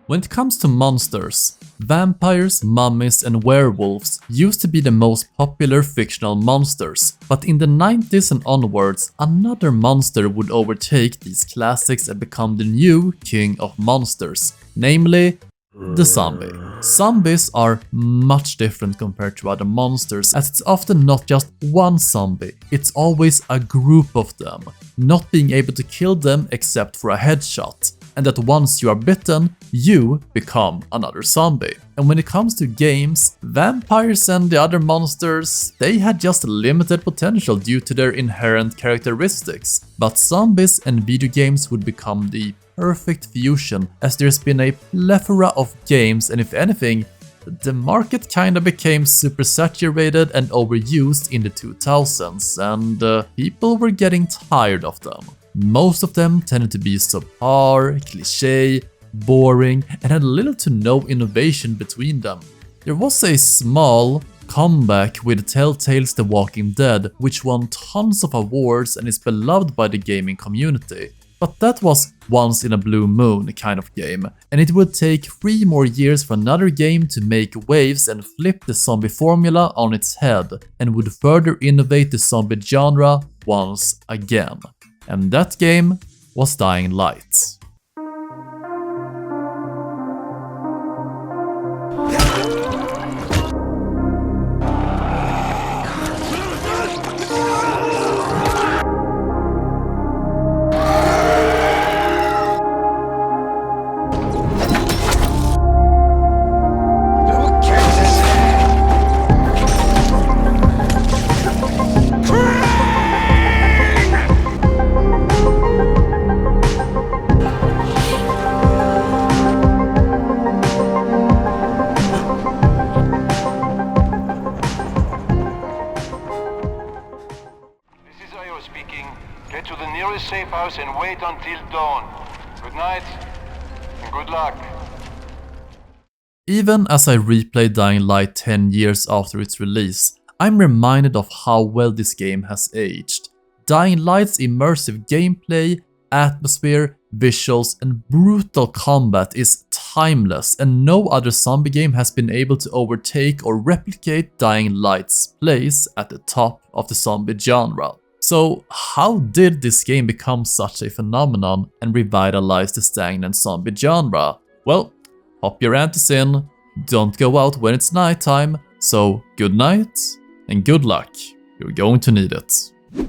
When it comes to monsters, vampires, mummies and werewolves used to be the most popular fictional monsters, but in the 90s and onwards, another monster would overtake these classics and become the new king of monsters, namely the zombie. Zombies are much different compared to other monsters, as it's often not just one zombie, it's always a group of them, not being able to kill them except for a headshot, and that once you are bitten, you become another zombie. And when it comes to games, vampires and the other monsters, they had just limited potential due to their inherent characteristics, but zombies and video games would become the perfect fusion, as there's been a plethora of games, and if anything, the market kinda became super saturated and overused in the 2000s, and people were getting tired of them. Most of them tended to be subpar, cliché, boring, and had little to no innovation between them. There was a small comeback with Telltale's The Walking Dead, which won tons of awards and is beloved by the gaming community. But that was once in a blue moon kind of game, and it would take 3 more years for another game to make waves and flip the zombie formula on its head, and would further innovate the zombie genre once again. And that game was Dying Light. Get to the nearest safe house and wait until dawn. Good night, and good luck. Even as I replay Dying Light 10 years after its release, I'm reminded of how well this game has aged. Dying Light's immersive gameplay, atmosphere, visuals, and brutal combat is timeless, and no other zombie game has been able to overtake or replicate Dying Light's place at the top of the zombie genre. So how did this game become such a phenomenon and revitalize the stagnant zombie genre? Well, pop your antis in, don't go out when it's nighttime, so good night and good luck, you're going to need it.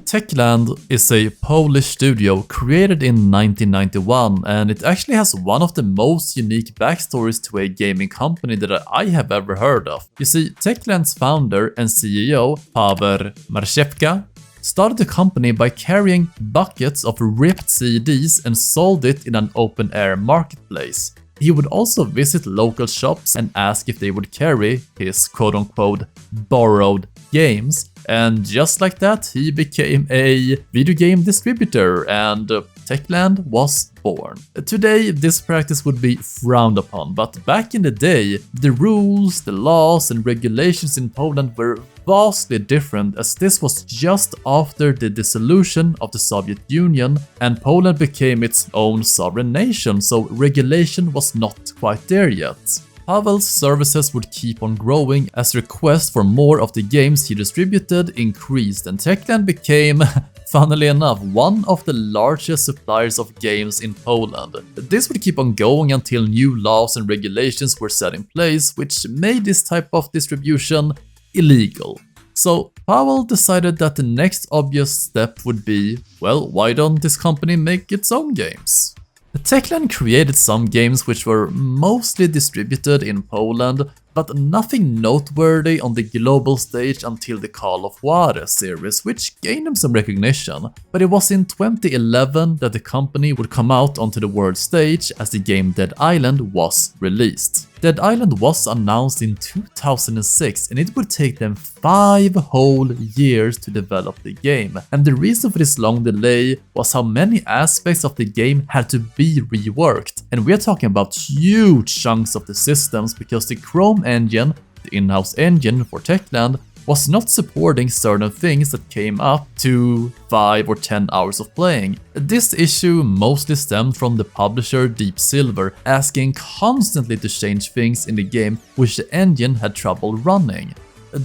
Techland is a Polish studio created in 1991, and it actually has one of the most unique backstories to a gaming company that I have ever heard of. You see, Techland's founder and CEO, Paweł Marszewka, started the company by carrying buckets of ripped CDs and sold it in an open-air marketplace. He would also visit local shops and ask if they would carry his quote-unquote borrowed games, and just like that he became a video game distributor, and Techland was born. Today this practice would be frowned upon, but back in the day the rules, the laws and regulations in Poland were vastly different, as this was just after the dissolution of the Soviet Union and Poland became its own sovereign nation, so regulation was not quite there yet. Paweł's services would keep on growing as requests for more of the games he distributed increased, and Techland became, funnily enough, one of the largest suppliers of games in Poland. This would keep on going until new laws and regulations were set in place, which made this type of distribution illegal. So Paweł decided that the next obvious step would be, well, why don't this company make its own games? Techland created some games which were mostly distributed in Poland, but nothing noteworthy on the global stage until the Call of Juarez series, which gained them some recognition. But it was in 2011 that the company would come out onto the world stage as the game Dead Island was released. Dead Island was announced in 2006, and it would take them 5 whole years to develop the game. And the reason for this long delay was how many aspects of the game had to be reworked. And we are talking about huge chunks of the systems, because the Chrome engine, the in-house engine for Techland, was not supporting certain things that came up to 5 or 10 hours of playing. This issue mostly stemmed from the publisher Deep Silver asking constantly to change things in the game which the engine had trouble running.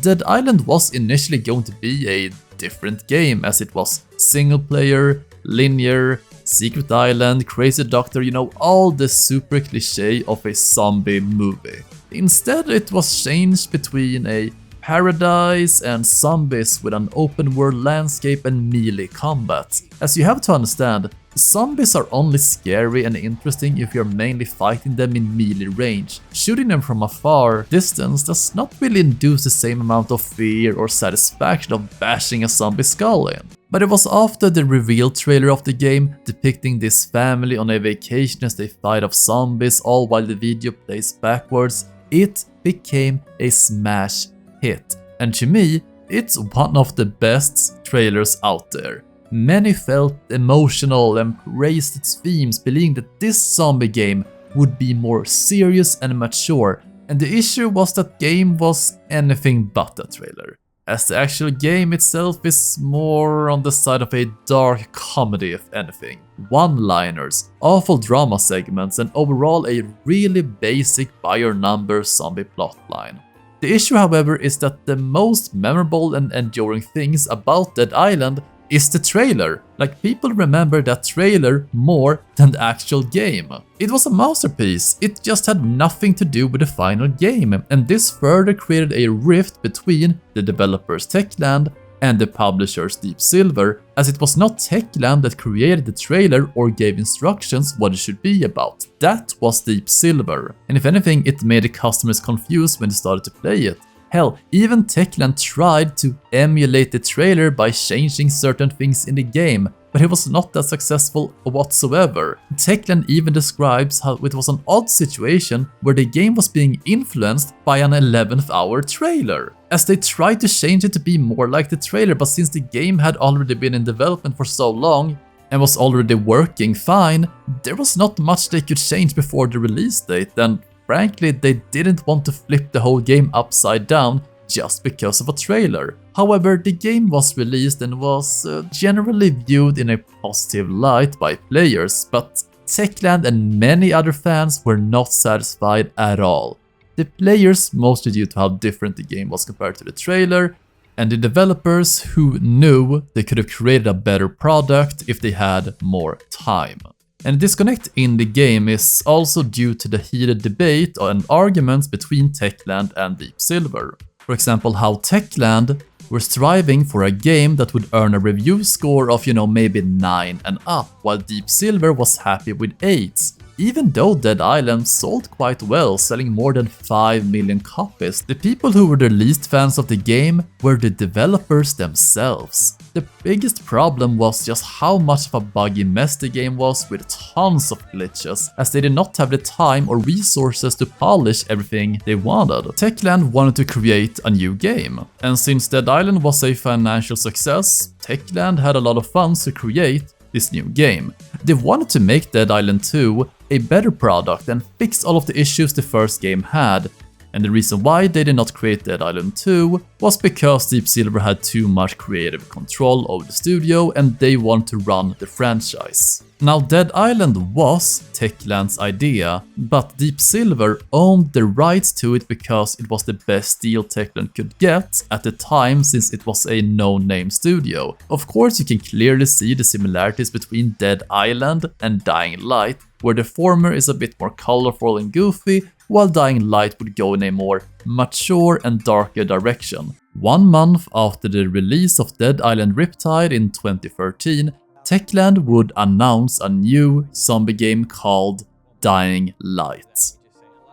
Dead Island was initially going to be a different game as it was single player, linear, secret island, crazy doctor, you know, all the super cliché of a zombie movie. Instead, it was changed between a paradise and zombies with an open world landscape and melee combat. As you have to understand, zombies are only scary and interesting if you're mainly fighting them in melee range. Shooting them from a far distance does not really induce the same amount of fear or satisfaction of bashing a zombie skull in. But it was after the reveal trailer of the game depicting this family on a vacation as they fight off zombies all while the video plays backwards, it became a smash hit. And to me, it's one of the best trailers out there. Many felt emotional and praised its themes, believing that this zombie game would be more serious and mature, and the issue was that game was anything but a trailer, as the actual game itself is more on the side of a dark comedy if anything. One-liners, awful drama segments, and overall a really basic by your number zombie plotline. The issue, however, is that the most memorable and enduring things about Dead Island is the trailer. Like, people remember that trailer more than the actual game. It was a masterpiece, it just had nothing to do with the final game, and this further created a rift between the developers Techland and the publishers Deep Silver, as it was not Techland that created the trailer or gave instructions what it should be about. That was Deep Silver, and if anything, it made the customers confused when they started to play it. Hell, even Techland tried to emulate the trailer by changing certain things in the game, but it was not that successful whatsoever. Techland even describes how it was an odd situation where the game was being influenced by an 11th hour trailer, as they tried to change it to be more like the trailer, but since the game had already been in development for so long and was already working fine, there was not much they could change before the release date, and frankly, they didn't want to flip the whole game upside down just because of a trailer. However, the game was released and was generally viewed in a positive light by players, but Techland and many other fans were not satisfied at all. The players, mostly due to how different the game was compared to the trailer, and the developers who knew they could have created a better product if they had more time. And the disconnect in the game is also due to the heated debate and arguments between Techland and Deep Silver. For example, how Techland were striving for a game that would earn a review score of, maybe 9 and up, while Deep Silver was happy with 8s. Even though Dead Island sold quite well, selling more than 5 million copies, the people who were the least fans of the game were the developers themselves. The biggest problem was just how much of a buggy mess the game was, with tons of glitches, as they did not have the time or resources to polish everything they wanted. Techland wanted to create a new game, and since Dead Island was a financial success, Techland had a lot of funds to create this new game. They wanted to make Dead Island 2 a better product and fix all of the issues the first game had, and the reason why they did not create Dead Island 2 was because Deep Silver had too much creative control over the studio and they wanted to run the franchise. Now, Dead Island was Techland's idea, but Deep Silver owned the rights to it because it was the best deal Techland could get at the time, since it was a no-name studio. Of course, you can clearly see the similarities between Dead Island and Dying Light, where the former is a bit more colorful and goofy, while Dying Light would go in a more mature and darker direction. 1 month after the release of Dead Island Riptide in 2013, Techland would announce a new zombie game called Dying Light.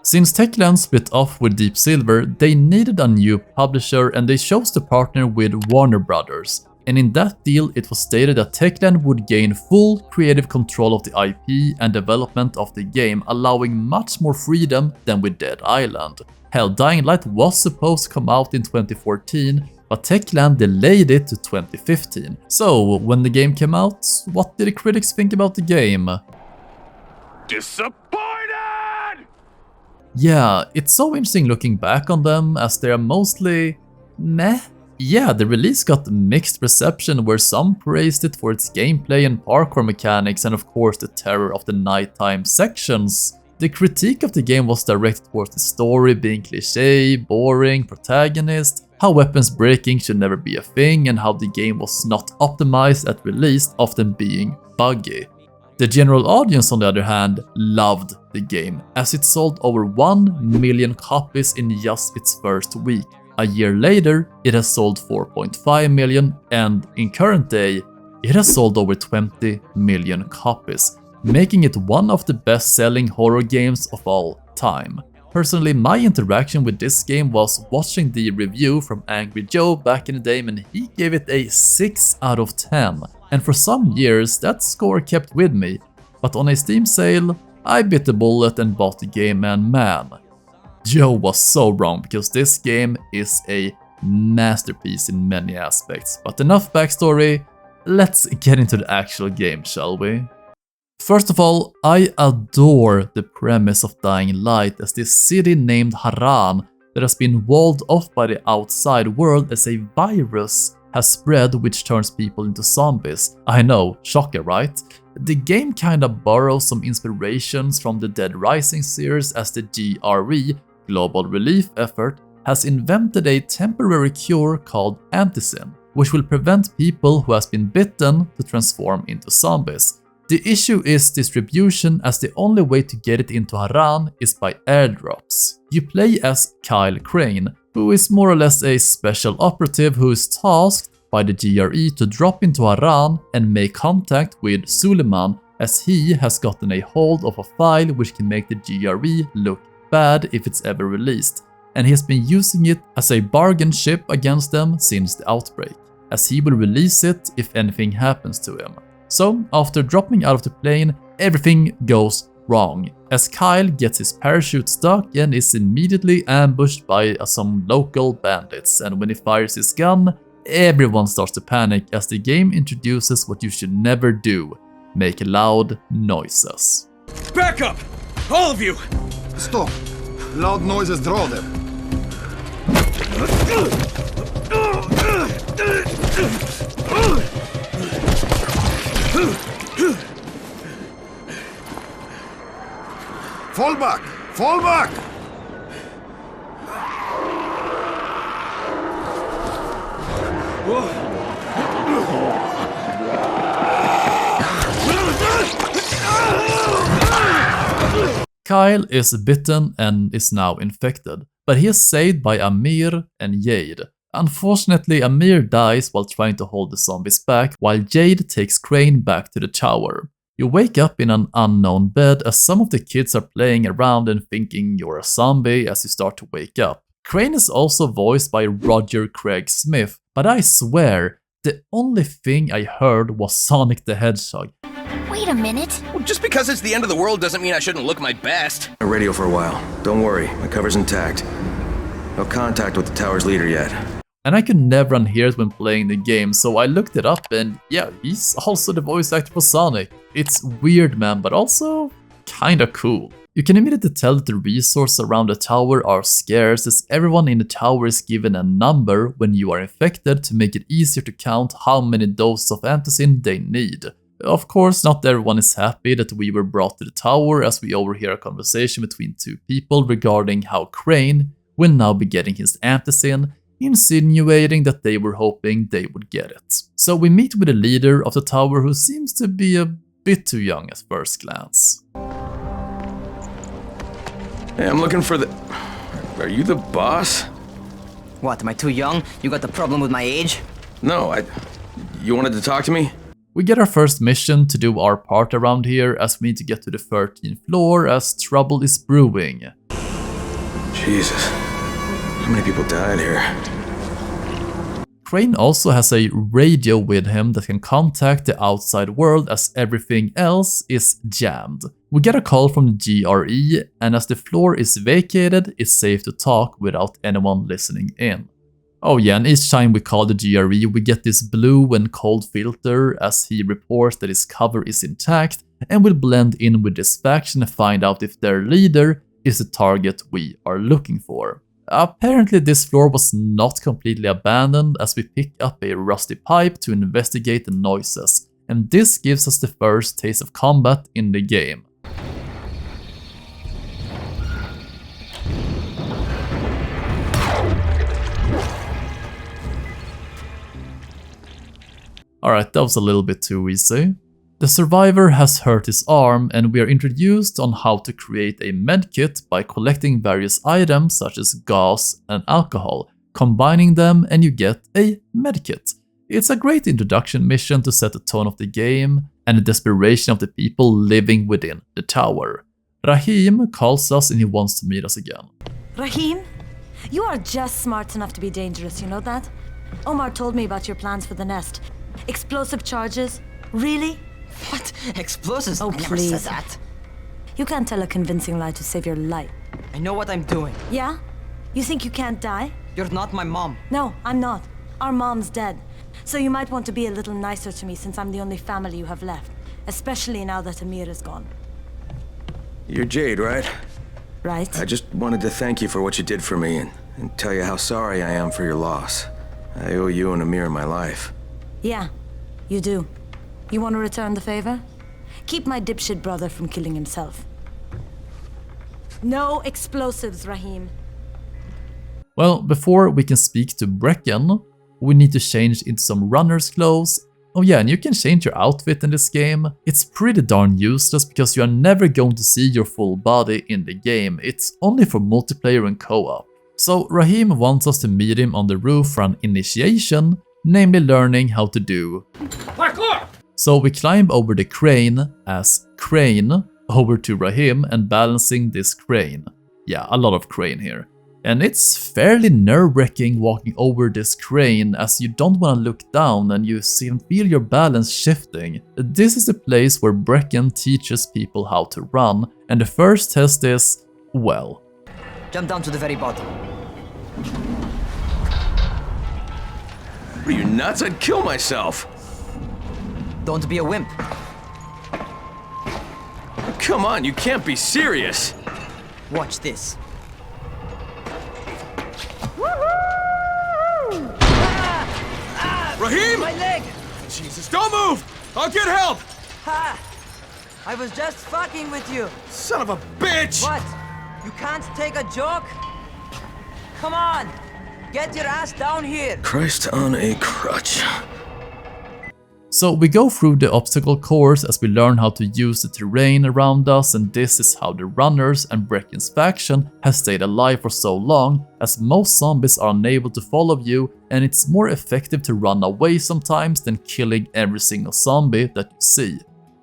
Since Techland split off with Deep Silver, they needed a new publisher and they chose to partner with Warner Brothers. And in that deal, it was stated that Techland would gain full creative control of the IP and development of the game, allowing much more freedom than with Dead Island. Hell, Dying Light was supposed to come out in 2014, but Techland delayed it to 2015. So, when the game came out, what did the critics think about the game? Disappointed! Yeah, it's so interesting looking back on them, as they are mostly meh. Yeah, the release got mixed reception where some praised it for its gameplay and parkour mechanics and of course the terror of the nighttime sections. The critique of the game was directed towards the story being cliché, boring, protagonist, how weapons breaking should never be a thing, and how the game was not optimized at release, often being buggy. The general audience, on the other hand, loved the game, as it sold over 1 million copies in just its first week. A year later, it has sold 4.5 million, and in current day, it has sold over 20 million copies, making it one of the best-selling horror games of all time. Personally, my interaction with this game was watching the review from Angry Joe back in the day, and he gave it a 6 out of 10. And for some years, that score kept with me. But on a Steam sale, I bit the bullet and bought the game, and man, Joe was so wrong because this game is a masterpiece in many aspects. But enough backstory, let's get into the actual game, shall we? First of all, I adore the premise of Dying Light as this city named Haran that has been walled off by the outside world as a virus has spread which turns people into zombies. I know, shocker, right? The game kinda borrows some inspirations from the Dead Rising series as the GRE, Global Relief Effort, has invented a temporary cure called Anticin, which will prevent people who has been bitten to transform into zombies. The issue is distribution, as the only way to get it into Haran is by airdrops. You play as Kyle Crane, who is more or less a special operative who is tasked by the GRE to drop into Haran and make contact with Suleiman, as he has gotten a hold of a file which can make the GRE look bad if it's ever released, and he has been using it as a bargain chip against them since the outbreak, as he will release it if anything happens to him. So, after dropping out of the plane, everything goes wrong, as Kyle gets his parachute stuck and is immediately ambushed by some local bandits, and when he fires his gun, everyone starts to panic as the game introduces what you should never do: make loud noises. Back up! All of you! Stop! Loud noises draw them. Fall back! Fall back! Kyle is bitten and is now infected, but he is saved by Amir and Jade. Unfortunately, Amir dies while trying to hold the zombies back, while Jade takes Crane back to the tower. You wake up in an unknown bed as some of the kids are playing around and thinking you're a zombie as you start to wake up. Crane is also voiced by Roger Craig Smith, but I swear, the only thing I heard was Sonic the Hedgehog. Wait a minute. Well, just because it's the end of the world doesn't mean I shouldn't look my best. Radio for a while. Don't worry, my cover's intact. No contact with the tower's leader yet. And I could never unhear it when playing the game, so I looked it up and yeah, he's also the voice actor for Sonic. It's weird, man, but also kinda cool. You can immediately tell that the resources around the tower are scarce, as everyone in the tower is given a number when you are infected to make it easier to count how many doses of Anticin they need. Of course, not everyone is happy that we were brought to the tower, as we overhear a conversation between two people regarding how Crane will now be getting his Anticin, insinuating that they were hoping they would get it. So we meet with the leader of the tower, who seems to be a bit too young at first glance. Hey, I'm looking for the... Are you the boss? What, am I too young? You got the problem with my age? No, You wanted to talk to me? We get our first mission to do our part around here, as we need to get to the 13th floor as trouble is brewing. Jesus. How many people died here? Crane also has a radio with him that can contact the outside world, as everything else is jammed. We get a call from the GRE, and as the floor is vacated, it's safe to talk without anyone listening in. Oh yeah, and each time we call the GRE, we get this blue and cold filter as he reports that his cover is intact, and will blend in with this faction and find out if their leader is the target we are looking for. Apparently this floor was not completely abandoned, as we pick up a rusty pipe to investigate the noises, and this gives us the first taste of combat in the game. Alright, that was a little bit too easy. The survivor has hurt his arm, and we are introduced on how to create a medkit by collecting various items such as gas and alcohol, combining them and you get a medkit. It's a great introduction mission to set the tone of the game and the desperation of the people living within the tower. Rahim calls us and he wants to meet us again. Rahim, you are just smart enough to be dangerous, you know that? Omar told me about your plans for the nest. Explosive charges? Really? What? Explosives? Oh, I never said please. that. You can't tell a convincing lie to save your life. I know what I'm doing. Yeah? You think you can't die? You're not my mom. No, I'm not. Our mom's dead. So you might want to be a little nicer to me since I'm the only family you have left. Especially now that Amir is gone. You're Jade, right? Right? I just wanted to thank you for what you did for me and tell you how sorry I am for your loss. I owe you and Amir my life. Yeah, you do. You want to return the favor? Keep my dipshit brother from killing himself. No explosives, Rahim. Well, before we can speak to Brecken, we need to change into some runner's clothes. Oh yeah, and you can change your outfit in this game. It's pretty darn useless because you are never going to see your full body in the game. It's only for multiplayer and co-op. So Rahim wants us to meet him on the roof for an initiation, namely learning how to do Parkour! So we climb over the crane as Crane over to Rahim and balancing this crane. Yeah, a lot of crane here. And it's fairly nerve-wracking walking over this crane as you don't want to look down and you see and feel your balance shifting. This is the place where Brecken teaches people how to run, and the first test is, well, Jump down to the very bottom. Are you nuts? I'd kill myself. Don't be a wimp. Come on, you can't be serious. Watch this. Rahim! My leg! Jesus, don't move! I'll get help! Ha! I was just fucking with you. Son of a bitch! What? You can't take a joke? Come on! Get your ass down here! Christ on a crutch. So we go through the obstacle course as we learn how to use the terrain around us, and this is how the runners and Brecken's faction has stayed alive for so long, as most zombies are unable to follow you and it's more effective to run away sometimes than killing every single zombie that you see.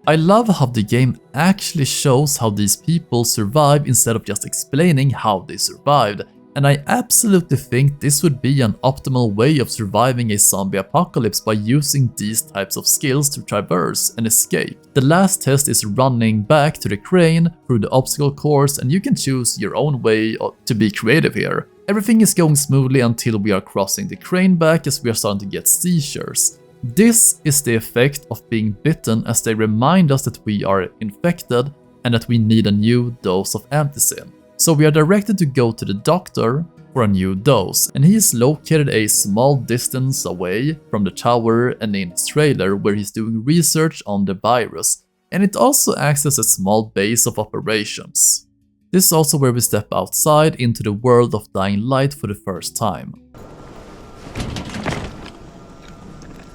I love how the game actually shows how these people survive instead of just explaining how they survived. And I absolutely think this would be an optimal way of surviving a zombie apocalypse by using these types of skills to traverse and escape. The last test is running back to the crane through the obstacle course, and you can choose your own way to be creative here. Everything is going smoothly until we are crossing the crane back as we are starting to get seizures. This is the effect of being bitten, as they remind us that we are infected and that we need a new dose of anticin. So we are directed to go to the doctor for a new dose, and he is located a small distance away from the tower and in his trailer where he's doing research on the virus, and it also acts as a small base of operations. This is also where we step outside into the world of Dying Light for the first time.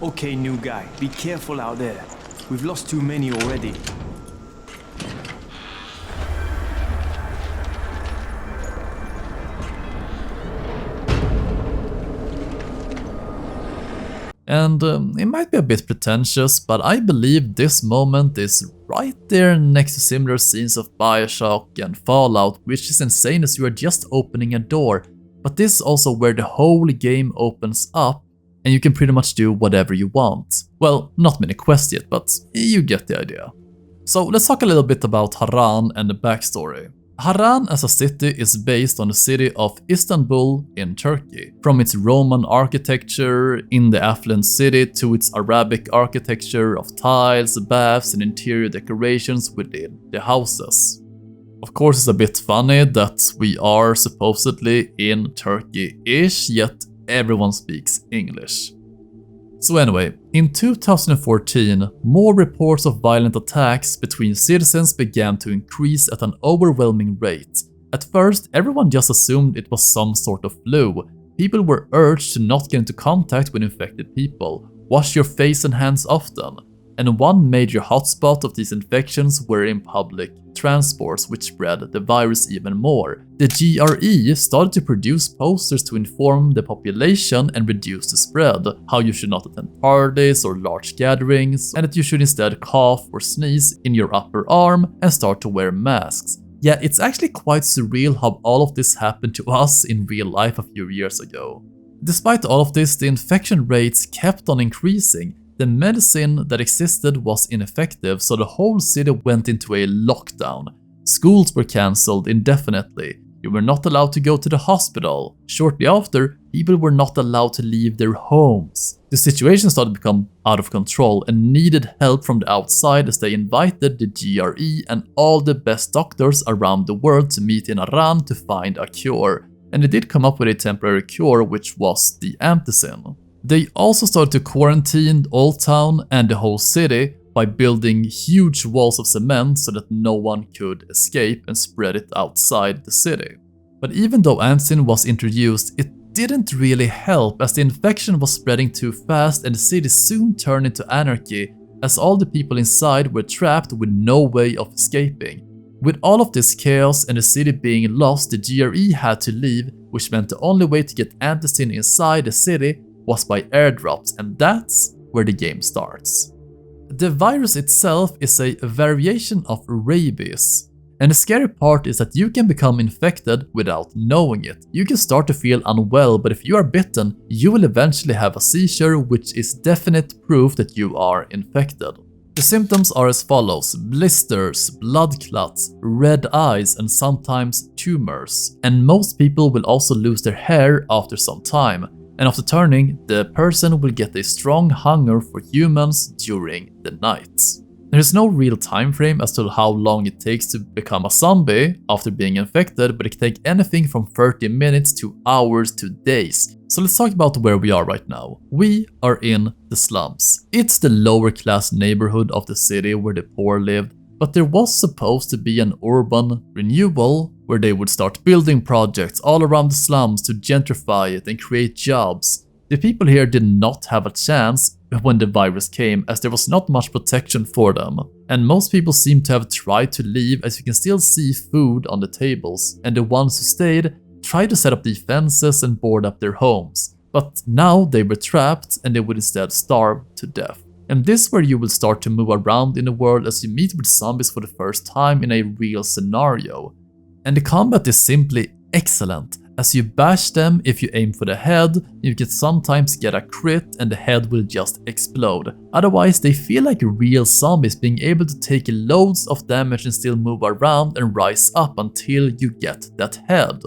Okay, new guy, be careful out there. We've lost too many already. And it might be a bit pretentious, but I believe this moment is right there next to similar scenes of Bioshock and Fallout, which is insane as you are just opening a door. But this is also where the whole game opens up and you can pretty much do whatever you want. Well, not many quests yet, but you get the idea. So let's talk a little bit about Harran and the backstory. Harran as a city is based on the city of Istanbul in Turkey. From its Roman architecture in the affluent city to its Arabic architecture of tiles, baths and interior decorations within the houses. Of course, it's a bit funny that we are supposedly in Turkey-ish, yet everyone speaks English. So anyway, in 2014, more reports of violent attacks between citizens began to increase at an overwhelming rate. At first, everyone just assumed it was some sort of flu. People were urged to not get into contact with infected people, wash your face and hands often. And one major hotspot of these infections were in public transports, which spread the virus even more. The GRE started to produce posters to inform the population and reduce the spread, how you should not attend parties or large gatherings, and that you should instead cough or sneeze in your upper arm and start to wear masks. Yeah, it's actually quite surreal how all of this happened to us in real life a few years ago. Despite all of this, the infection rates kept on increasing. The medicine that existed was ineffective, so the whole city went into a lockdown. Schools were cancelled indefinitely. You were not allowed to go to the hospital. Shortly after, people were not allowed to leave their homes. The situation started to become out of control and needed help from the outside, as they invited the GRE and all the best doctors around the world to meet in Iran to find a cure. And they did come up with a temporary cure, which was the ampicillin. They also started to quarantine Old Town and the whole city by building huge walls of cement so that no one could escape, and spread it outside the city. But even though ampicillin was introduced, it didn't really help, as the infection was spreading too fast and the city soon turned into anarchy, as all the people inside were trapped with no way of escaping. With all of this chaos and the city being lost, the GRE had to leave, which meant the only way to get ampicillin inside the city was by airdrops, and that's where the game starts. The virus itself is a variation of rabies, and the scary part is that you can become infected without knowing it. You can start to feel unwell, but if you are bitten, you will eventually have a seizure, which is definite proof that you are infected. The symptoms are as follows: blisters, blood clots, red eyes, and sometimes tumors. And most people will also lose their hair after some time. And after turning, the person will get a strong hunger for humans during the night. There is no real time frame as to how long it takes to become a zombie after being infected, but it can take anything from 30 minutes to hours to days. So let's talk about where we are right now. We are in the slums. It's the lower class neighborhood of the city where the poor lived, but there was supposed to be an urban renewal where they would start building projects all around the slums to gentrify it and create jobs. The people here did not have a chance when the virus came, as there was not much protection for them. And most people seem to have tried to leave, as you can still see food on the tables, and the ones who stayed tried to set up defenses and board up their homes. But now they were trapped and they would instead starve to death. And this is where you will start to move around in the world as you meet with zombies for the first time in a real scenario. And the combat is simply excellent. As you bash them, if you aim for the head, you can sometimes get a crit and the head will just explode. Otherwise, they feel like real zombies, being able to take loads of damage and still move around and rise up until you get that head.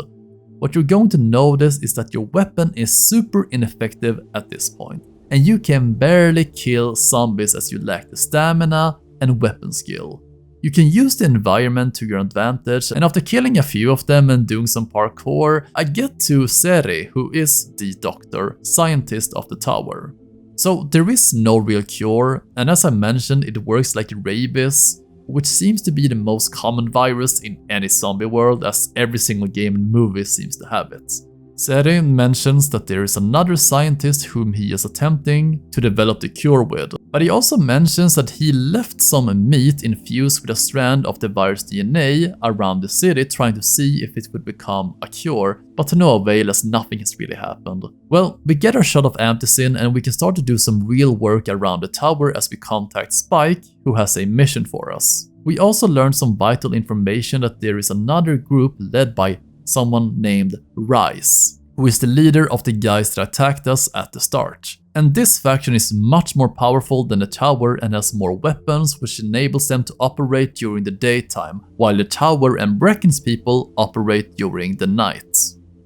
What you're going to notice is that your weapon is super ineffective at this point, and you can barely kill zombies as you lack the stamina and weapon skill. You can use the environment to your advantage, and after killing a few of them and doing some parkour, I get to Seri, who is the doctor, scientist of the tower. So there is no real cure, and as I mentioned, it works like rabies, which seems to be the most common virus in any zombie world, as every single game and movie seems to have it. Seri mentions that there is another scientist whom he is attempting to develop the cure with, but he also mentions that he left some meat infused with a strand of the virus DNA around the city, trying to see if it would become a cure, but to no avail, as nothing has really happened. Well, we get our shot of ampicillin and we can start to do some real work around the tower as we contact Spike, who has a mission for us. We also learn some vital information that there is another group led by someone named Rice, who is the leader of the guys that attacked us at the start. And this faction is much more powerful than the tower and has more weapons, which enables them to operate during the daytime, while the tower and Brecken's people operate during the night.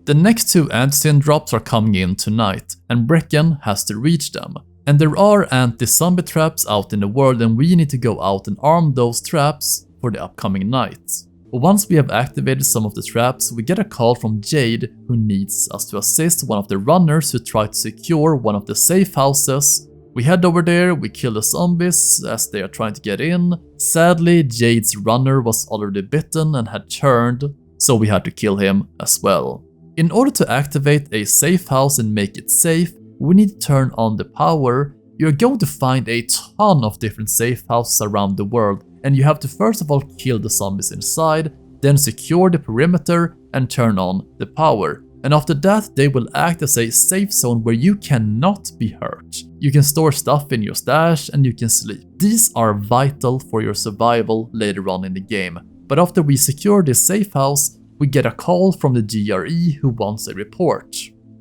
The next two ampicillin drops are coming in tonight, and Brecken has to reach them. And there are anti-zombie traps out in the world, and we need to go out and arm those traps for the upcoming night. Once we have activated some of the traps, we get a call from Jade, who needs us to assist one of the runners who tried to secure one of the safe houses. We head over there, we kill the zombies as they are trying to get in. Sadly, Jade's runner was already bitten and had turned, so we had to kill him as well. In order to activate a safe house and make it safe, we need to turn on the power. You're going to find a ton of different safe houses around the world, and you have to first of all kill the zombies inside, then secure the perimeter and turn on the power. And after that, they will act as a safe zone where you cannot be hurt. You can store stuff in your stash and you can sleep. These are vital for your survival later on in the game. But after we secure this safe house, we get a call from the GRE who wants a report.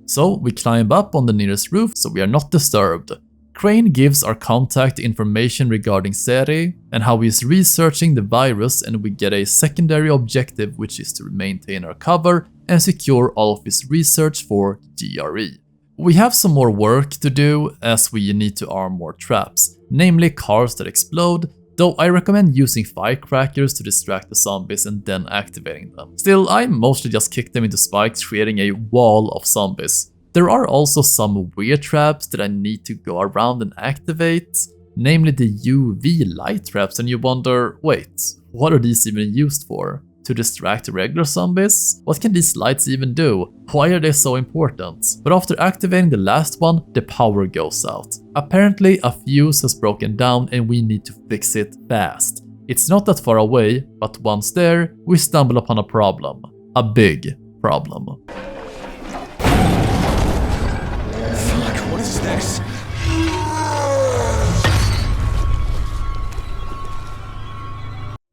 So we climb up on the nearest roof so we are not disturbed. Crane gives our contact information regarding Seri and how he is researching the virus, and we get a secondary objective, which is to maintain our cover and secure all of his research for GRE. We have some more work to do as we need to arm more traps, namely cars that explode, though I recommend using firecrackers to distract the zombies and then activating them. Still, I mostly just kick them into spikes, creating a wall of zombies. There are also some weird traps that I need to go around and activate, namely the UV light traps, and you wonder, wait, what are these even used for? To distract regular zombies? What can these lights even do? Why are they so important? But after activating the last one, the power goes out. Apparently a fuse has broken down and we need to fix it fast. It's not that far away, but once there, we stumble upon a problem. A big problem. What is this?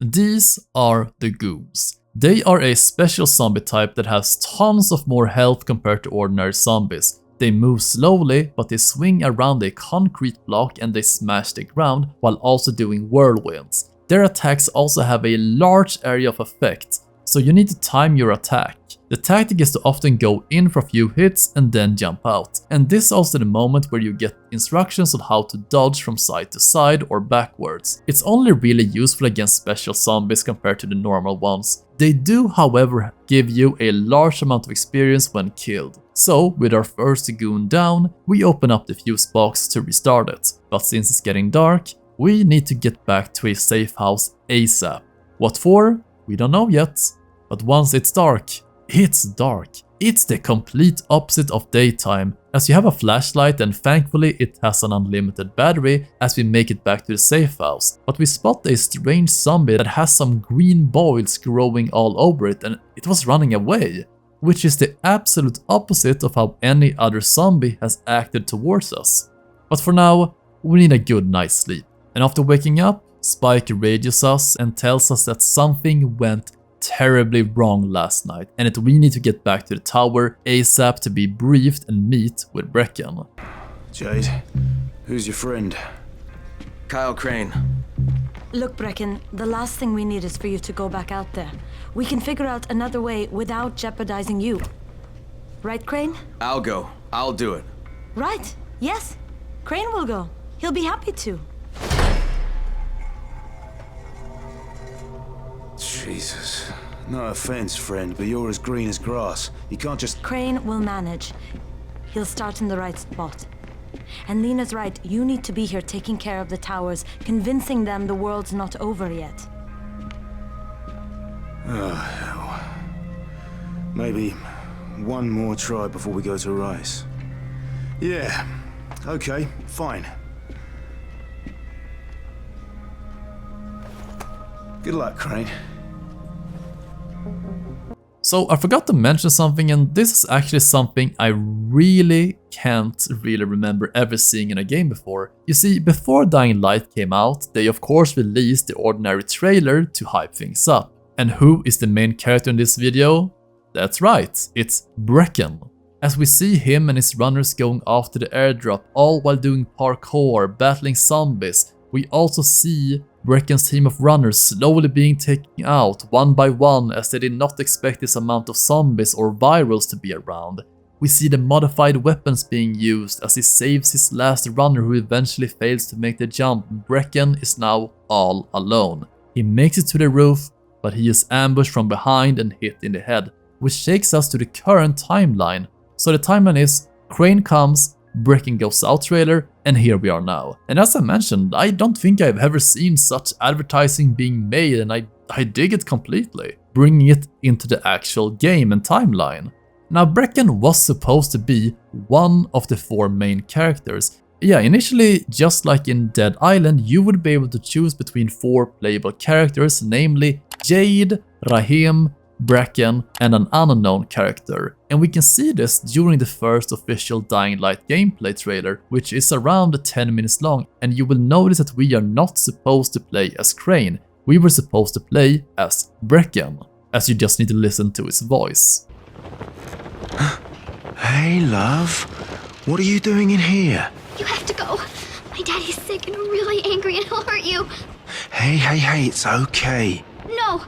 These are the Goons. They are a special zombie type that has tons of more health compared to ordinary zombies. They move slowly, but they swing around a concrete block and they smash the ground while also doing whirlwinds. Their attacks also have a large area of effect, so you need to time your attack. The tactic is to often go in for a few hits and then jump out, and this is also the moment where you get instructions on how to dodge from side to side or backwards. It's only really useful against special zombies compared to the normal ones. They do, however, give you a large amount of experience when killed. So, with our first goon down, we open up the fuse box to restart it, but since it's getting dark, we need to get back to a safe house ASAP. What for? We don't know yet, but once it's dark, it's dark. It's the complete opposite of daytime, as you have a flashlight and thankfully it has an unlimited battery as we make it back to the safe house. But we spot a strange zombie that has some green boils growing all over it and it was running away, which is the absolute opposite of how any other zombie has acted towards us. But for now, we need a good night's sleep. And after waking up, Spike radios us and tells us that something went terribly wrong last night and that we need to get back to the tower ASAP to be briefed and meet with Brecken. Jade, who's your friend? Kyle Crane. Look, Brecken, the last thing we need is for you to go back out there. We can figure out another way without jeopardizing you. Right, Crane? I'll go. I'll do it. Right. Yes. Crane will go. He'll be happy to. Jesus. No offense, friend, but you're as green as grass. You can't just... Crane will manage. He'll start in the right spot. And Lena's right, you need to be here taking care of the towers, convincing them the world's not over yet. Oh, hell. Maybe one more try before we go to Rice. Yeah, okay, fine. Good luck, Crane. So I forgot to mention something, and this is actually something I really can't remember ever seeing in a game before. You see, before Dying Light came out, they of course released the ordinary trailer to hype things up. And who is the main character in this video? That's right, it's Brecken. As we see him and his runners going after the airdrop, all while doing parkour, battling zombies, we also see Brecken's team of runners slowly being taken out one by one as they did not expect this amount of zombies or virals to be around. We see the modified weapons being used as he saves his last runner who eventually fails to make the jump. Brecken is now all alone. He makes it to the roof, but he is ambushed from behind and hit in the head, which takes us to the current timeline. So the timeline is Crane comes, Brecken goes out trailer, and here we are now. And as I mentioned, I don't think I've ever seen such advertising being made, and I dig it completely, bringing it into the actual game and timeline. Now Brecken was supposed to be one of the 4 main characters. Yeah, initially, just like in Dead Island, you would be able to choose between 4 playable characters, namely Jade, Rahim, Brecken, and an unknown character. And we can see this during the first official Dying Light gameplay trailer, which is around 10 minutes long, and you will notice that we are not supposed to play as Crane, we were supposed to play as Brecken, as you just need to listen to his voice. Hey, love. What are you doing in here? You have to go. My daddy's sick and really angry and he'll hurt you. Hey, it's okay. No,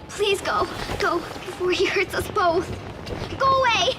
please go. Go before he hurts us both. Go away.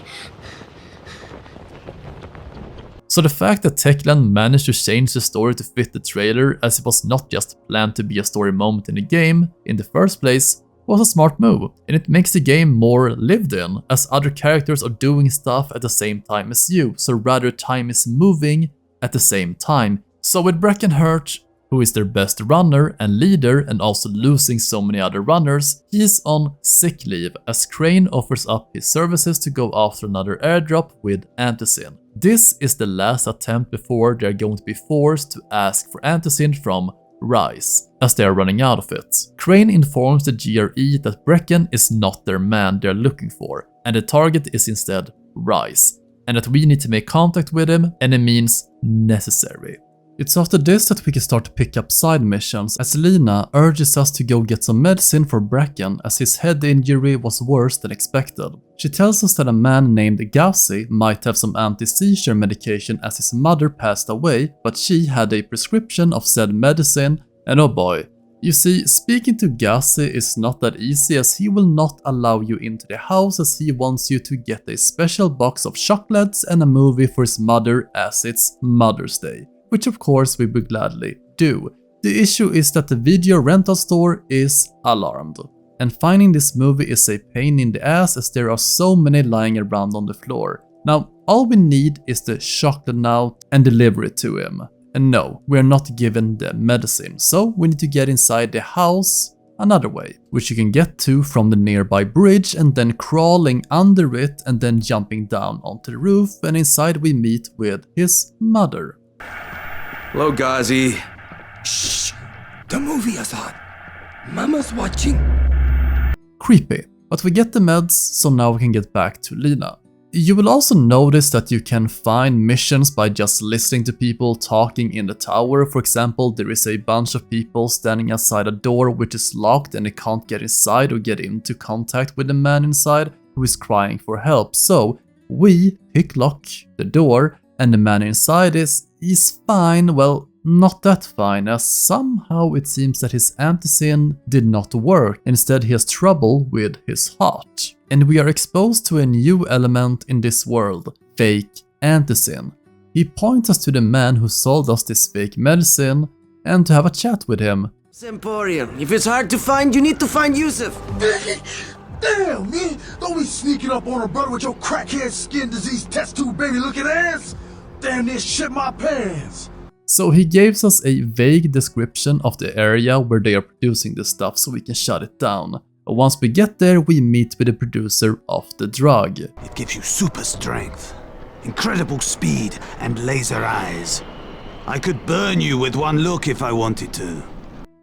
So the fact that Techland managed to change the story to fit the trailer, as it was not just planned to be a story moment in the game in the first place, was a smart move, and it makes the game more lived in, as other characters are doing stuff at the same time as you, so rather time is moving at the same time. So with Brecken hurt, who is their best runner and leader, and also losing so many other runners, he is on sick leave as Crane offers up his services to go after another airdrop with Antizin. This is the last attempt before they are going to be forced to ask for Antizin from Rise, as they are running out of it. Crane informs the GRE that Brecken is not their man they are looking for, and the target is instead Rise, and that we need to make contact with him, and it means necessary. It's after this that we can start to pick up side missions, as Lena urges us to go get some medicine for Brecken as his head injury was worse than expected. She tells us that a man named Gassi might have some anti-seizure medication as his mother passed away, but she had a prescription of said medicine, and oh boy. You see, speaking to Gassi is not that easy, as he will not allow you into the house, as he wants you to get a special box of chocolates and a movie for his mother as it's Mother's Day, which of course we would gladly do. The issue is that the video rental store is alarmed, and finding this movie is a pain in the ass as there are so many lying around on the floor. Now, all we need is the chocolate now and deliver it to him. And no, we are not given the medicine, so we need to get inside the house another way, which you can get to from the nearby bridge and then crawling under it and then jumping down onto the roof, and inside we meet with his mother. Hello, Ghazi. Shh! The movie is on. Mama's watching. Creepy, but we get the meds, so now we can get back to Lena. You will also notice that you can find missions by just listening to people talking in the tower. For example, there is a bunch of people standing outside a door which is locked and they can't get inside or get into contact with the man inside who is crying for help. So we picklock the door and the man inside is fine, well, not that fine, as somehow it seems that his Antizin did not work. Instead, he has trouble with his heart. And we are exposed to a new element in this world, fake Antizin. He points us to the man who sold us this fake medicine and to have a chat with him. Emporium. If it's hard to find, you need to find Yusuf. Damn, man! Don't be sneaking up on a brother with your crackhead skin disease test tube baby looking ass! Damn near shit my pants! So he gives us a vague description of the area where they are producing the stuff so we can shut it down. Once we get there, we meet with the producer of the drug. It gives you super strength, incredible speed, and laser eyes. I could burn you with one look if I wanted to.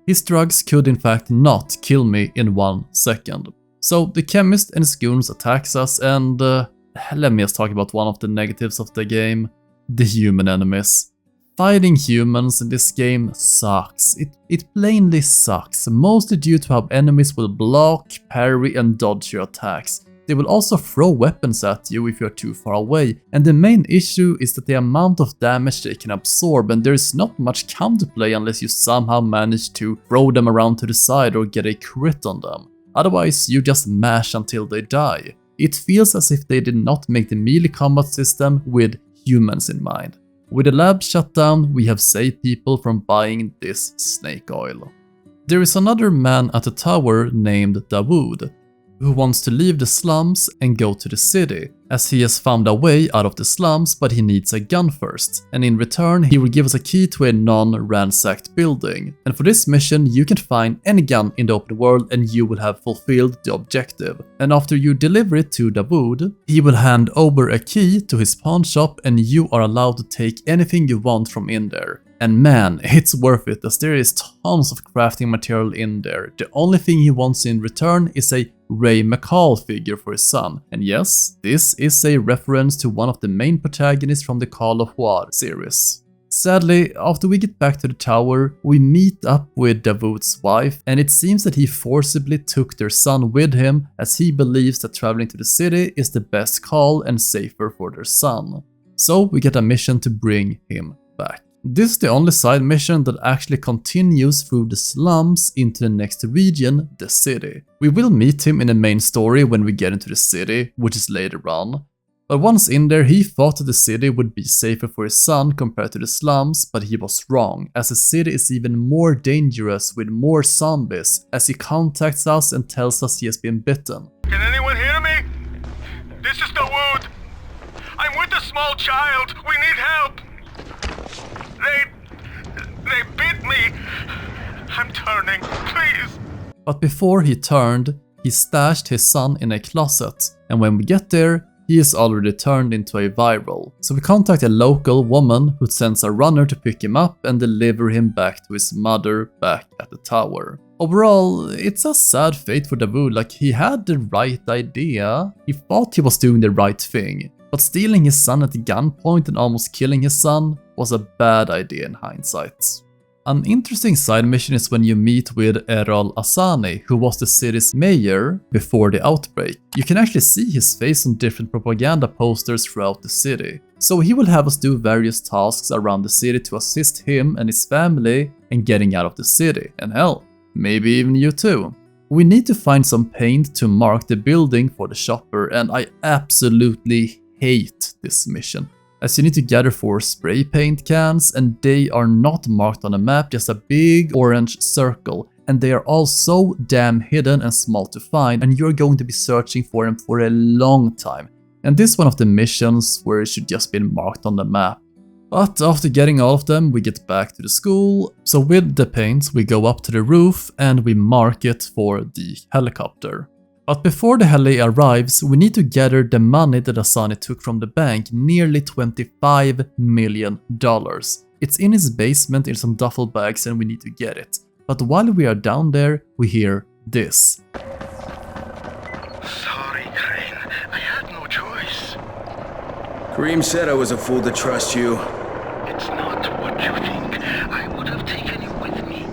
His drugs could in fact not kill me in 1 second. So the chemist and his goons attacks us, and let me just talk about one of the negatives of the game. The human enemies. Fighting humans in this game sucks. It plainly sucks, mostly due to how enemies will block, parry and dodge your attacks. They will also throw weapons at you if you're too far away, and the main issue is that the amount of damage they can absorb, and there is not much counterplay unless you somehow manage to throw them around to the side or get a crit on them. Otherwise, you just mash until they die. It feels as if they did not make the melee combat system with humans in mind. With the lab shut down, we have saved people from buying this snake oil. There is another man at the tower named Dawood, who wants to leave the slums and go to the city, as he has found a way out of the slums, but he needs a gun first, and in return he will give us a key to a non-ransacked building. And for this mission you can find any gun in the open world and you will have fulfilled the objective. And after you deliver it to Dawood, he will hand over a key to his pawn shop and you are allowed to take anything you want from in there. And man, it's worth it, as there is tons of crafting material in there. The only thing he wants in return is a Ray McCall figure for his son. And yes, this is a reference to one of the main protagonists from the Call of Juarez series. Sadly, after we get back to the tower, we meet up with Dawood's wife, and it seems that he forcibly took their son with him, as he believes that traveling to the city is the best call and safer for their son. So we get a mission to bring him back. This is the only side mission that actually continues through the slums into the next region, the city. We will meet him in the main story when we get into the city, which is later on. But once in there, he thought that the city would be safer for his son compared to the slums, but he was wrong, as the city is even more dangerous with more zombies, as he contacts us and tells us he has been bitten. Can anyone hear me? This is Dawood. I'm with a small child. We need help. They bit me. I'm turning, please. But before he turned, he stashed his son in a closet, and when we get there, he is already turned into a viral. So we contact a local woman who sends a runner to pick him up and deliver him back to his mother back at the tower. Overall, it's a sad fate for Dawood, like he had the right idea. He thought he was doing the right thing. But stealing his son at the gunpoint and almost killing his son was a bad idea in hindsight. An interesting side mission is when you meet with Errol Asani, who was the city's mayor before the outbreak. You can actually see his face on different propaganda posters throughout the city. So he will have us do various tasks around the city to assist him and his family in getting out of the city, and hell, maybe even you too. We need to find some paint to mark the building for the shopper, and I absolutely hate this mission, as you need to gather 4 spray paint cans and they are not marked on a map, just a big orange circle, and they are all so damn hidden and small to find, and you're going to be searching for them for a long time. And this is one of the missions where it should just be marked on the map. But after getting all of them, we get back to the school. So with the paints, we go up to the roof and we mark it for the helicopter. But before the heli arrives, we need to gather the money that Asani took from the bank, nearly $25 million. It's in his basement in some duffel bags and we need to get it. But while we are down there, we hear this. Sorry, Crane. I had no choice. Kareem said I was a fool to trust you. It's not what you think. I would have taken you with me.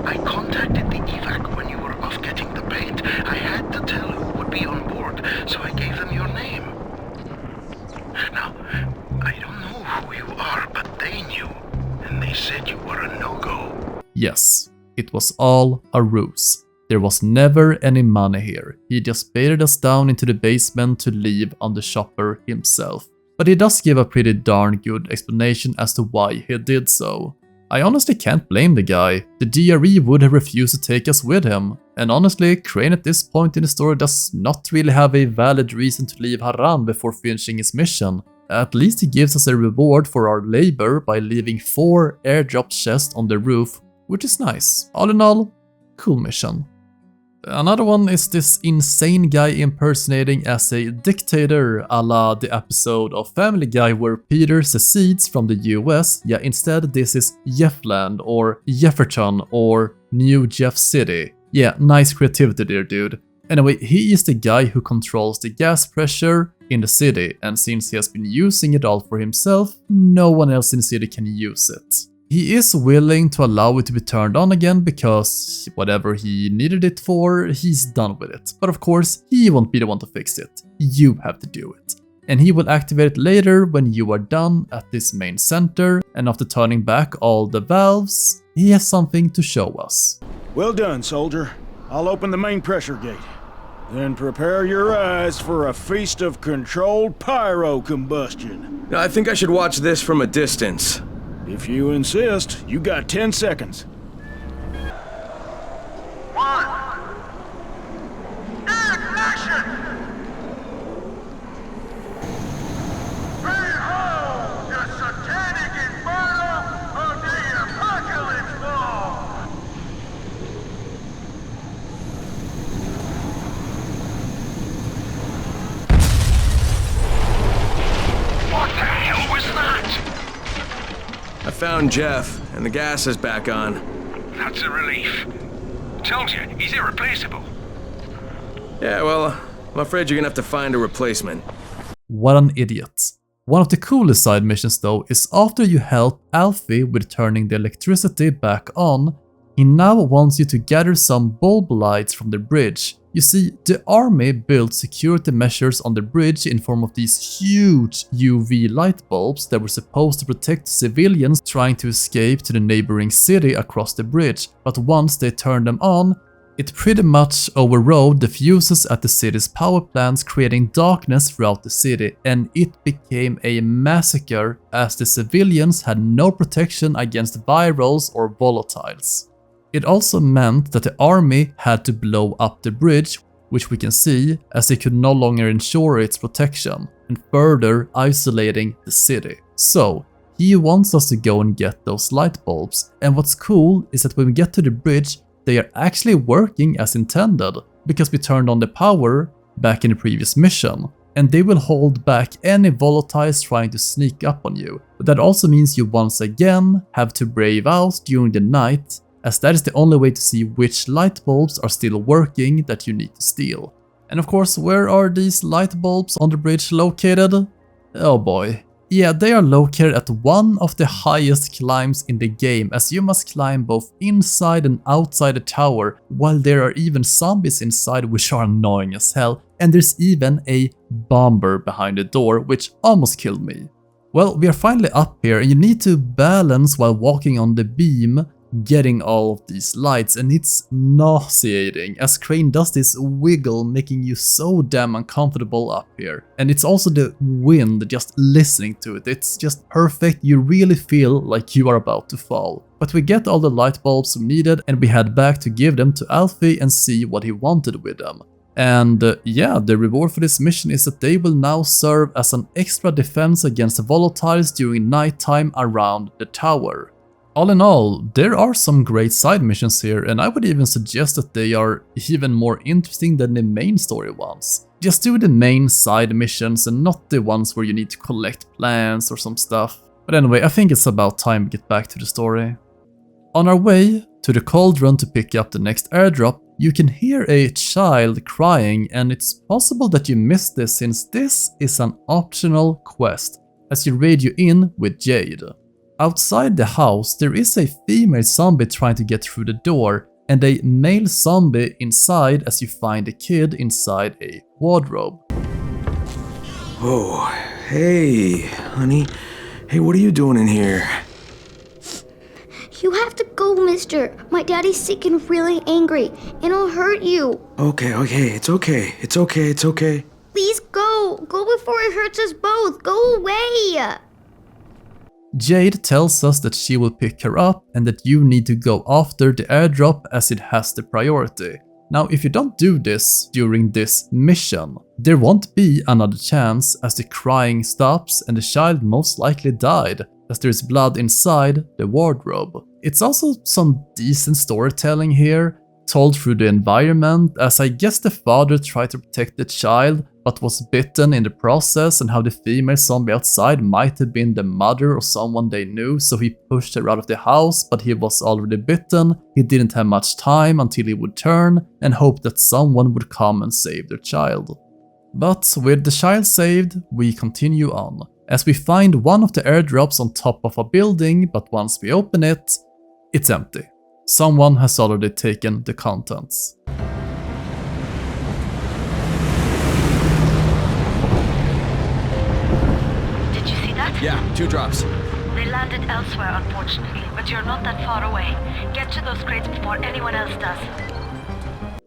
I contacted the evac when you were off getting the paint. I had to tell who would be on board, so I gave them your name. Now, I don't know who you are, but they knew, and they said you were a no-go. Yes, it was all a ruse. There was never any money here. He just baited us down into the basement to leave on the shopper himself. But he does give a pretty darn good explanation as to why he did so. I honestly can't blame the guy. The DRE would have refused to take us with him. And honestly, Crane at this point in the story does not really have a valid reason to leave Haran before finishing his mission. At least he gives us a reward for our labor by leaving 4 airdrop chests on the roof, which is nice. All in all, cool mission. Another one is this insane guy impersonating as a dictator, a la the episode of Family Guy where Peter secedes from the US. Yeah, instead this is Jeffland or Jefferton or New Jeff City. Yeah, nice creativity there, dude. Anyway, he is the guy who controls the gas pressure in the city, and since he has been using it all for himself, no one else in the city can use it. He is willing to allow it to be turned on again because whatever he needed it for, he's done with it. But of course, he won't be the one to fix it. You have to do it. And he will activate it later when you are done at this main center, and after turning back all the valves, he has something to show us. Well done, soldier. I'll open the main pressure gate. Then prepare your eyes for a feast of controlled pyro combustion. I think I should watch this from a distance. If you insist, you got 10 seconds. found Jeff, and the gas is back on. That's a relief. Told you, he's irreplaceable. Yeah, well, I'm afraid you're gonna have to find a replacement. What an idiot. One of the coolest side missions though is after you help Alfie with turning the electricity back on, he now wants you to gather some bulb lights from the bridge. You see, the army built security measures on the bridge in form of these huge UV light bulbs that were supposed to protect civilians trying to escape to the neighboring city across the bridge, but once they turned them on, it pretty much overrode the fuses at the city's power plants, creating darkness throughout the city, and it became a massacre as the civilians had no protection against virals or volatiles. It also meant that the army had to blow up the bridge, which we can see as they could no longer ensure its protection, and further isolating the city. So, he wants us to go and get those light bulbs, and what's cool is that when we get to the bridge, they are actually working as intended, because we turned on the power back in the previous mission, and they will hold back any volatiles trying to sneak up on you. But that also means you once again have to brave out during the night, as that is the only way to see which light bulbs are still working that you need to steal. And of course, where are these light bulbs on the bridge located? Oh boy. Yeah, they are located at one of the highest climbs in the game, as you must climb both inside and outside the tower, while there are even zombies inside which are annoying as hell, and there's even a bomber behind the door which almost killed me. Well, we are finally up here and you need to balance while walking on the beam, getting all of these lights, and it's nauseating as Crane does this wiggle making you so damn uncomfortable up here. And it's also the wind, just listening to it, it's just perfect, you really feel like you are about to fall. But we get all the light bulbs we needed and we head back to give them to Alfie and see what he wanted with them. And yeah, the reward for this mission is that they will now serve as an extra defense against volatiles during nighttime around the tower. All in all, there are some great side missions here, and I would even suggest that they are even more interesting than the main story ones. Just do the main side missions and not the ones where you need to collect plants or some stuff. But anyway, I think it's about time we get back to the story. On our way to the cauldron to pick up the next airdrop, you can hear a child crying, and it's possible that you missed this since this is an optional quest, as you radio in with Jade. Outside the house, there is a female zombie trying to get through the door, and a male zombie inside as you find a kid inside a wardrobe. Oh, hey, honey. Hey, what are you doing in here? You have to go, mister. My daddy's sick and really angry, and I'll hurt you. Okay, it's okay. Please go. Go before it hurts us both. Go away. Jade tells us that she will pick her up and that you need to go after the airdrop as it has the priority. Now, if you don't do this during this mission, there won't be another chance as the crying stops and the child most likely died, as there is blood inside the wardrobe. It's also some decent storytelling here, told through the environment, as I guess the father tried to protect the child but was bitten in the process, and how the female zombie outside might have been the mother or someone they knew, so he pushed her out of the house, but he was already bitten. He didn't have much time until he would turn and hope that someone would come and save their child. But with the child saved, we continue on, as we find one of the airdrops on top of a building, but once we open it, it's empty. Someone has already taken the contents. Did you see that? Yeah, 2 drops. They landed elsewhere, unfortunately, but you're not that far away. Get to those crates before anyone else does.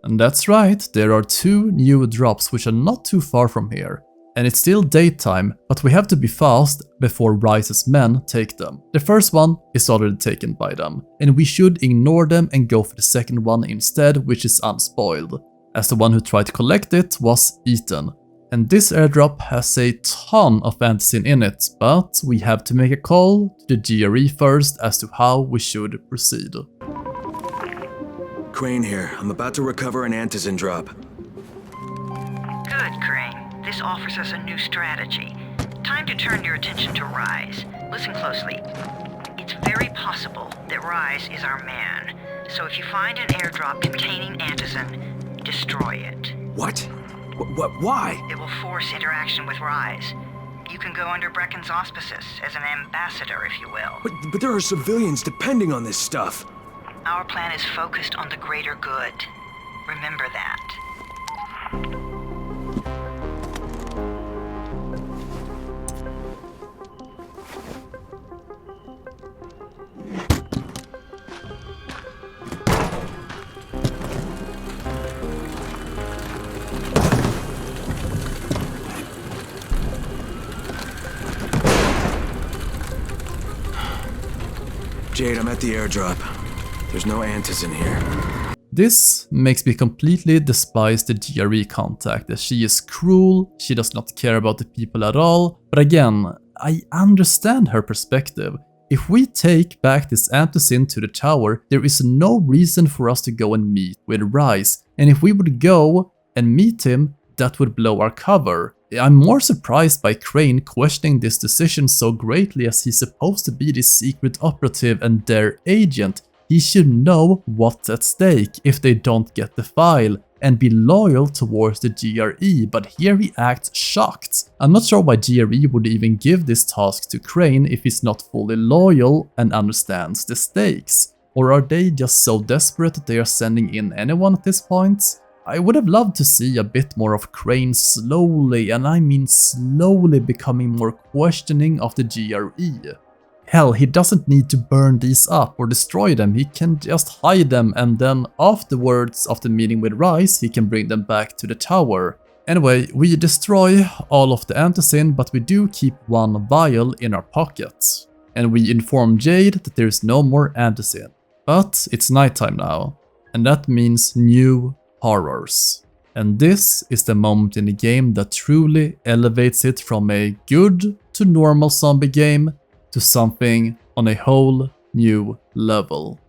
And that's right, there are 2 new drops which are not too far from here. And it's still daytime, but we have to be fast before Rice's men take them. The first one is already taken by them, and we should ignore them and go for the second one instead, which is unspoiled, as the one who tried to collect it was eaten. And this airdrop has a ton of anticin in it, but we have to make a call to the GRE first as to how we should proceed. Crane here. I'm about to recover an antizin drop. Good, Crane. This offers us a new strategy. Time to turn your attention to Rise. Listen closely. It's very possible that Rise is our man. So if you find an airdrop containing Antizin, destroy it. What? Why? It will force interaction with Rise. You can go under Brecken's auspices as an ambassador, if you will. But there are civilians depending on this stuff. Our plan is focused on the greater good. Remember that. Jade, I'm at the airdrop. There's no Antizin here. This makes me completely despise the GRE contact, as she is cruel, she does not care about the people at all, but again, I understand her perspective. If we take back this Antizin to the tower, there is no reason for us to go and meet with Rise, and if we would go and meet him, that would blow our cover. I'm more surprised by Crane questioning this decision so greatly, as he's supposed to be the secret operative and their agent. He should know what's at stake if they don't get the file and be loyal towards the GRE, but here he acts shocked. I'm not sure why GRE would even give this task to Crane if he's not fully loyal and understands the stakes. Or are they just so desperate that they are sending in anyone at this point? I would have loved to see a bit more of Crane slowly, and I mean slowly, becoming more questioning of the GRE. Hell, he doesn't need to burn these up or destroy them, he can just hide them, and then afterwards, after meeting with Rise, he can bring them back to the tower. Anyway, we destroy all of the Antizin, but we do keep one vial in our pocket. And we inform Jade that there is no more Antizin. But it's nighttime now, and that means new horrors. And this is the moment in the game that truly elevates it from a good to normal zombie game to something on a whole new level.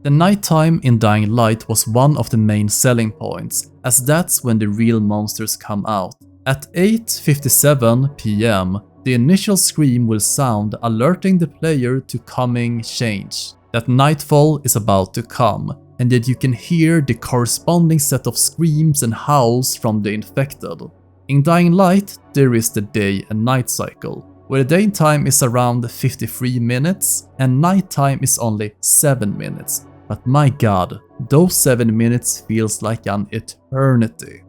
The nighttime in Dying Light was one of the main selling points, as that's when the real monsters come out. At 8:57 PM, the initial scream will sound, alerting the player to coming change, that nightfall is about to come, and that you can hear the corresponding set of screams and howls from the infected. In Dying Light, there is the day and night cycle, where the daytime is around 53 minutes and nighttime is only 7 minutes. But my god, those 7 minutes feels like an eternity.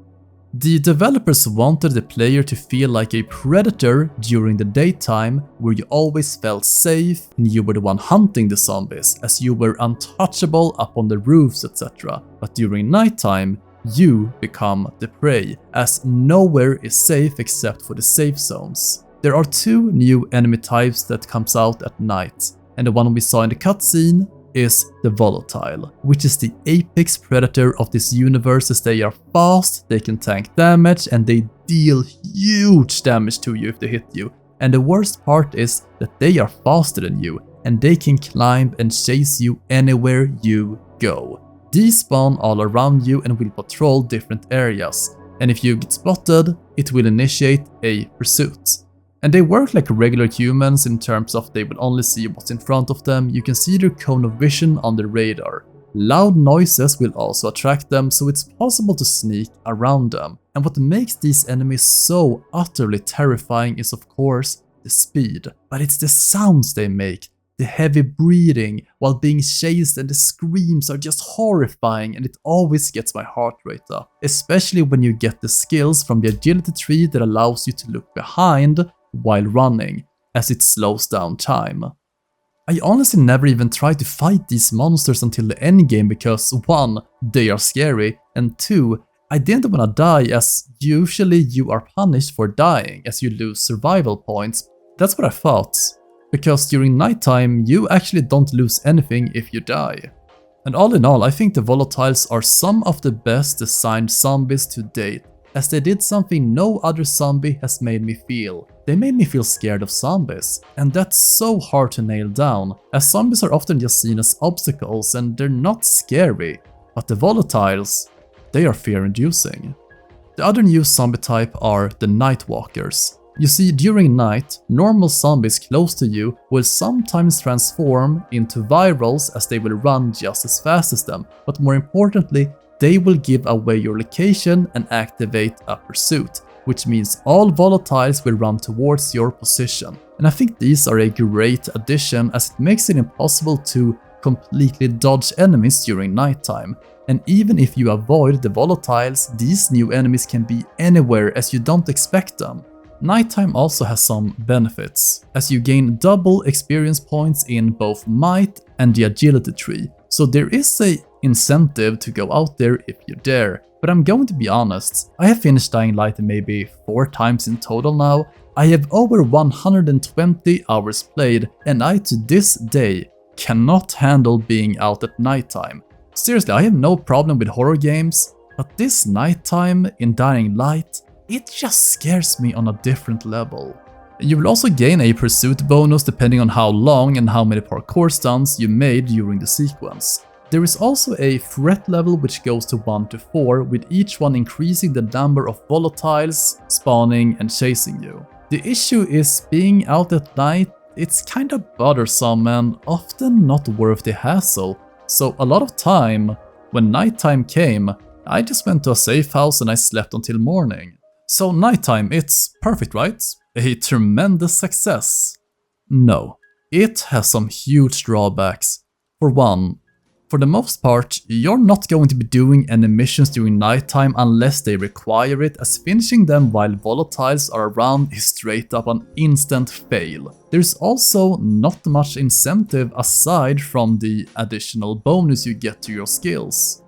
The developers wanted the player to feel like a predator during the daytime, where you always felt safe and you were the one hunting the zombies, as you were untouchable up on the roofs, etc. But during nighttime, you become the prey, as nowhere is safe except for the safe zones. There are two new enemy types that comes out at night, and the one we saw in the cutscene is the Volatile, which is the apex predator of this universe, as they are fast, they can tank damage, and they deal huge damage to you if they hit you. And the worst part is that they are faster than you, and they can climb and chase you anywhere you go. These spawn all around you and will patrol different areas, and if you get spotted, it will initiate a pursuit. And they work like regular humans in terms of they will only see what's in front of them, you can see their cone of vision on the radar. Loud noises will also attract them, so it's possible to sneak around them. And what makes these enemies so utterly terrifying is of course the speed, but it's the sounds they make. The heavy breathing while being chased, and the screams are just horrifying, and it always gets my heart rate up. Especially when you get the skills from the agility tree that allows you to look behind while running, as it slows down time. I honestly never even tried to fight these monsters until the endgame because 1. They are scary, and 2. I didn't wanna die, as usually you are punished for dying as you lose survival points. That's what I thought, because during nighttime you actually don't lose anything if you die. And all in all, I think the Volatiles are some of the best designed zombies to date, as they did something no other zombie has made me feel. they made me feel scared of zombies, and that's so hard to nail down, as zombies are often just seen as obstacles and they're not scary, but the volatiles, they are fear-inducing. The other new zombie type are the Nightwalkers. You see, during night, normal zombies close to you will sometimes transform into virals as they will run just as fast as them, but more importantly, they will give away your location and activate a pursuit, which means all volatiles will run towards your position. And I think these are a great addition as it makes it impossible to completely dodge enemies during nighttime. And even if you avoid the volatiles, these new enemies can be anywhere as you don't expect them. Nighttime also has some benefits, as you gain double experience points in both might and the agility tree, so there is a incentive to go out there if you dare. But I'm going to be honest, I have finished Dying Light maybe 4 times in total now. I have over 120 hours played, and I to this day cannot handle being out at nighttime. Seriously, I have no problem with horror games, but this nighttime in Dying Light, it just scares me on a different level. You will also gain a pursuit bonus depending on how long and how many parkour stunts you made during the sequence. There is also a threat level which goes to 1 to 4, with each one increasing the number of volatiles spawning and chasing you. The issue is being out at night, it's kinda bothersome and often not worth the hassle. So a lot of time, when nighttime came, I just went to a safe house and I slept until morning. So nighttime, it's perfect, right? A tremendous success. No, it has some huge drawbacks. For one, for the most part, you're not going to be doing any missions during nighttime unless they require it, as finishing them while volatiles are around is straight up an instant fail. There's also not much incentive aside from the additional bonus you get to your skills.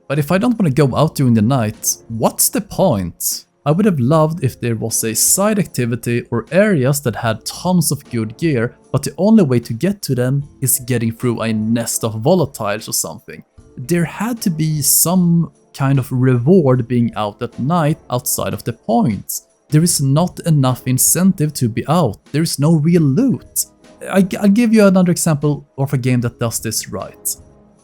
But if I don't want to go out during the night, what's the point? I would have loved if there was a side activity or areas that had tons of good gear, but the only way to get to them is getting through a nest of volatiles or something. There had to be some kind of reward being out at night outside of the points. There is not enough incentive to be out, there is no real loot. I'll give you another example of a game that does this right.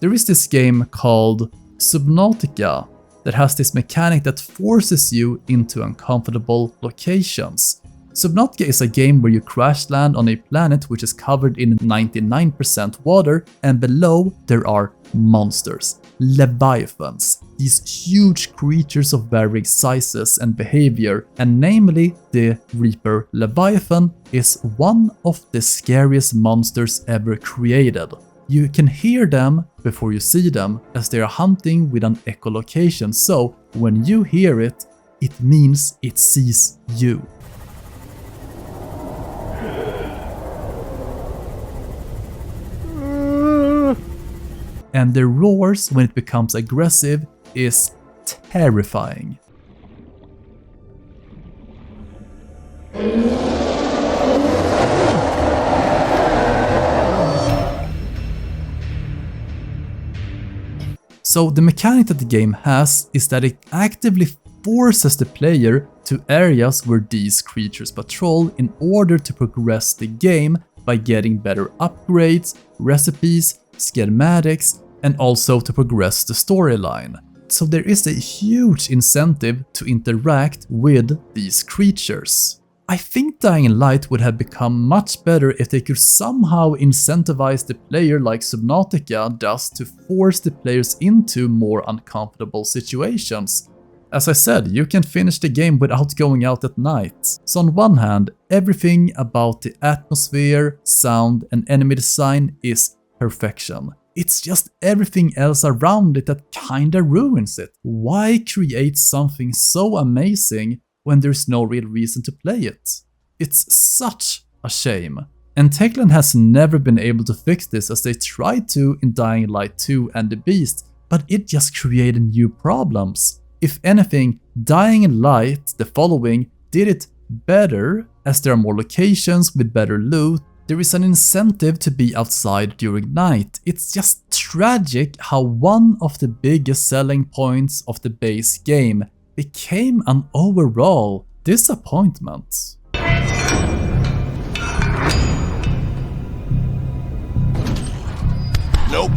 There is this game called Subnautica that has this mechanic that forces you into uncomfortable locations. Subnautica is a game where you crash land on a planet which is covered in 99% water, and below there are monsters, leviathans, these huge creatures of varying sizes and behavior, and namely the Reaper Leviathan is one of the scariest monsters ever created. You can hear them before you see them, as they are hunting with an echolocation, so when you hear it, it means it sees you. And the roars when it becomes aggressive is terrifying. So the mechanic that the game has is that it actively forces the player to areas where these creatures patrol in order to progress the game by getting better upgrades, recipes, schematics, and also to progress the storyline. So there is a huge incentive to interact with these creatures. I think Dying Light would have become much better if they could somehow incentivize the player like Subnautica does to force the players into more uncomfortable situations. As I said, you can finish the game without going out at night. So on one hand, everything about the atmosphere, sound and enemy design is perfection. It's just everything else around it that kinda ruins it. Why create something so amazing when there's no real reason to play it? It's such a shame. And Techland has never been able to fix this, as they tried to in Dying Light 2 and The Beast, but it just created new problems. If anything, Dying Light, the following, did it better, as there are more locations with better loot. There is an incentive to be outside during night. It's just tragic how one of the biggest selling points of the base game became an overall disappointment. Nope.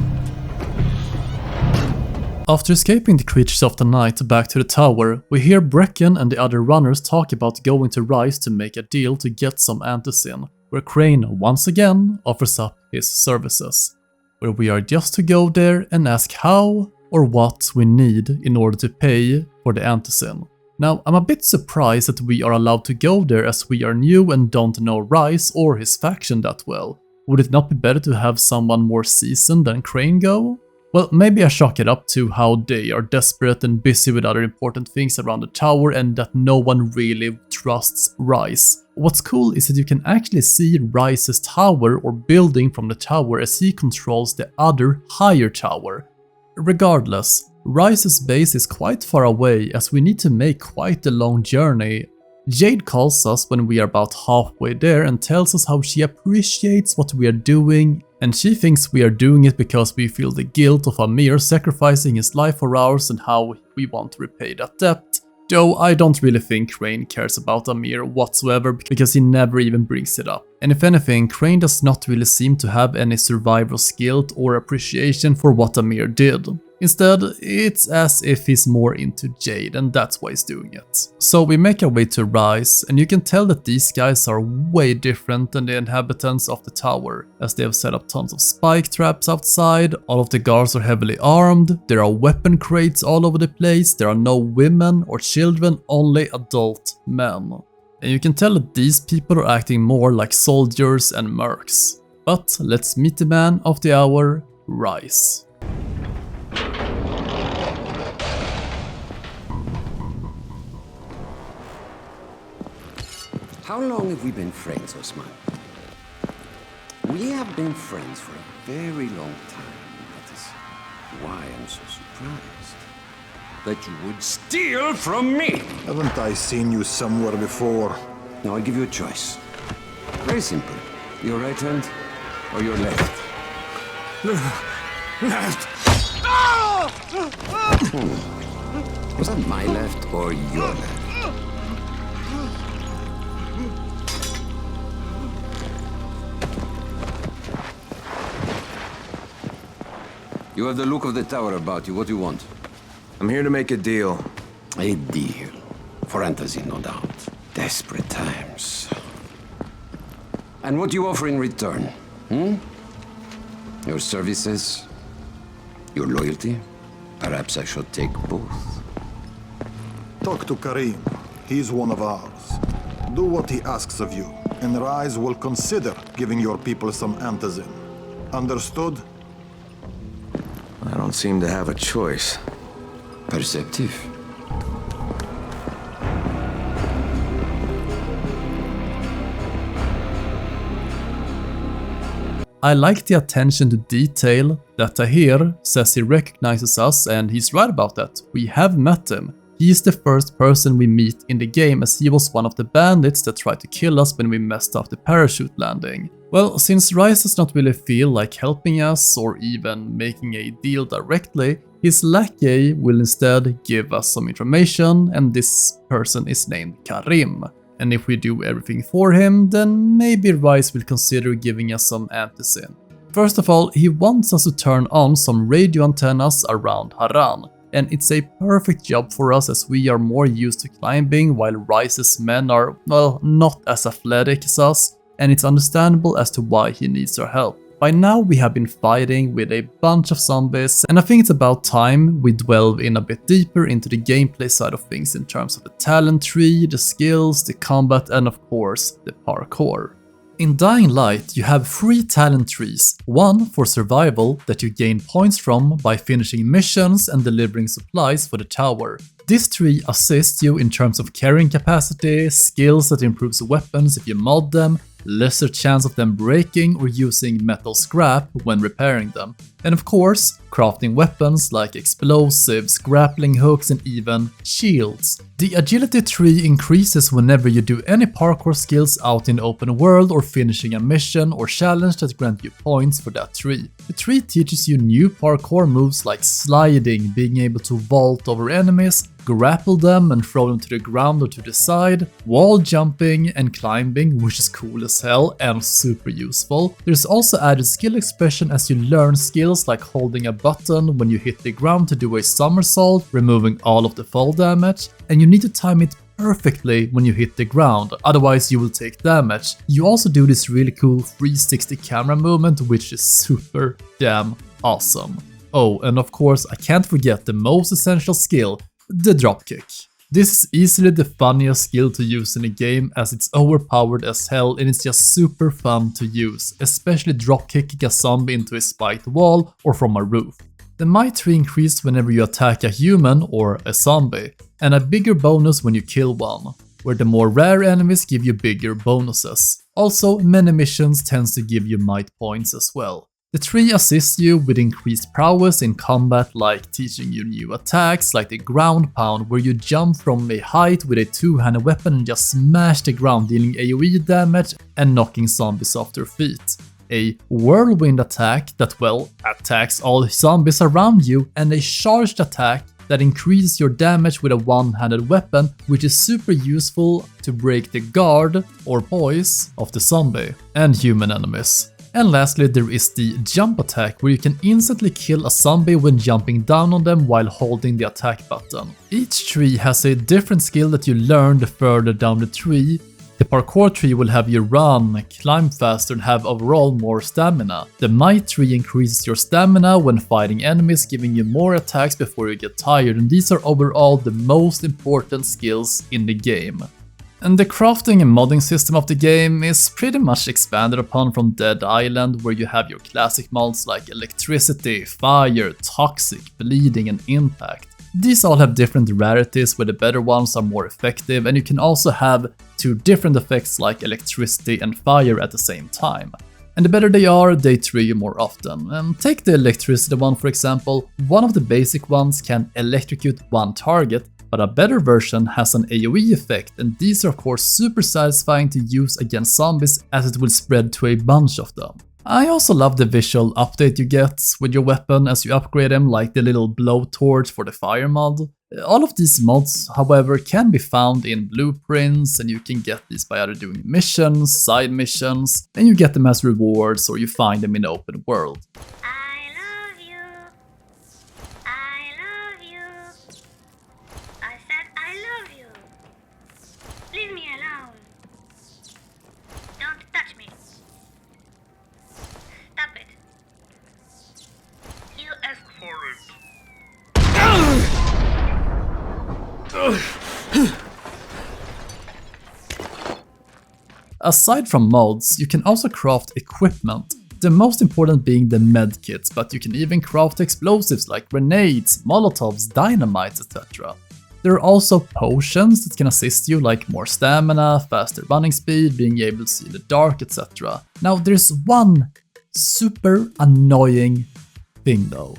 After escaping the creatures of the night back to the tower, we hear Brecken and the other runners talk about going to Rise to make a deal to get some antizin, where Crane once again offers up his services, where we are just to go there and ask how or what we need in order to pay for the antizin. Now, I'm a bit surprised that we are allowed to go there as we are new and don't know Rise or his faction that well. Would it not be better to have someone more seasoned than Crane go? Well, maybe I chalk it up to how they are desperate and busy with other important things around the tower and that no one really trusts Rise. What's cool is that you can actually see Rise's tower or building from the tower as he controls the other higher tower. Regardless, Rise's base is quite far away as we need to make quite a long journey. Jade calls us when we are about halfway there and tells us how she appreciates what we are doing, and she thinks we are doing it because we feel the guilt of Amir sacrificing his life for ours and how we want to repay that debt. Though I don't really think Crane cares about Amir whatsoever because he never even brings it up. And if anything, Crane does not really seem to have any survivor's guilt or appreciation for what Amir did. Instead, it's as if he's more into Jade and that's why he's doing it. So we make our way to Rise, and you can tell that these guys are way different than the inhabitants of the tower, as they have set up tons of spike traps outside, all of the guards are heavily armed, there are weapon crates all over the place, there are no women or children, only adult men. And you can tell that these people are acting more like soldiers and mercs. But let's meet the man of the hour, Rise. How long have we been friends, Osman? We have been friends for a very long time. That is why I'm so surprised that you would steal from me. Haven't I seen you somewhere before? Now I'll give you a choice. Very simple. Your right hand or your left? Left. Was that my left or your left? You have the look of the tower about you. What do you want? I'm here to make a deal. A deal. For antizin, no doubt. Desperate times. And what do you offer in return? Your services? Your loyalty? Perhaps I should take both. Talk to Karim. He's one of ours. Do what he asks of you, and Rise will consider giving your people some antizin. Understood? I don't seem to have a choice. Perceptive. I like the attention to detail that Tahir says he recognizes us, and he's right about that. We have met him. He is the first person we meet in the game, as he was one of the bandits that tried to kill us when we messed up the parachute landing. Well, since Rise does not really feel like helping us or even making a deal directly, his lackey will instead give us some information, and this person is named Karim. And if we do everything for him, then maybe Rise will consider giving us some antizin. First of all, he wants us to turn on some radio antennas around Haran, and it's a perfect job for us as we are more used to climbing while Rise's men are, well, not as athletic as us, and it's understandable as to why he needs our help. By now we have been fighting with a bunch of zombies, and I think it's about time we delve in a bit deeper into the gameplay side of things in terms of the talent tree, the skills, the combat, and of course, the parkour. In Dying Light, you have 3 talent trees, one for survival that you gain points from by finishing missions and delivering supplies for the tower. This tree assists you in terms of carrying capacity, skills that improves weapons if you mod them, lesser chance of them breaking or using metal scrap when repairing them. And of course, crafting weapons like explosives, grappling hooks and even shields. The agility tree increases whenever you do any parkour skills out in the open world or finishing a mission or challenge that grant you points for that tree. The tree teaches you new parkour moves like sliding, being able to vault over enemies, grapple them and throw them to the ground or to the side, wall jumping and climbing, which is cool as hell and super useful. There's also added skill expression as you learn skills like holding a button when you hit the ground to do a somersault, removing all of the fall damage, and you need to time it perfectly when you hit the ground, otherwise you will take damage. You also do this really cool 360 camera movement, which is super damn awesome. Oh, and of course I can't forget the most essential skill, the dropkick. This is easily the funniest skill to use in a game as it's overpowered as hell and it's just super fun to use, especially dropkicking a zombie into a spiked wall or from a roof. The might tree increases whenever you attack a human or a zombie, and a bigger bonus when you kill one, where the more rare enemies give you bigger bonuses. Also, many missions tends to give you might points as well. The tree assists you with increased prowess in combat, like teaching you new attacks like the ground pound, where you jump from a height with a two-handed weapon and just smash the ground, dealing AoE damage and knocking zombies off their feet. A whirlwind attack that, well, attacks all zombies around you, and a charged attack that increases your damage with a one-handed weapon, which is super useful to break the guard or poise of the zombie and human enemies. And lastly, there is the jump attack, where you can instantly kill a zombie when jumping down on them while holding the attack button. Each tree has a different skill that you learn the further down the tree. The parkour tree will have you run, climb faster and have overall more stamina. The might tree increases your stamina when fighting enemies, giving you more attacks before you get tired, and these are overall the most important skills in the game. And the crafting and modding system of the game is pretty much expanded upon from Dead Island, where you have your classic mods like electricity, fire, toxic, bleeding and impact. These all have different rarities, where the better ones are more effective, and you can also have two different effects like electricity and fire at the same time. And the better they are, they trigger you more often. Take the electricity one for example. One of the basic ones can electrocute one target, but a better version has an AoE effect, and these are of course super satisfying to use against zombies as it will spread to a bunch of them. I also love the visual update you get with your weapon as you upgrade them, like the little blowtorch for the fire mod. All of these mods, however, can be found in blueprints, and you can get these by either doing missions, side missions, and you get them as rewards or you find them in the open world. Aside from mods, you can also craft equipment, the most important being the medkits, but you can even craft explosives like grenades, molotovs, dynamites, etc. There are also potions that can assist you, like more stamina, faster running speed, being able to see in the dark, etc. Now there's one super annoying thing though.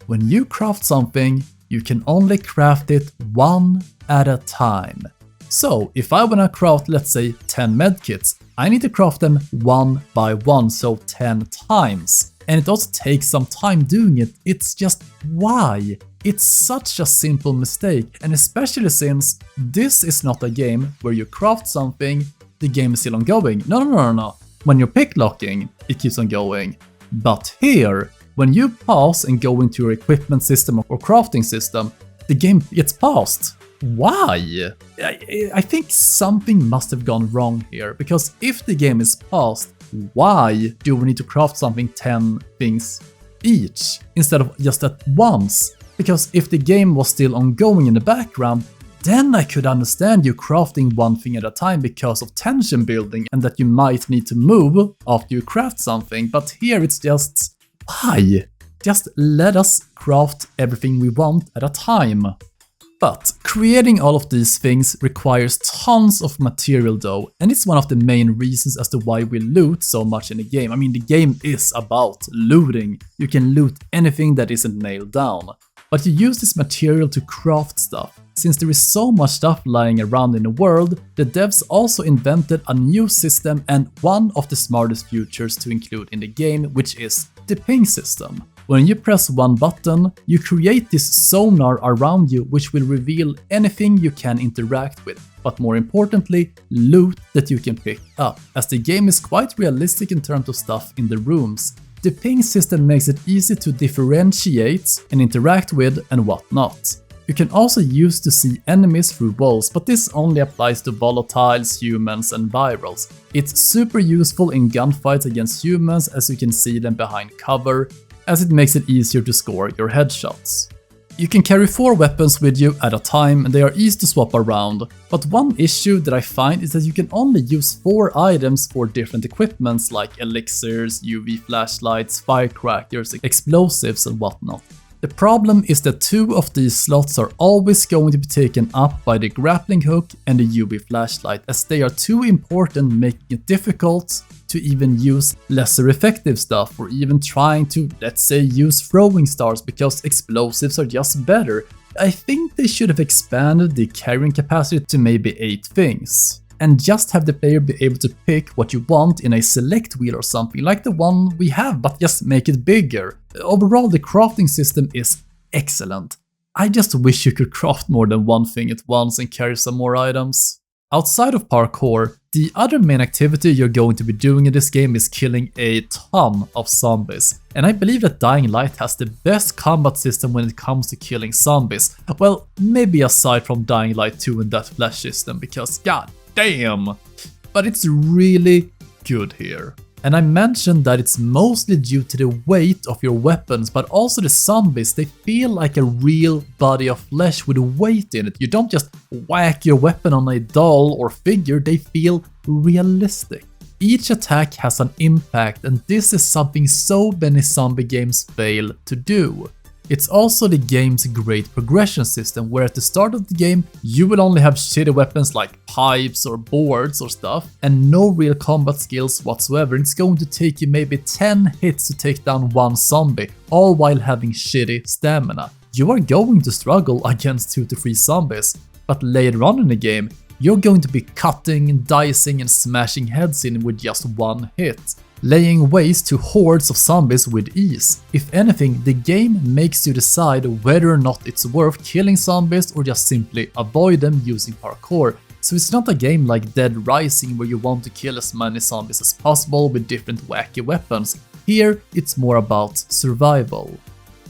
When you craft something, you can only craft it one at a time. So if I wanna craft, let's say 10 medkits, I need to craft them one by one, so 10 times. And it also takes some time doing it. It's just why? It's such a simple mistake, and especially since this is not a game where you craft something, the game is still ongoing. No. When you're picklocking, it keeps on going. But here, when you pause and go into your equipment system or crafting system, the game gets paused. Why? I think something must have gone wrong here, because if the game is paused, why do we need to craft something 10 things each instead of just at once? Because if the game was still ongoing in the background, then I could understand you crafting one thing at a time because of tension building and that you might need to move after you craft something, but here it's just, why? Just let us craft everything we want at a time. But creating all of these things requires tons of material though, and it's one of the main reasons as to why we loot so much in the game. I mean, the game is about looting. You can loot anything that isn't nailed down. But you use this material to craft stuff. Since there is so much stuff lying around in the world, the devs also invented a new system and one of the smartest features to include in the game, which is the ping system. When you press one button, you create this sonar around you which will reveal anything you can interact with, but more importantly, loot that you can pick up, as the game is quite realistic in terms of stuff in the rooms. The ping system makes it easy to differentiate and interact with and whatnot. You can also use to see enemies through walls, but this only applies to volatiles, humans and virals. It's super useful in gunfights against humans as you can see them behind cover, as it makes it easier to score your headshots. You can carry 4 weapons with you at a time and they are easy to swap around, but one issue that I find is that you can only use 4 items for different equipments like elixirs, UV flashlights, firecrackers, explosives and whatnot. The problem is that 2 of these slots are always going to be taken up by the grappling hook and the UV flashlight, as they are too important, making it difficult to even use lesser effective stuff or even trying to, let's say, use throwing stars because explosives are just better. I think they should have expanded the carrying capacity to maybe 8 things. And just have the player be able to pick what you want in a select wheel or something like the one we have, but just make it bigger. Overall, the crafting system is excellent. I just wish you could craft more than one thing at once and carry some more items. Outside of parkour, the other main activity you're going to be doing in this game is killing a ton of zombies. And I believe that Dying Light has the best combat system when it comes to killing zombies. Well, maybe aside from Dying Light 2 and that flash system, because god damn! But it's really good here. And I mentioned that it's mostly due to the weight of your weapons, but also the zombies, they feel like a real body of flesh with weight in it. You don't just whack your weapon on a doll or figure, they feel realistic. Each attack has an impact, and this is something so many zombie games fail to do. It's also the game's great progression system, where at the start of the game you will only have shitty weapons like pipes or boards or stuff and no real combat skills whatsoever. It's going to take you maybe 10 hits to take down one zombie, all while having shitty stamina. You are going to struggle against 2 to 3 zombies, but later on in the game you're going to be cutting, dicing and smashing heads in with just 1 hit, laying waste to hordes of zombies with ease. If anything, the game makes you decide whether or not it's worth killing zombies or just simply avoid them using parkour. So it's not a game like Dead Rising where you want to kill as many zombies as possible with different wacky weapons. Here, it's more about survival.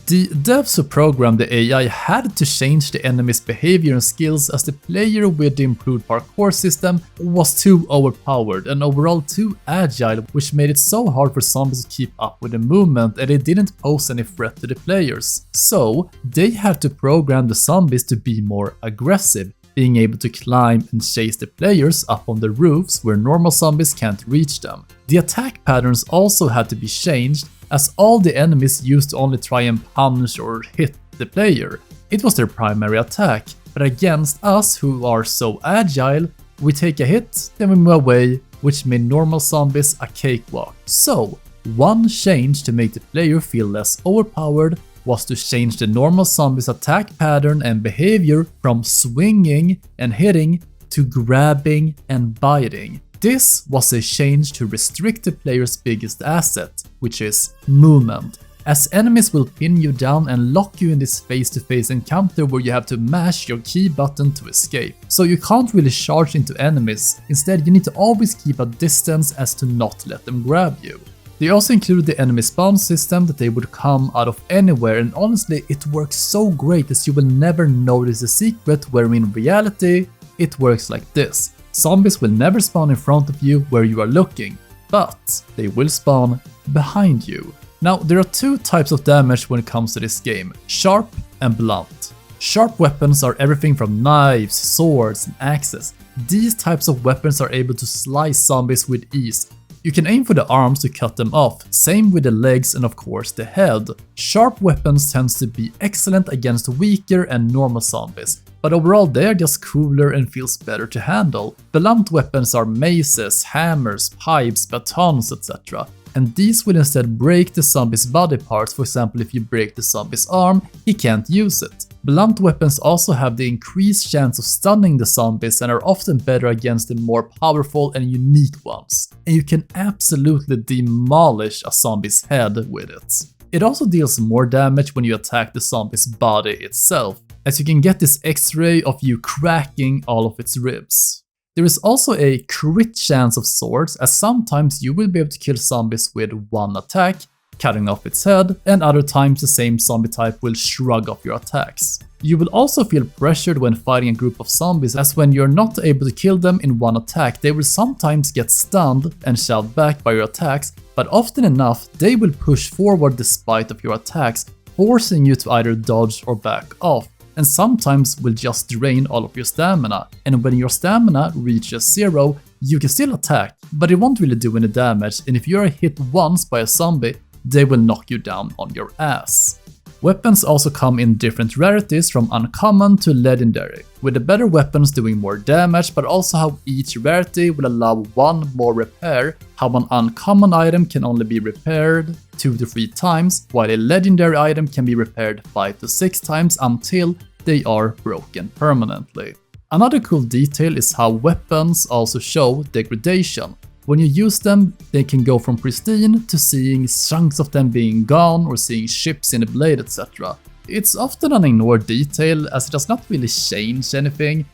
The devs who programmed the AI had to change the enemy's behavior and skills, as the player with the improved parkour system was too overpowered and overall too agile, which made it so hard for zombies to keep up with the movement, and it didn't pose any threat to the players. So they had to program the zombies to be more aggressive, being able to climb and chase the players up on the roofs where normal zombies can't reach them. The attack patterns also had to be changed, as all the enemies used to only try and punch or hit the player. It was their primary attack, but against us who are so agile, we take a hit, then we move away, which made normal zombies a cakewalk. So, one change to make the player feel less overpowered was to change the normal zombies' attack pattern and behavior from swinging and hitting to grabbing and biting. This was a change to restrict the player's biggest asset, which is movement, as enemies will pin you down and lock you in this face-to-face encounter where you have to mash your key button to escape. So you can't really charge into enemies, instead you need to always keep a distance as to not let them grab you. They also included the enemy spawn system, that they would come out of anywhere, and honestly it works so great as you will never notice the secret, where in reality it works like this. Zombies will never spawn in front of you where you are looking, but they will spawn behind you. Now, there are 2 types of damage when it comes to this game, sharp and blunt. Sharp weapons are everything from knives, swords and axes. These types of weapons are able to slice zombies with ease. You can aim for the arms to cut them off, same with the legs and of course the head. Sharp weapons tends to be excellent against weaker and normal zombies. but overall they are just cooler and feels better to handle. Blunt weapons are maces, hammers, pipes, batons, etc. And these will instead break the zombie's body parts. For example, if you break the zombie's arm, he can't use it. Blunt weapons also have the increased chance of stunning the zombies and are often better against the more powerful and unique ones. And you can absolutely demolish a zombie's head with it. It also deals more damage when you attack the zombie's body itself, as you can get this X-ray of you cracking all of its ribs. There is also a crit chance of sorts, as sometimes you will be able to kill zombies with one attack, cutting off its head, and other times the same zombie type will shrug off your attacks. You will also feel pressured when fighting a group of zombies, as when you're not able to kill them in one attack, they will sometimes get stunned and shoved back by your attacks, but often enough they will push forward despite of your attacks, forcing you to either dodge or back off, and sometimes will just drain all of your stamina, and when your stamina reaches 0, you can still attack, but it won't really do any damage, and if you are hit once by a zombie, they will knock you down on your ass. Weapons also come in different rarities from uncommon to legendary, with the better weapons doing more damage, but also how each rarity will allow one more repair, how an uncommon item can only be repaired 2 to 3 times, while a legendary item can be repaired 5 to 6 times until they are broken permanently. Another cool detail is how weapons also show degradation. When you use them, they can go from pristine to seeing chunks of them being gone or seeing chips in the blade, etc. It's often an ignored detail, as it does not really change anything.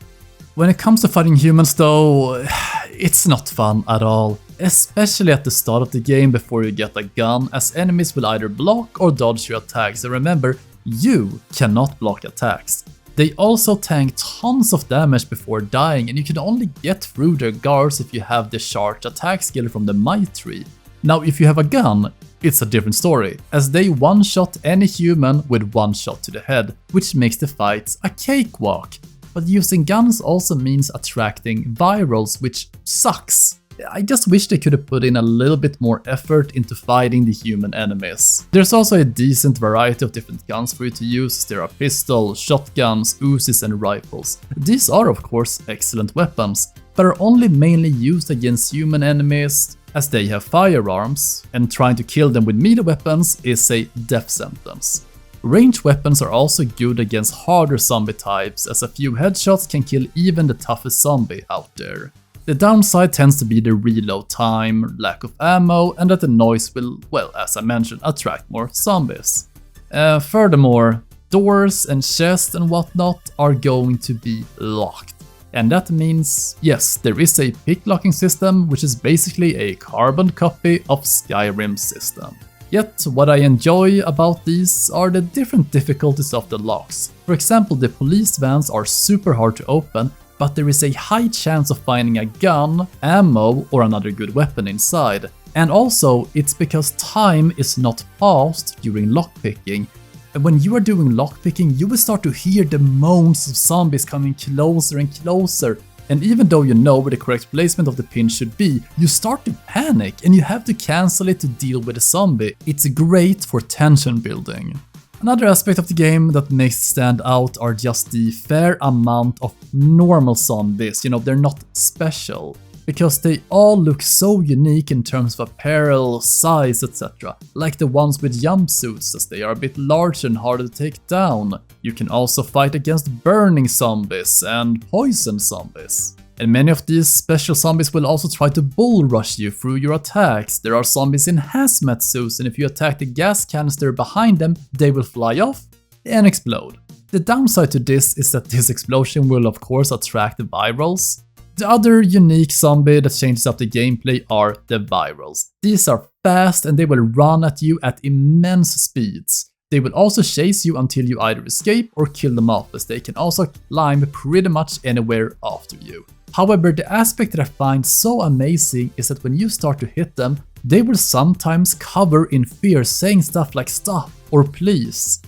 When it comes to fighting humans though, it's not fun at all. Especially at the start of the game before you get a gun, as enemies will either block or dodge your attacks, and remember, you cannot block attacks. They also tank tons of damage before dying, and you can only get through their guards if you have the charged attack skill from the Might tree. Now if you have a gun, it's a different story, as they one-shot any human with one shot to the head, which makes the fights a cakewalk. But using guns also means attracting virals, which sucks. I just wish they could have put in a little bit more effort into fighting the human enemies. There's also a decent variety of different guns for you to use. There are pistols, shotguns, Uzis and rifles. These are of course excellent weapons, but are only mainly used against human enemies, as they have firearms, and trying to kill them with melee weapons is a death sentence. Ranged weapons are also good against harder zombie types, as a few headshots can kill even the toughest zombie out there. The downside tends to be the reload time, lack of ammo, and that the noise will, well, as I mentioned, attract more zombies. Furthermore, doors and chests and whatnot are going to be locked. And that means, yes, there is a pick-locking system, which is basically a carbon copy of Skyrim's system. Yet, what I enjoy about these are the different difficulties of the locks. For example, the police vans are super hard to open, but there is a high chance of finding a gun, ammo, or another good weapon inside. And also, it's because time is not paused during lockpicking. And when you are doing lockpicking, you will start to hear the moans of zombies coming closer and closer. And even though you know where the correct placement of the pin should be, you start to panic and you have to cancel it to deal with a zombie. It's great for tension building. Another aspect of the game that makes it stand out are just the fair amount of normal zombies. You know, they're not special, because they all look so unique in terms of apparel, size, etc. Like the ones with jumpsuits, as they are a bit larger and harder to take down. You can also fight against burning zombies and poison zombies. And many of these special zombies will also try to bull rush you through your attacks. There are zombies in hazmat suits, and if you attack the gas canister behind them, they will fly off and explode. The downside to this is that this explosion will of course attract the virals. The other unique zombie that changes up the gameplay are the virals. These are fast and they will run at you at immense speeds. They will also chase you until you either escape or kill them off, as they can also climb pretty much anywhere after you. However, the aspect that I find so amazing is that when you start to hit them, they will sometimes cover in fear, saying stuff like stop or please.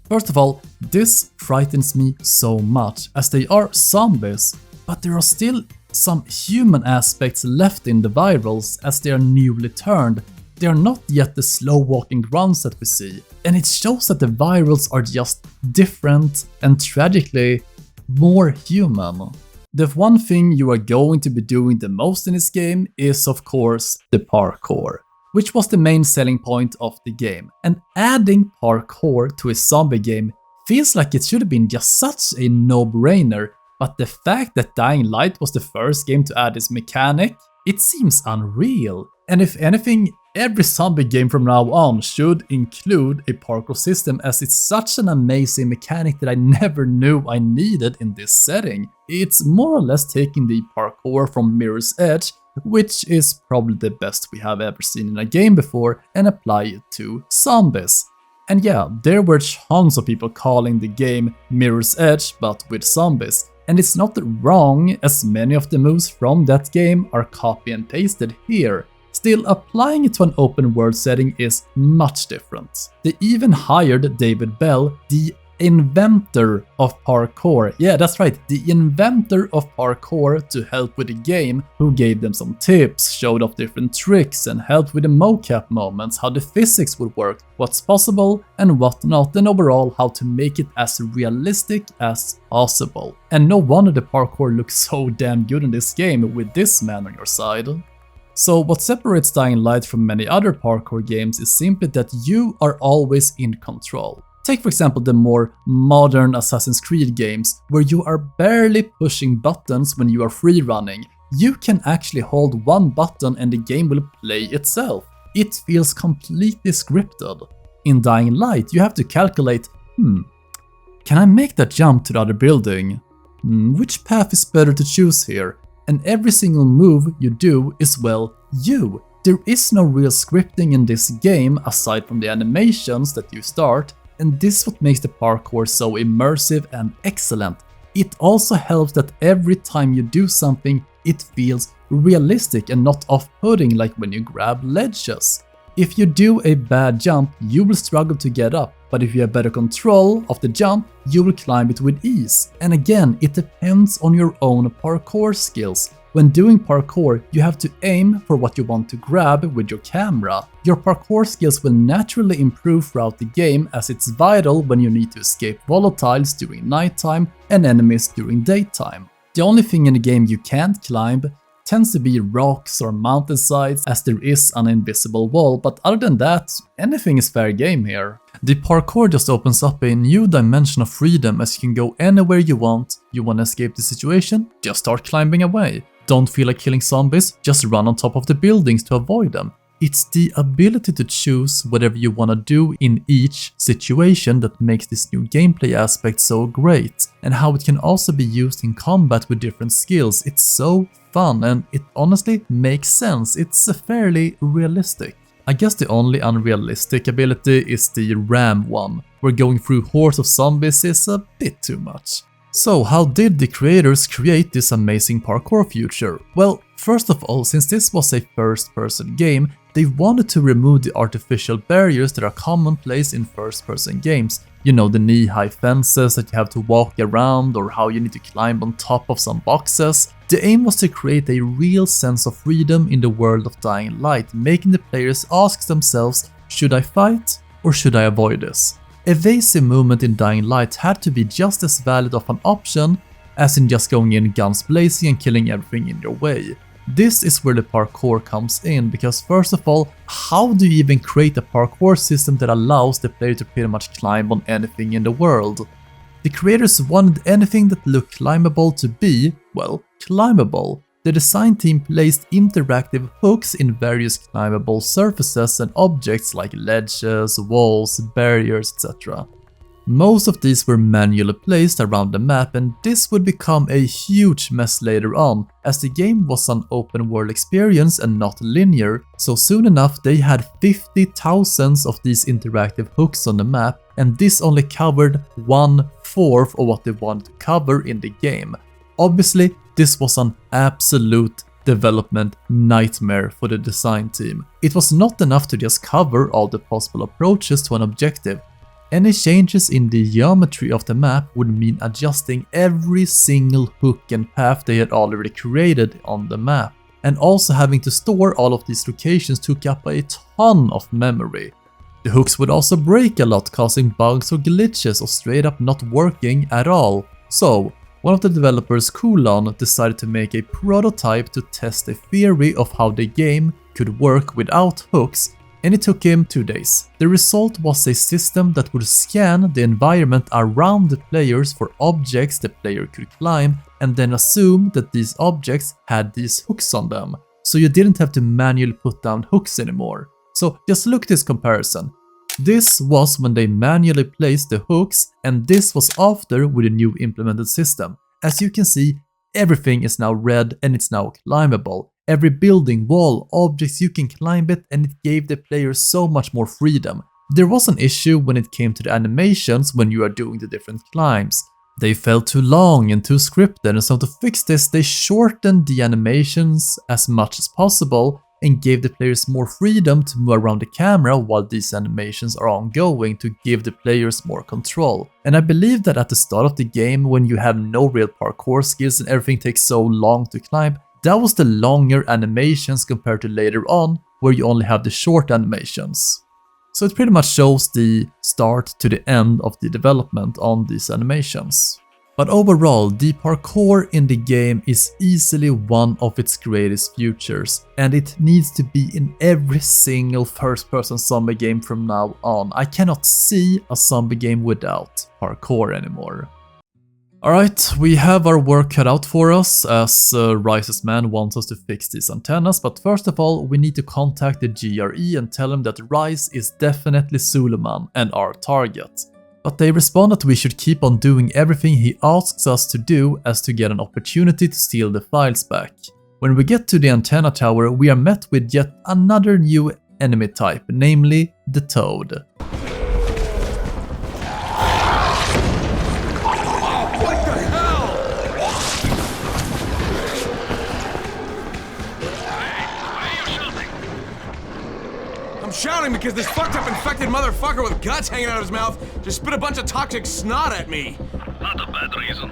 First of all, this frightens me so much, as they are zombies, but there are still some human aspects left in the virals as they are newly turned. They are not yet the slow-walking grunts that we see, and it shows that the virals are just different and tragically more human. The one thing you are going to be doing the most in this game is of course the parkour, which was the main selling point of the game, and adding parkour to a zombie game feels like it should have been just such a no-brainer, but the fact that Dying Light was the first game to add this mechanic, it seems unreal. And if anything, every zombie game from now on should include a parkour system, as it's such an amazing mechanic that I never knew I needed in this setting. It's more or less taking the parkour from Mirror's Edge, which is probably the best we have ever seen in a game before, and apply it to zombies. And yeah, there were tons of people calling the game Mirror's Edge but with zombies. And it's not wrong, as many of the moves from that game are copy and pasted here. Still, applying it to an open world setting is much different. They even hired David Bell, the inventor of parkour. Yeah, that's right, the inventor of parkour, to help with the game, who gave them some tips, showed off different tricks, and helped with the mocap moments, how the physics would work, what's possible and what not, and overall how to make it as realistic as possible. And no wonder the parkour looks so damn good in this game with this man on your side. So what separates Dying Light from many other parkour games is simply that you are always in control. Take for example the more modern Assassin's Creed games, where you are barely pushing buttons when you are free running. You can actually hold one button and the game will play itself. It feels completely scripted. In Dying Light you have to calculate, can I make that jump to the other building? Which path is better to choose here? And every single move you do is, well, you. There is no real scripting in this game aside from the animations that you start, and this is what makes the parkour so immersive and excellent. It also helps that every time you do something, it feels realistic and not off-putting like when you grab ledges. If you do a bad jump, you will struggle to get up, but if you have better control of the jump, you will climb it with ease. And again, it depends on your own parkour skills. When doing parkour, you have to aim for what you want to grab with your camera. Your parkour skills will naturally improve throughout the game, as it's vital when you need to escape volatiles during nighttime and enemies during daytime. The only thing in the game you can't climb tends to be rocks or mountainsides, as there is an invisible wall, but other than that, anything is fair game here. The parkour just opens up a new dimension of freedom, as you can go anywhere you want to escape the situation, just start climbing away. Don't feel like killing zombies, just run on top of the buildings to avoid them. It's the ability to choose whatever you want to do in each situation that makes this new gameplay aspect so great, and how it can also be used in combat with different skills. It's so fun and it honestly makes sense. It's fairly realistic. I guess the only unrealistic ability is the ram one, where going through hordes of zombies is a bit too much. So how did the creators create this amazing parkour future? Well, first of all, since this was a first-person game, they wanted to remove the artificial barriers that are commonplace in first-person games. You know, the knee-high fences that you have to walk around, or how you need to climb on top of some boxes. The aim was to create a real sense of freedom in the world of Dying Light, making the players ask themselves, should I fight or should I avoid this? Evasive movement in Dying Light had to be just as valid of an option as in just going in guns blazing and killing everything in your way. This is where the parkour comes in, because first of all, how do you even create a parkour system that allows the player to pretty much climb on anything in the world? The creators wanted anything that looked climbable to be, well, climbable. The design team placed interactive hooks in various climbable surfaces and objects like ledges, walls, barriers, etc. Most of these were manually placed around the map, and this would become a huge mess later on, as the game was an open world experience and not linear, so soon enough they had 50,000 of these interactive hooks on the map, and this only covered 1/4 of what they wanted to cover in the game. Obviously, this was an absolute development nightmare for the design team. It was not enough to just cover all the possible approaches to an objective. Any changes in the geometry of the map would mean adjusting every single hook and path they had already created on the map. And also having to store all of these locations took up a ton of memory. The hooks would also break a lot, causing bugs or glitches or straight up not working at all. So, one of the developers, Kulon, decided to make a prototype to test a theory of how the game could work without hooks, and it took him 2 days. The result was a system that would scan the environment around the players for objects the player could climb and then assume that these objects had these hooks on them, so you didn't have to manually put down hooks anymore. So just look at this comparison. This was when they manually placed the hooks, and this was after with a new implemented system. As you can see, everything is now red and it's now climbable. Every building, wall, objects, you can climb it, and it gave the players so much more freedom. There was an issue when it came to the animations when you are doing the different climbs. They felt too long and too scripted, and so to fix this they shortened the animations as much as possible and gave the players more freedom to move around the camera while these animations are ongoing to give the players more control. And I believe that at the start of the game, when you have no real parkour skills and everything takes so long to climb, that was the longer animations compared to later on, where you only have the short animations. So it pretty much shows the start to the end of the development on these animations. But overall, the parkour in the game is easily one of its greatest features, and it needs to be in every single first-person zombie game from now on. I cannot see a zombie game without parkour anymore. Alright, we have our work cut out for us, as Rise's man wants us to fix these antennas, but first of all, we need to contact the GRE and tell them that Rise is definitely Suleiman and our target. But they respond that we should keep on doing everything he asks us to do as to get an opportunity to steal the files back. When we get to the antenna tower, we are met with yet another new enemy type, namely the Toad. Shouting because this fucked up infected motherfucker with guts hanging out of his mouth just spit a bunch of toxic snot at me. Not a bad reason.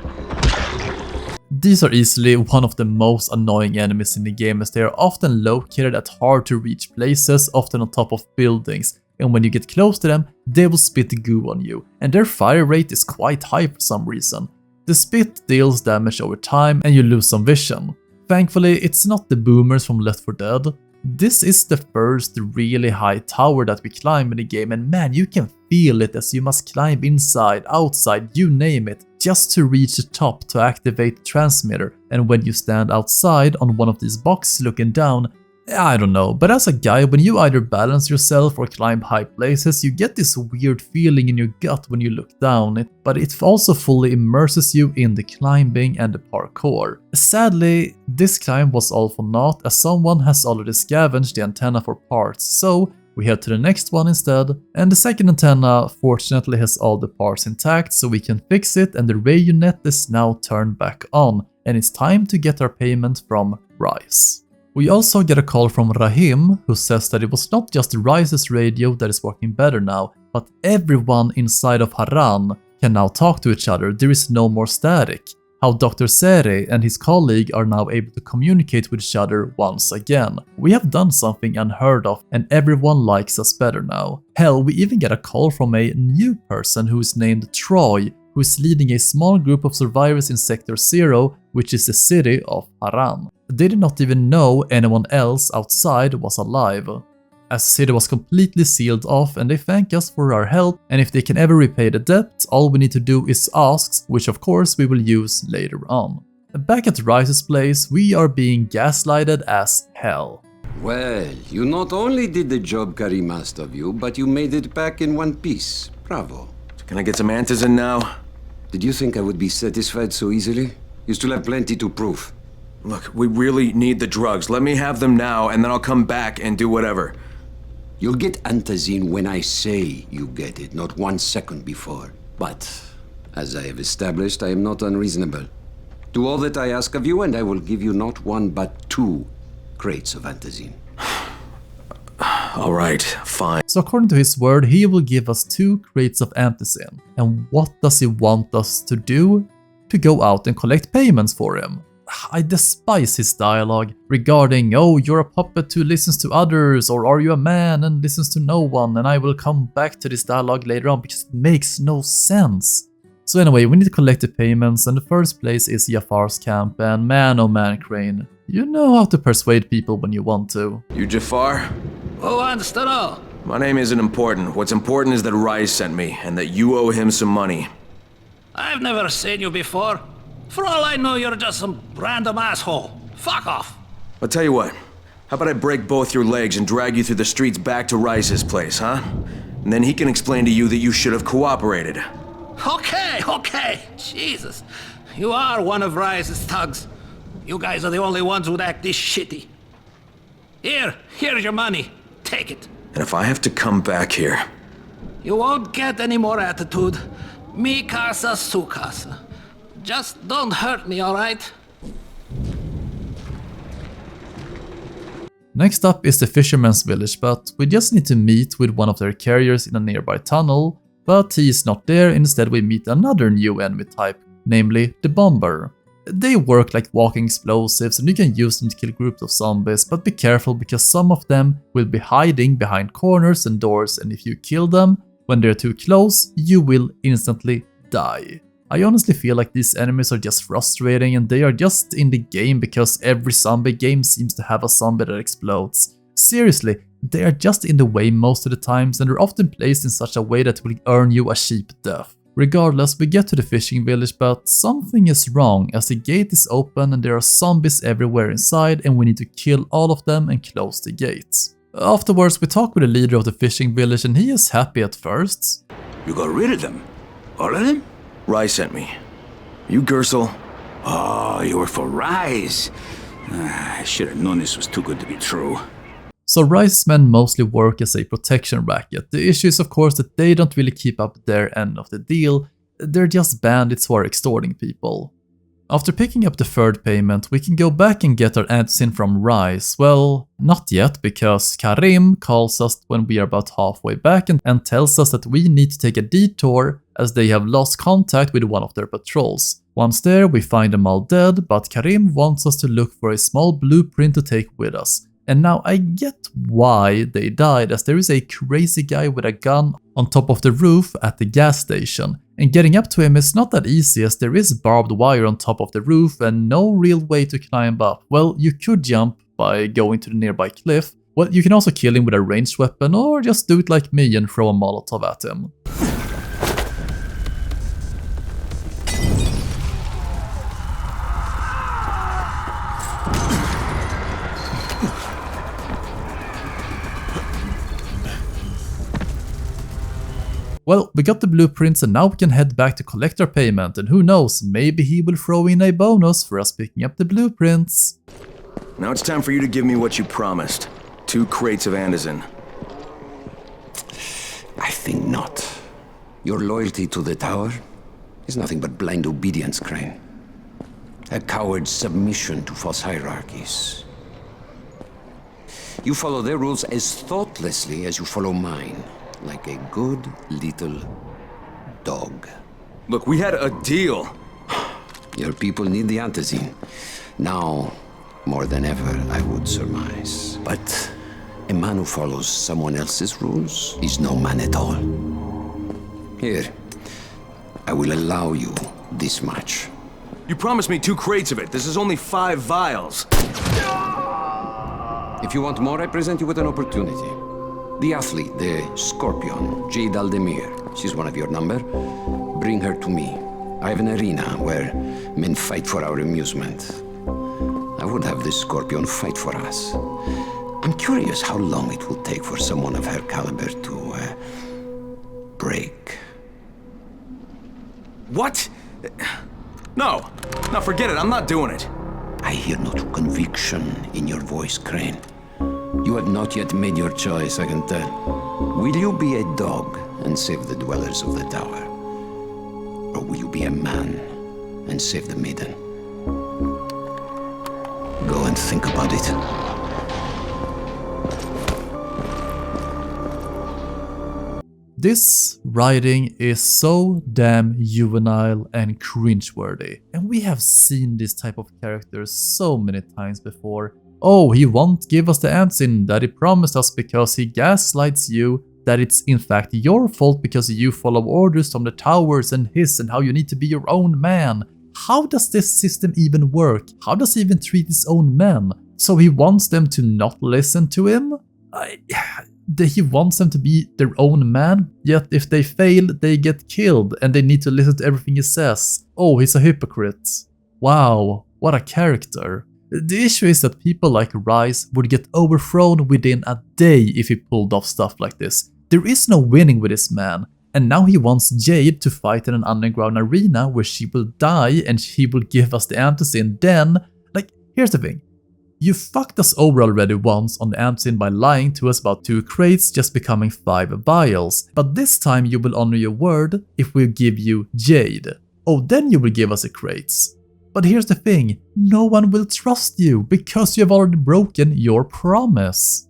These are easily one of the most annoying enemies in the game, as they are often located at hard to reach places, often on top of buildings, and when you get close to them, they will spit goo on you, and their fire rate is quite high for some reason. The spit deals damage over time and you lose some vision. Thankfully, it's not the boomers from Left 4 Dead. This is the first really high tower that we climb in the game, and man, you can feel it as you must climb inside, outside, you name it, just to reach the top to activate the transmitter. And when you stand outside on one of these boxes looking down, I don't know, but as a guy, when you either balance yourself or climb high places, you get this weird feeling in your gut when you look down, but it also fully immerses you in the climbing and the parkour. Sadly, this climb was all for naught, as someone has already scavenged the antenna for parts, so we head to the next one instead, and the second antenna fortunately has all the parts intact, so we can fix it, and the radio net is now turned back on, and it's time to get our payment from Rise. We also get a call from Rahim, who says that it was not just Rise's radio that is working better now, but everyone inside of Haran can now talk to each other. There is no more static. How Dr. Sere and his colleague are now able to communicate with each other once again. We have done something unheard of, and everyone likes us better now. Hell, we even get a call from a new person who is named Troy, who is leading a small group of survivors in Sector 0, which is the city of Haran. They did not even know anyone else outside was alive, as the city was completely sealed off, and they thank us for our help, and if they can ever repay the debt, all we need to do is ask, which of course we will use later on. Back at Rise's place, we are being gaslighted as hell. Well, you not only did the job Karim asked of you, but you made it back in one piece. Bravo. Can I get some antizin now? Did you think I would be satisfied so easily? You still have plenty to prove. Look, we really need the drugs. Let me have them now, and then I'll come back and do whatever. You'll get antizin when I say you get it, not 1 second before. But, as I have established, I am not unreasonable. Do all that I ask of you, and I will give you not 1 but 2 crates of antizin. Alright, fine. So according to his word, he will give us 2 crates of antizin. And what does he want us to do? To go out and collect payments for him. I despise his dialogue regarding, oh, you're a puppet who listens to others, or are you a man and listens to no one, and I will come back to this dialogue later on because it makes no sense. So anyway, we need to collect the payments, and the first place is Jafar's camp, and man oh man, Crane, you know how to persuade people when you want to. You Jafar? Who wants to know? My name isn't important. What's important is that Rise sent me, and that you owe him some money. I've never seen you before. For all I know, you're just some random asshole. Fuck off. I'll tell you what. How about I break both your legs and drag you through the streets back to Rice's place, huh? And then he can explain to you that you should have cooperated. Okay. Jesus. You are one of Rise's thugs. You guys are the only ones who'd act this shitty. Here's your money. Take it. And if I have to come back here... You won't get any more attitude. Mi casa, su casa. Just don't hurt me, alright? Next up is the Fisherman's Village, but we just need to meet with one of their carriers in a nearby tunnel, but he is not there. Instead we meet another new enemy type, namely the Bomber. They work like walking explosives and you can use them to kill groups of zombies, but be careful because some of them will be hiding behind corners and doors, and if you kill them when they're too close, you will instantly die. I honestly feel like these enemies are just frustrating and they are just in the game because every zombie game seems to have a zombie that explodes. Seriously, they are just in the way most of the times and they're often placed in such a way that will earn you a cheap death. Regardless, we get to the fishing village, but something is wrong as the gate is open and there are zombies everywhere inside and we need to kill all of them and close the gates. Afterwards, we talk with the leader of the fishing village and he is happy at first. You got rid of them? All of them? Rise sent me. You Gersel? Oh, you were for Rise. I should have known this was too good to be true. So Rice's men mostly work as a protection racket. The issue is of course that they don't really keep up their end of the deal. They're just bandits who are extorting people. After picking up the third payment, we can go back and get our antizin from Rice. Well, not yet, because Karim calls us when we are about halfway back and tells us that we need to take a detour as they have lost contact with one of their patrols. Once there, we find them all dead, but Karim wants us to look for a small blueprint to take with us. And now I get why they died, as there is a crazy guy with a gun on top of the roof at the gas station. And getting up to him is not that easy as there is barbed wire on top of the roof and no real way to climb up. Well, you could jump by going to the nearby cliff. Well, you can also kill him with a ranged weapon or just do it like me and throw a Molotov at him. Well, we got the blueprints and now we can head back to collect our payment, and who knows, maybe he will throw in a bonus for us picking up the blueprints. Now it's time for you to give me what you promised. 2 crates of antizin. I think not. Your loyalty to the tower is nothing but blind obedience, Crane. A coward's submission to false hierarchies. You follow their rules as thoughtlessly as you follow mine. Like a good little dog. Look, we had a deal. Your people need the antizin. Now, more than ever, I would surmise. But a man who follows someone else's rules is no man at all. Here, I will allow you this much. You promised me 2 crates of it. This is only 5 vials. If you want more, I present you with an opportunity. The athlete, the Scorpion, Jade Aldemir. She's one of your number. Bring her to me. I have an arena where men fight for our amusement. I would have this Scorpion fight for us. I'm curious how long it will take for someone of her caliber to break. What? No, forget it. I'm not doing it. I hear no conviction in your voice, Crane. You have not yet made your choice, I can tell. Will you be a dog and save the dwellers of the tower? Or will you be a man and save the maiden? Go and think about it. This writing is so damn juvenile and cringeworthy, and we have seen this type of characters so many times before. Oh, he won't give us the antsin that he promised us because he gaslights you that it's in fact your fault because you follow orders from the towers and how you need to be your own man. How does this system even work? How does he even treat his own men? So he wants them to not listen to him? He wants them to be their own man, yet if they fail, they get killed and they need to listen to everything he says. Oh, he's a hypocrite. Wow, what a character. The issue is that people like Rise would get overthrown within a day if he pulled off stuff like this. There is no winning with this man, and now he wants Jade to fight in an underground arena where she will die and he will give us the antizin. Then, here's the thing. You fucked us over already once on the antizin by lying to us about 2 crates just becoming 5 vials, but this time you will honor your word if we give you Jade. Oh, then you will give us the crates. But here's the thing, no one will trust you because you have already broken your promise.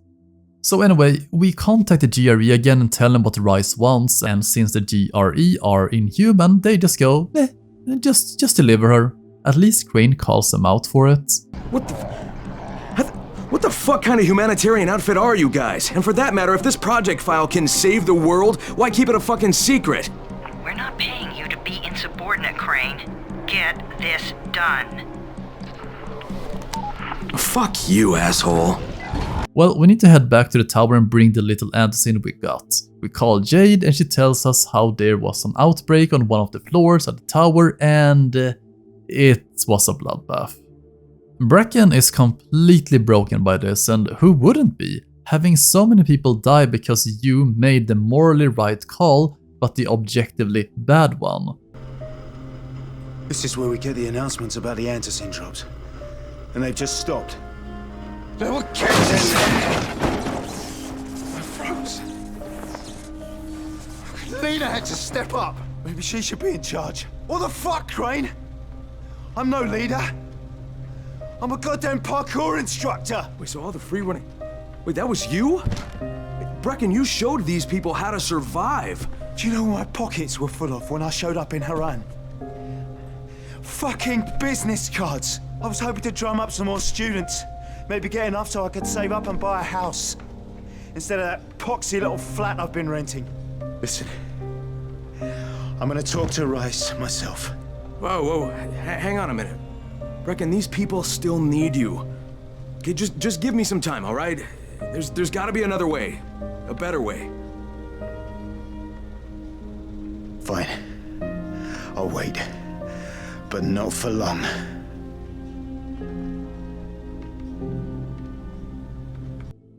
So anyway, we contact the GRE again and tell them what Rise wants, and since the GRE are inhuman, they just go, just deliver her. At least Crane calls them out for it. What the fuck kind of humanitarian outfit are you guys? And for that matter, if this project file can save the world, why keep it a fucking secret? We're not paying you to be insubordinate, Crane. Get this done. Fuck you, asshole. Well, we need to head back to the tower and bring the little antizin we got. We call Jade and she tells us how there was an outbreak on one of the floors at the tower and it was a bloodbath. Bracken is completely broken by this, and who wouldn't be? Having so many people die because you made the morally right call, but the objectively bad one. This is where we get the announcements about the antizin drops. And they've just stopped. There were kids in there! I froze. Lena had to step up. Maybe she should be in charge. What the fuck, Crane? I'm no leader. I'm a goddamn parkour instructor! Wait, so all the free running... Wait, that was you? Bracken, you showed these people how to survive. Do you know what my pockets were full of when I showed up in Haran? Fucking business cards! I was hoping to drum up some more students. Maybe get enough so I could save up and buy a house. Instead of that poxy little flat I've been renting. Listen, I'm gonna talk to Rice myself. Whoa, hang on a minute. Bracken, these people still need you. Okay, just give me some time, all right? There's gotta be another way. A better way. Fine. I'll wait. But not for long.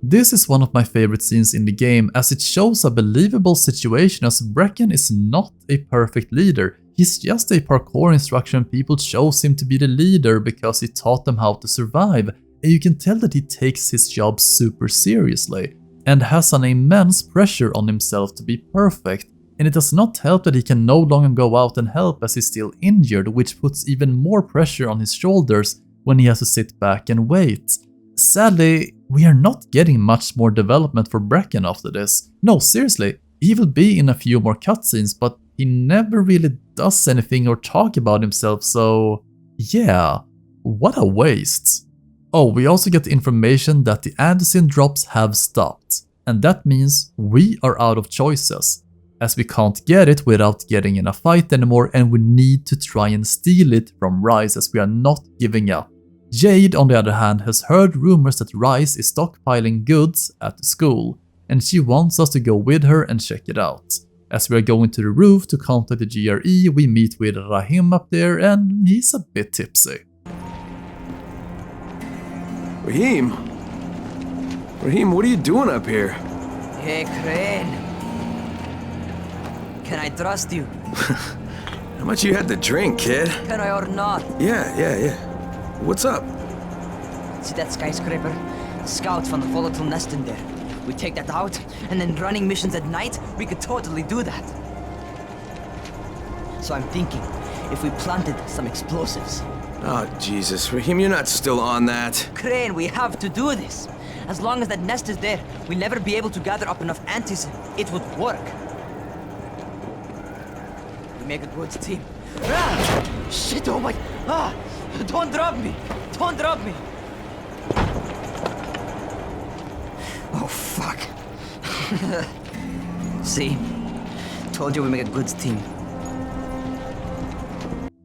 This is one of my favorite scenes in the game as it shows a believable situation as Bracken is not a perfect leader. He's just a parkour instructor and people chose him to be the leader because he taught them how to survive, and you can tell that he takes his job super seriously and has an immense pressure on himself to be perfect, and it does not help that he can no longer go out and help as he's still injured, which puts even more pressure on his shoulders when he has to sit back and wait. Sadly, we are not getting much more development for Bracken after this. No, seriously, he will be in a few more cutscenes, but he never really does anything or talk about himself, so yeah, what a waste. Oh, we also get the information that the antizin drops have stopped, and that means we are out of choices, as we can't get it without getting in a fight anymore and we need to try and steal it from Rice as we are not giving up. Jade, on the other hand, has heard rumors that Rice is stockpiling goods at the school, and she wants us to go with her and check it out. As we are going to the roof to contact the GRE, we meet with Rahim up there and he's a bit tipsy. Rahim, what are you doing up here? Hey, Crane. Can I trust you? How much you had to drink, kid? Can I or not? Yeah. What's up? See that skyscraper? Scouts found a volatile nest in there. We take that out, and then running missions at night, we could totally do that. So I'm thinking, if we planted some explosives. Oh, Jesus, Rahim, you're not still on that. Crane, we have to do this. As long as that nest is there, we'll never be able to gather up enough antizin. It would work. We make a good team. Ah! Shit, oh my... Ah! Don't drop me! Don't drop me! Oh, fuck. See? Told you we make a good team.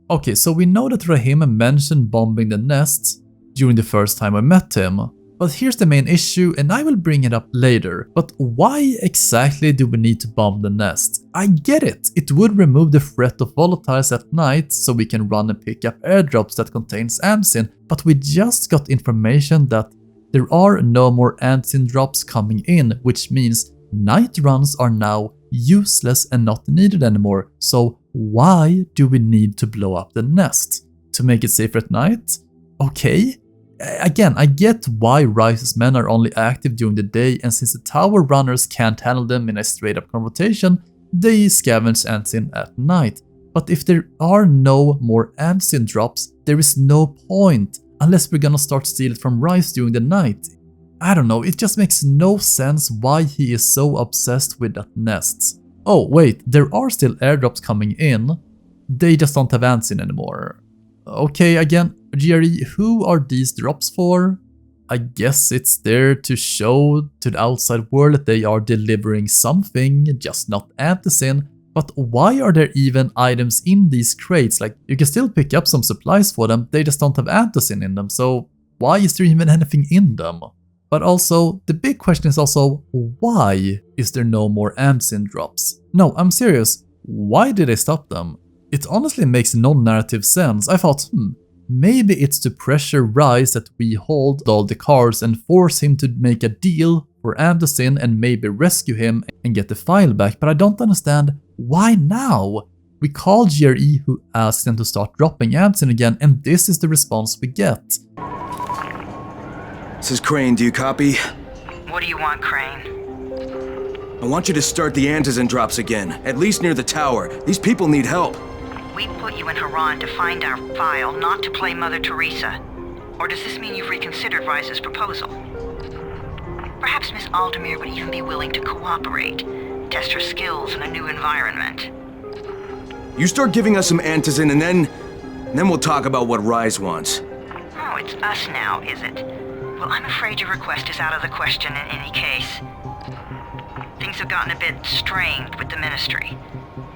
Okay, so we know that Rahim mentioned bombing the nests during the first time I met him. But here's the main issue, and I will bring it up later. But why exactly do we need to bomb the nest? I get it, it would remove the threat of volatiles at night so we can run and pick up airdrops that contains Amsin, but we just got information that there are no more Amsin drops coming in, which means night runs are now useless and not needed anymore. So why do we need to blow up the nest? To make it safer at night? Okay. Again, I get why Rice's men are only active during the day, and since the tower runners can't handle them in a straight up confrontation, they scavenge Amsin at night. But if there are no more Amsin drops, there is no point, unless we're gonna start stealing from Rice during the night. I don't know, it just makes no sense why he is so obsessed with that nests. Oh wait, there are still airdrops coming in, they just don't have Amsin anymore. Okay, again, GRE, who are these drops for? I guess it's there to show to the outside world that they are delivering something, just not Antizin. But why are there even items in these crates? Like, you can still pick up some supplies for them, they just don't have Antizin in them, so why is there even anything in them? But also, the big question is also, why is there no more Amsin drops? No, I'm serious, why did they stop them? It honestly makes no narrative sense. I thought, maybe it's to pressure Rice that we hold all the cars and force him to make a deal for Amdocin and maybe rescue him and get the file back, but I don't understand why now? We call GRE who asks them to start dropping Amdocin again, and this is the response we get. This is Crane, do you copy? What do you want, Crane? I want you to start the Antizin drops again, at least near the tower. These people need help. We put you in Haran to find our file, not to play Mother Teresa. Or does this mean you've reconsidered Rice's proposal? Perhaps Miss Aldemir would even be willing to cooperate, test her skills in a new environment. You start giving us some Antizin and then we'll talk about what Rice wants. Oh, it's us now, is it? Well, I'm afraid your request is out of the question in any case. Things have gotten a bit strained with the Ministry.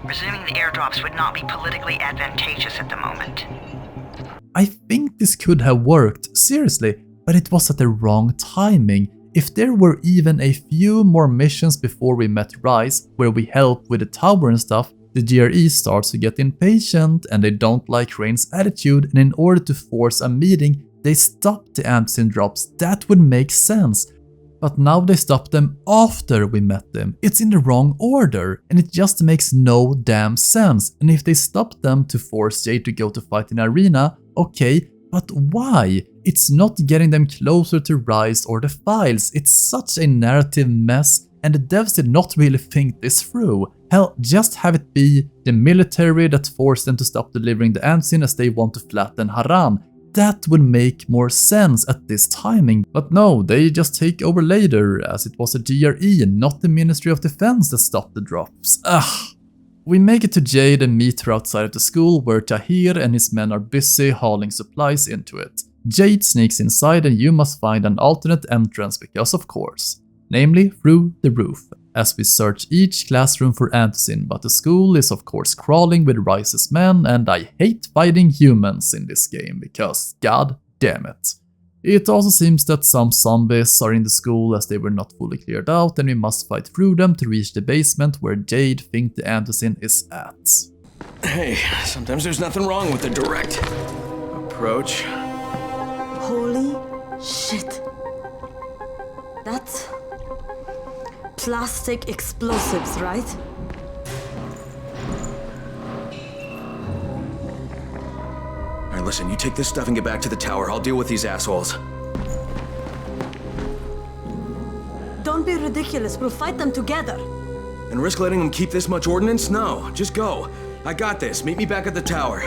Presuming the airdrops would not be politically advantageous at the moment. I think this could have worked, seriously, but it was at the wrong timing. If there were even a few more missions before we met Rice, where we help with the tower and stuff, the GRE starts to get impatient and they don't like Crane's attitude, and in order to force a meeting, they stop the Amdocin drops. That would make sense. But now they stop them after we met them. It's in the wrong order, and it just makes no damn sense. And if they stop them to force Jade to go to fight in arena, okay, but why? It's not getting them closer to Rice or the files. It's such a narrative mess, and the devs did not really think this through. Hell, just have it be the military that forced them to stop delivering the Amdocin as they want to flatten Haran. That would make more sense at this timing, but no, they just take over later, as it was a GRE and not the Ministry of Defense that stopped the drops. Ugh. We make it to Jade and meet her outside of the school, where Tahir and his men are busy hauling supplies into it. Jade sneaks inside and you must find an alternate entrance because of course, namely through the roof, as we search each classroom for Antizin, but the school is of course crawling with Rice's men, and I hate fighting humans in this game because god damn it. It also seems that some zombies are in the school as they were not fully cleared out, and we must fight through them to reach the basement where Jade thinks the Antizin is at. Hey, sometimes there's nothing wrong with the direct approach. Holy shit. That's plastic explosives, right? Alright, listen, you take this stuff and get back to the tower. I'll deal with these assholes. Don't be ridiculous, we'll fight them together. And risk letting them keep this much ordnance? No, just go. I got this. Meet me back at the tower.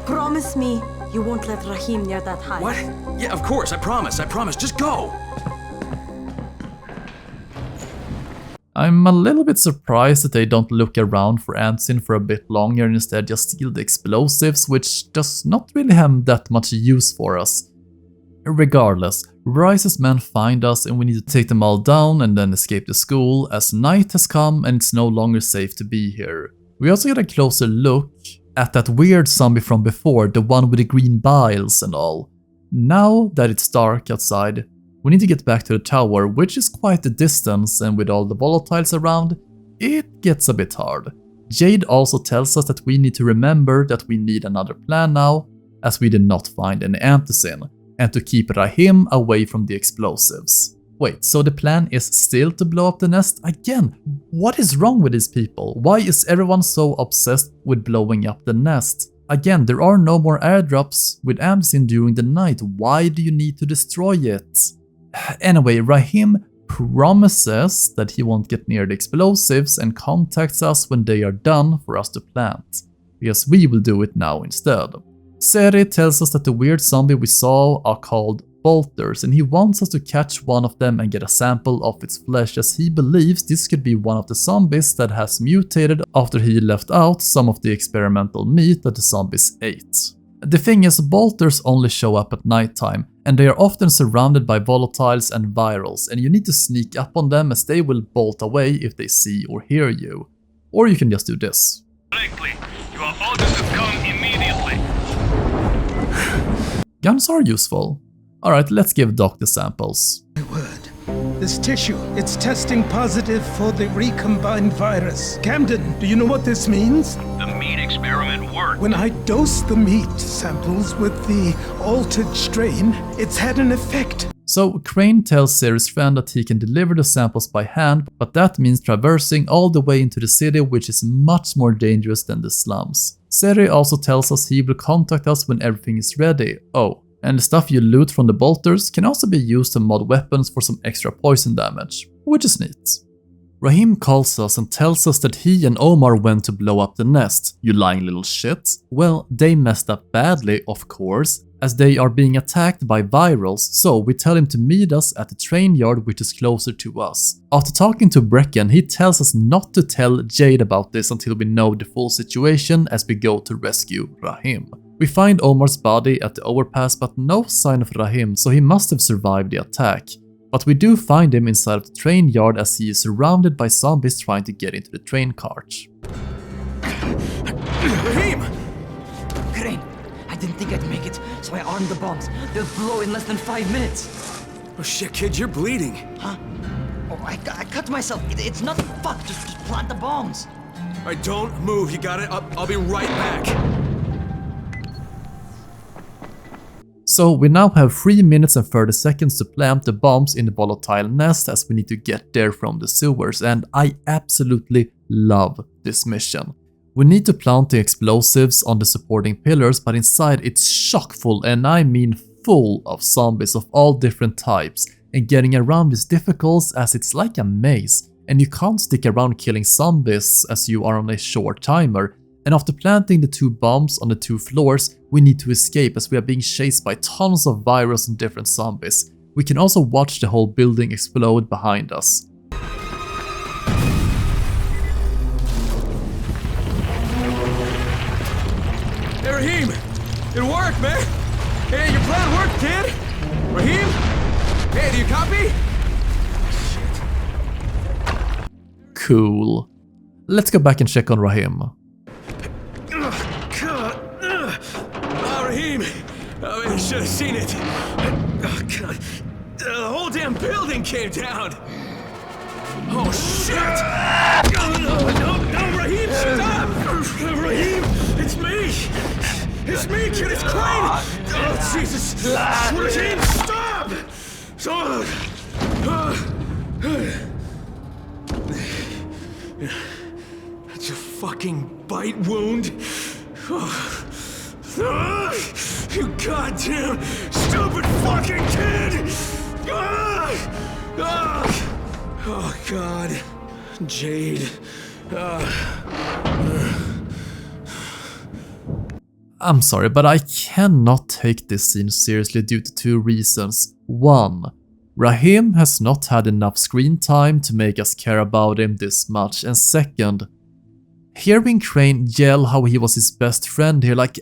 Promise me you won't let Rahim near that high. What? Yeah, of course, I promise. Just go! I'm a little bit surprised that they don't look around for Antin for a bit longer and instead just steal the explosives, which does not really have that much use for us. Regardless, Rice's men find us and we need to take them all down and then escape the school as night has come and it's no longer safe to be here. We also get a closer look at that weird zombie from before, the one with the green biles and all. Now that it's dark outside, we need to get back to the tower, which is quite a distance, and with all the volatiles around, it gets a bit hard. Jade also tells us that we need to remember that we need another plan now, as we did not find any antizin, and to keep Rahim away from the explosives. Wait, so the plan is still to blow up the nest? Again, what is wrong with these people? Why is everyone so obsessed with blowing up the nest? Again, there are no more airdrops with antizin during the night. Why do you need to destroy it? Anyway, Rahim promises that he won't get near the explosives and contacts us when they are done for us to plant, because we will do it now instead. Seri tells us that the weird zombie we saw are called bolters, and he wants us to catch one of them and get a sample of its flesh, as he believes this could be one of the zombies that has mutated after he left out some of the experimental meat that the zombies ate. The thing is, bolters only show up at nighttime, and they are often surrounded by volatiles and virals, and you need to sneak up on them as they will bolt away if they see or hear you. Or you can just do this. Correctly. You are ordered to come immediately. Guns are useful. Alright, let's give Doc the samples. This tissue, it's testing positive for the recombined virus. Camden, do you know what this means? The meat experiment worked. When I dose the meat samples with the altered strain, it's had an effect. So Crane tells Seri's friend that he can deliver the samples by hand, but that means traversing all the way into the city, which is much more dangerous than the slums. Seri also tells us he will contact us when everything is ready. Oh, and the stuff you loot from the bolters can also be used to mod weapons for some extra poison damage, which is neat. Rahim calls us and tells us that he and Omar went to blow up the nest. You lying little shit. Well, they messed up badly, of course, as they are being attacked by virals, so we tell him to meet us at the train yard, which is closer to us. After talking to Brecken, he tells us not to tell Jade about this until we know the full situation as we go to rescue Rahim. We find Omar's body at the overpass, but no sign of Rahim, so he must have survived the attack. But we do find him inside of the train yard as he is surrounded by zombies trying to get into the train cart. Rahim! Crane, I didn't think I'd make it, so I armed the bombs. They'll blow in less than 5 minutes. Oh shit, kid, you're bleeding. Huh? Oh, I cut myself. It's nothing. Fuck, just plant the bombs. Alright, don't move, you got it? I'll be right back. So we now have 3 minutes and 30 seconds to plant the bombs in the volatile nest as we need to get there from the sewers, and I absolutely love this mission. We need to plant the explosives on the supporting pillars, but inside it's chock full, and I mean full of zombies of all different types, and getting around is difficult as it's like a maze, and you can't stick around killing zombies as you are on a short timer. And after planting the 2 bombs on the 2 floors, we need to escape as we are being chased by tons of virus and different zombies. We can also watch the whole building explode behind us. Hey, Rahim! It worked, man! Hey, your plan worked, kid! Rahim? Hey, do you copy? Shit. Cool. Let's go back and check on Rahim. Rahim! Oh, I should have seen it. Oh, God. The whole damn building came down. Oh, shit! No, Rahim, stop! Rahim, it's me! It's me, kid, it's Crane! Oh, Jesus! Rahim, stop! That's a fucking bite wound. You goddamn stupid fucking kid! Oh God, Jade. I'm sorry, but I cannot take this scene seriously due to 2 reasons. 1. Rahim has not had enough screen time to make us care about him this much, and second, hearing Crane yell how he was his best friend here, like,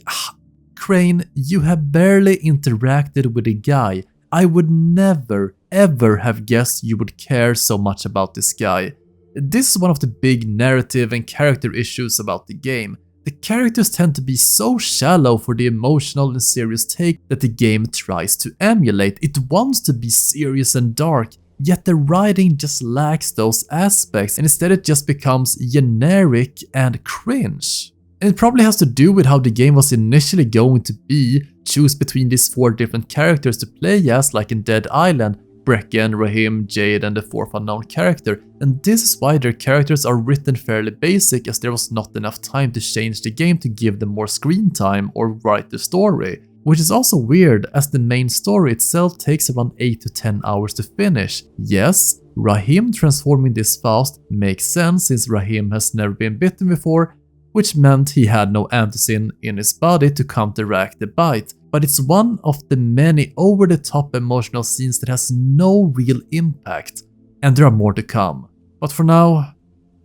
Crane, you have barely interacted with a guy. I would never, ever have guessed you would care so much about this guy. This is one of the big narrative and character issues about the game. The characters tend to be so shallow for the emotional and serious take that the game tries to emulate. It wants to be serious and dark, yet the writing just lacks those aspects, and instead it just becomes generic and cringe. And it probably has to do with how the game was initially going to be. Choose between these 4 different characters to play as, like in Dead Island, Brecken, Rahim, Jade and the 4th unknown character, and this is why their characters are written fairly basic, as there was not enough time to change the game to give them more screen time or write the story. Which is also weird, as the main story itself takes around 8 to 10 hours to finish. Yes, Rahim transforming this fast makes sense since Rahim has never been bitten before, which meant he had no antocin in his body to counteract the bite. But it's one of the many over-the-top emotional scenes that has no real impact, and there are more to come. But for now,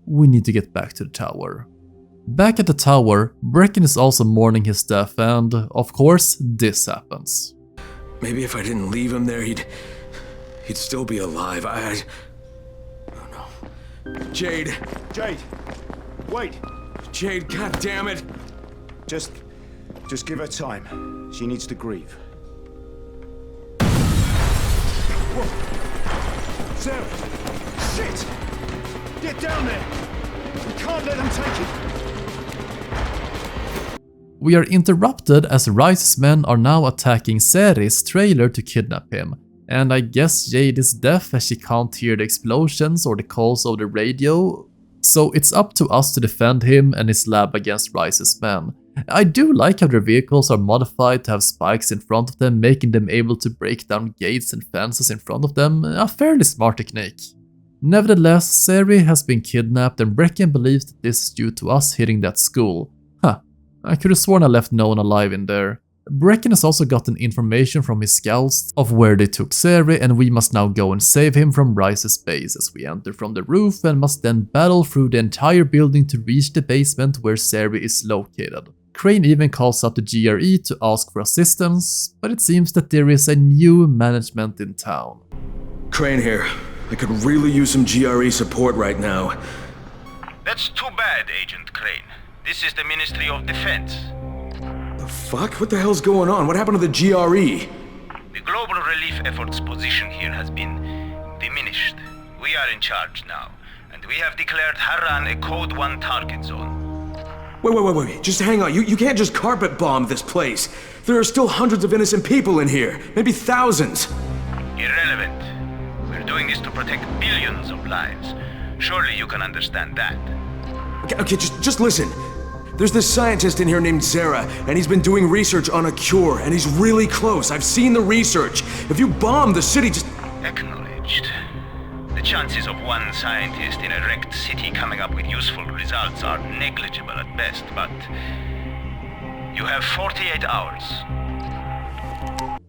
we need to get back to the tower. Back at the tower, Brecken is also mourning his death, and of course, this happens. Maybe if I didn't leave him there, he'd still be alive. Oh no. Jade! Jade! Wait! Jade, god damn it! Just give her time. She needs to grieve. Whoa! Sarah! Shit! Get down there! We can't let them take it! We are interrupted as Rice's men are now attacking Seri's trailer to kidnap him, and I guess Jade is deaf as she can't hear the explosions or the calls over the radio, so it's up to us to defend him and his lab against Rice's men. I do like how their vehicles are modified to have spikes in front of them, making them able to break down gates and fences in front of them, a fairly smart technique. Nevertheless, Seri has been kidnapped and Brecken believes that this is due to us hitting that school. I could have sworn I left no one alive in there. Brecken has also gotten information from his scouts of where they took Seri, and we must now go and save him from Rice's base as we enter from the roof and must then battle through the entire building to reach the basement where Seri is located. Crane even calls up the GRE to ask for assistance, but it seems that there is a new management in town. Crane here. I could really use some GRE support right now. That's too bad, Agent Crane. This is the Ministry of Defense. The fuck? What the hell's going on? What happened to the GRE? The global relief effort's position here has been diminished. We are in charge now, and we have declared Harran a Code 1 target zone. Wait. Just hang on. You can't just carpet bomb this place. There are still hundreds of innocent people in here. Maybe thousands. Irrelevant. We're doing this to protect billions of lives. Surely you can understand that. Okay, just listen. There's this scientist in here named Zera, and he's been doing research on a cure, and he's really close. I've seen the research. If you bomb the city, just... Acknowledged. The chances of one scientist in a wrecked city coming up with useful results are negligible at best, but... you have 48 hours.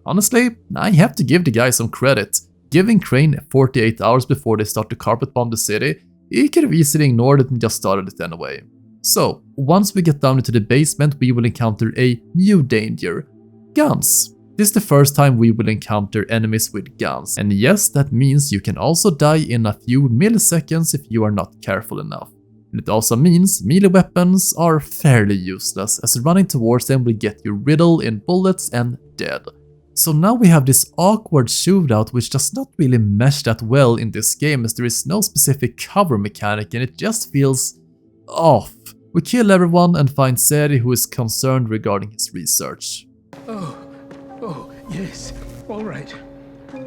Honestly, I have to give the guy some credit. Giving Crane 48 hours before they start to carpet bomb the city, he could have easily ignored it and just started it anyway. So, once we get down into the basement, we will encounter a new danger. Guns. This is the first time we will encounter enemies with guns, and yes, that means you can also die in a few milliseconds if you are not careful enough. And it also means melee weapons are fairly useless, as running towards them will get you riddled in bullets and dead. So now we have this awkward shootout which does not really mesh that well in this game, as there is no specific cover mechanic and it just feels off. We kill everyone and find Seri, who is concerned regarding his research. Oh, yes, all right.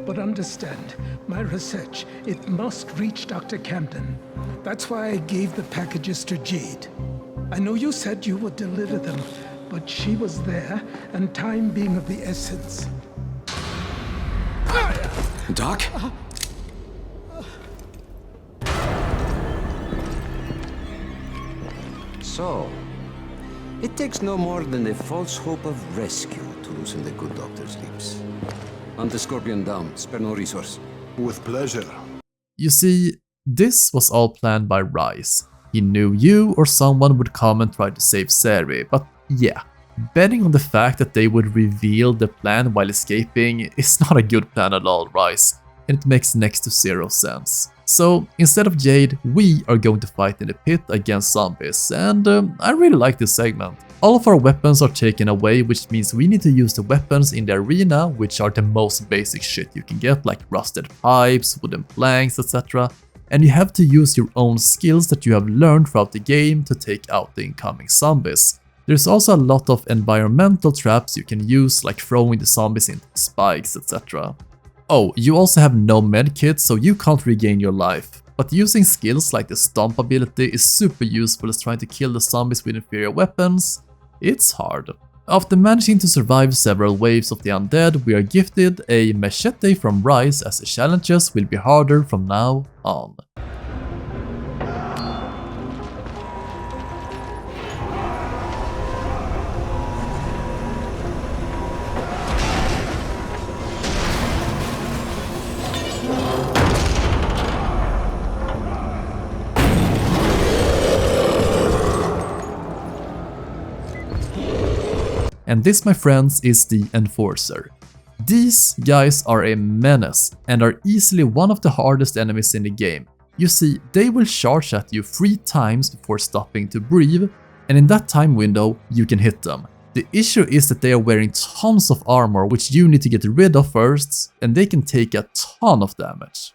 But understand, my research, it must reach Dr. Camden. That's why I gave the packages to Jade. I know you said you would deliver them, but she was there, and time being of the essence. Doc? So, it takes no more than a false hope of rescue to loosen the good doctor's lips. Hunt the Scorpion down, spare no resource. With pleasure. You see, this was all planned by Rise. He knew you or someone would come and try to save Seri, but yeah, betting on the fact that they would reveal the plan while escaping is not a good plan at all, Rise, and it makes next to zero sense. So instead of Jade, we are going to fight in the pit against zombies, and I really like this segment. All of our weapons are taken away, which means we need to use the weapons in the arena, which are the most basic shit you can get, like rusted pipes, wooden planks, etc. And you have to use your own skills that you have learned throughout the game to take out the incoming zombies. There's also a lot of environmental traps you can use, like throwing the zombies into spikes, etc. Oh, you also have no medkit, so you can't regain your life. But using skills like the stomp ability is super useful as trying to kill the zombies with inferior weapons. It's hard. After managing to survive several waves of the undead, we are gifted a machete from Rise, as the challenges will be harder from now on. And this, my friends, is the Enforcer. These guys are a menace and are easily one of the hardest enemies in the game. You see, they will charge at you 3 times before stopping to breathe, and in that time window you can hit them. The issue is that they are wearing tons of armor which you need to get rid of first, and they can take a ton of damage.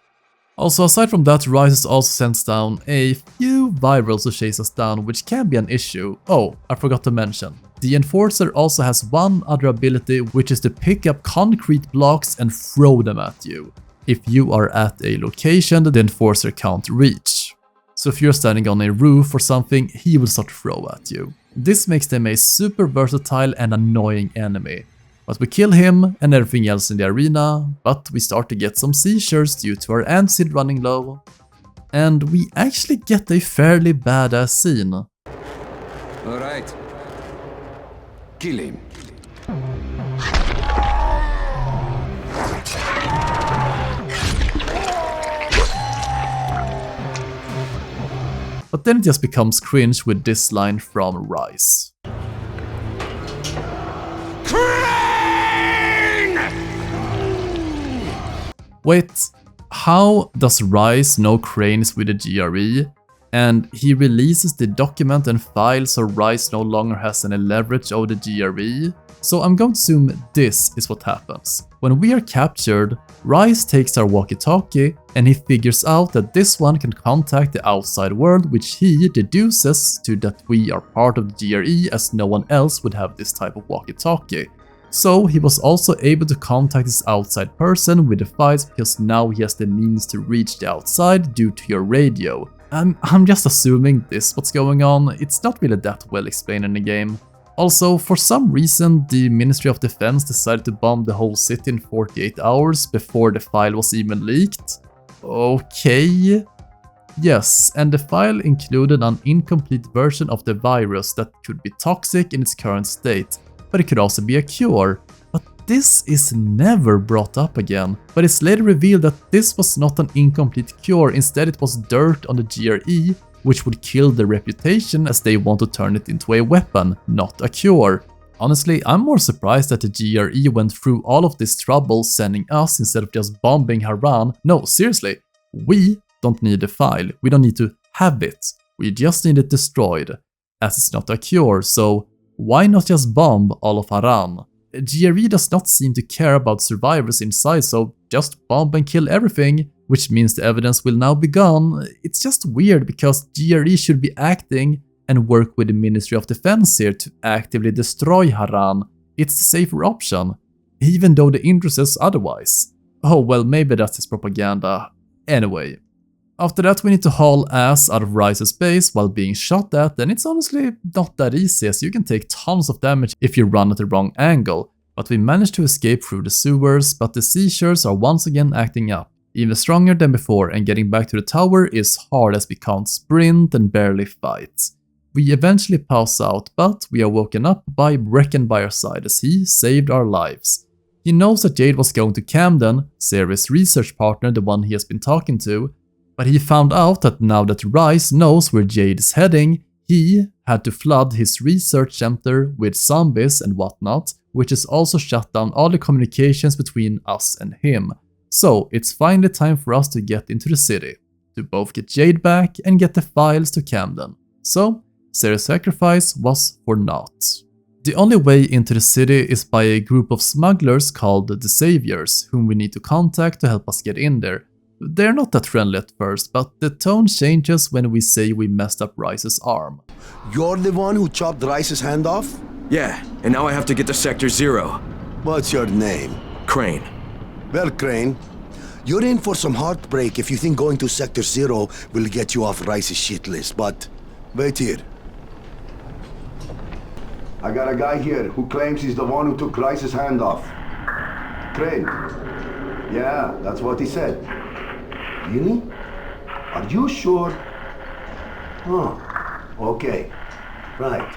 Also, aside from that, Rise also sends down a few virals to chase us down, which can be an issue. Oh, I forgot to mention. The Enforcer also has one other ability, which is to pick up concrete blocks and throw them at you. If you are at a location that the Enforcer can't reach. So if you're standing on a roof or something, he will start to throw at you. This makes them a super versatile and annoying enemy. But we kill him and everything else in the arena, but we start to get some seizures due to our acid running low. And we actually get a fairly badass scene. Alright. Kill him. But then it just becomes cringe with this line from Rise. Wait, how does Rise know Crane is with the GRE? And he releases the document and file so Rise no longer has any leverage over the GRE? So I'm going to assume this is what happens. When we are captured, Rise takes our walkie-talkie and he figures out that this one can contact the outside world, which he deduces to that we are part of the GRE, as no one else would have this type of walkie-talkie. So he was also able to contact this outside person with the files because now he has the means to reach the outside due to your radio. I'm just assuming this is what's going on. It's not really that well explained in the game. Also, for some reason, the Ministry of Defense decided to bomb the whole city in 48 hours before the file was even leaked. Okay. Yes, and the file included an incomplete version of the virus that could be toxic in its current state, but it could also be a cure. But this is never brought up again. But it's later revealed that this was not an incomplete cure, instead it was dirt on the GRE, which would kill their reputation as they want to turn it into a weapon, not a cure. Honestly, I'm more surprised that the GRE went through all of this trouble sending us instead of just bombing Haran. No, seriously, we don't need the file, we don't need to have it, we just need it destroyed, as it's not a cure, so why not just bomb all of Haran? GRE does not seem to care about survivors inside, so just bomb and kill everything, which means the evidence will now be gone. It's just weird because GRE should be acting and work with the Ministry of Defense here to actively destroy Haran. It's the safer option, even though the interest says otherwise. Oh well, maybe that's his propaganda. Anyway. After that we need to haul ass out of Rise's base while being shot at, and it's honestly not that easy as you can take tons of damage if you run at the wrong angle. But we managed to escape through the sewers, but the seizures are once again acting up, even stronger than before, and getting back to the tower is hard as we can't sprint and barely fight. We eventually pass out, but we are woken up by Brecken by our side as he saved our lives. He knows that Jade was going to Camden, Ceres' research partner, the one he has been talking to, but he found out that now that Rise knows where Jade is heading, he had to flood his research center with zombies and whatnot, which has also shut down all the communications between us and him. So it's finally time for us to get into the city, to both get Jade back and get the files to Camden. So Ceres' sacrifice was for naught. The only way into the city is by a group of smugglers called the Saviors, whom we need to contact to help us get in there. They're not that friendly at first, but the tone changes when we say we messed up Rice's arm. You're the one who chopped Rice's hand off? Yeah, and now I have to get to Sector 0. What's your name? Crane. Well, Crane, you're in for some heartbreak if you think going to Sector 0 will get you off Rice's shit list, but wait here. I got a guy here who claims he's the one who took Rice's hand off. Crane. Yeah, that's what he said. Really? Are you sure? Huh. Okay. Right.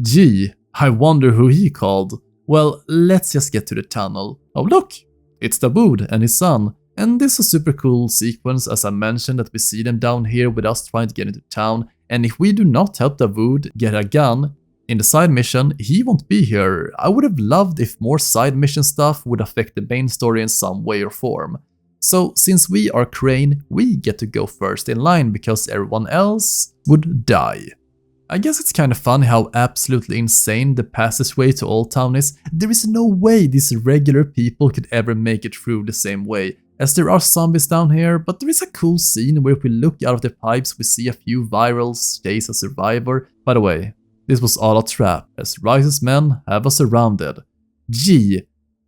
Gee, I wonder who he called. Well, let's just get to the tunnel. Oh look! It's Dawood and his son. And this is a super cool sequence, as I mentioned, that we see them down here with us trying to get into town. And if we do not help Dawood get a gun in the side mission, he won't be here. I would have loved if more side mission stuff would affect the main story in some way or form. So since we are Crane, we get to go first in line because everyone else would die. I guess it's kind of funny how absolutely insane the passageway to Old Town is. There is no way these regular people could ever make it through the same way, as there are zombies down here, but there is a cool scene where if we look out of the pipes we see a few virals chase a survivor. By the way, this was all a trap, as Rice's men have us surrounded. Gee,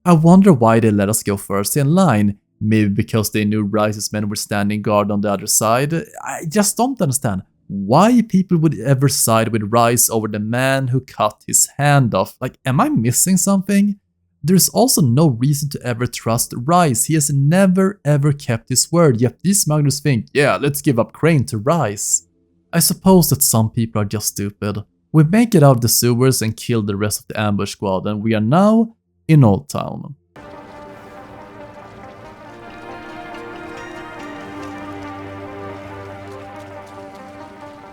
I wonder why they let us go first in line. Maybe because they knew Rice's men were standing guard on the other side. I just don't understand why people would ever side with Rice over the man who cut his hand off. Like, am I missing something? There's also no reason to ever trust Rice. He has never ever kept his word, yet these smugglers think, yeah, let's give up Crane to Rice. I suppose that some people are just stupid. We make it out of the sewers and kill the rest of the ambush squad, and we are now in Old Town.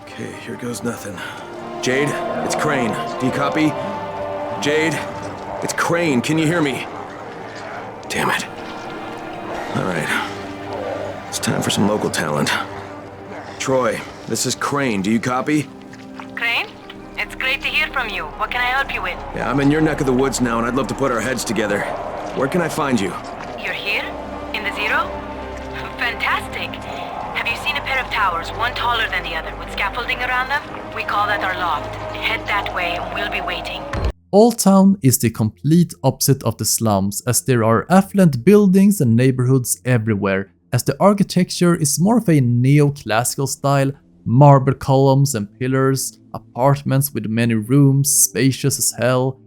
Okay, here goes nothing. Jade, it's Crane. Do you copy? Jade, it's Crane. Can you hear me? Damn it. All right. It's time for some local talent. Troy, this is Crane. Do you copy? Crane? It's great to hear from you. What can I help you with? Yeah, I'm in your neck of the woods now, and I'd love to put our heads together. Where can I find you? You're here? In the Zero? Fantastic. Have you seen a pair of towers, one taller than the other, with scaffolding around them? We call that our loft. Head that way and we'll be waiting. Old Town is the complete opposite of the slums, as there are affluent buildings and neighborhoods everywhere, as the architecture is more of a neoclassical style, marble columns and pillars, apartments with many rooms, spacious as hell,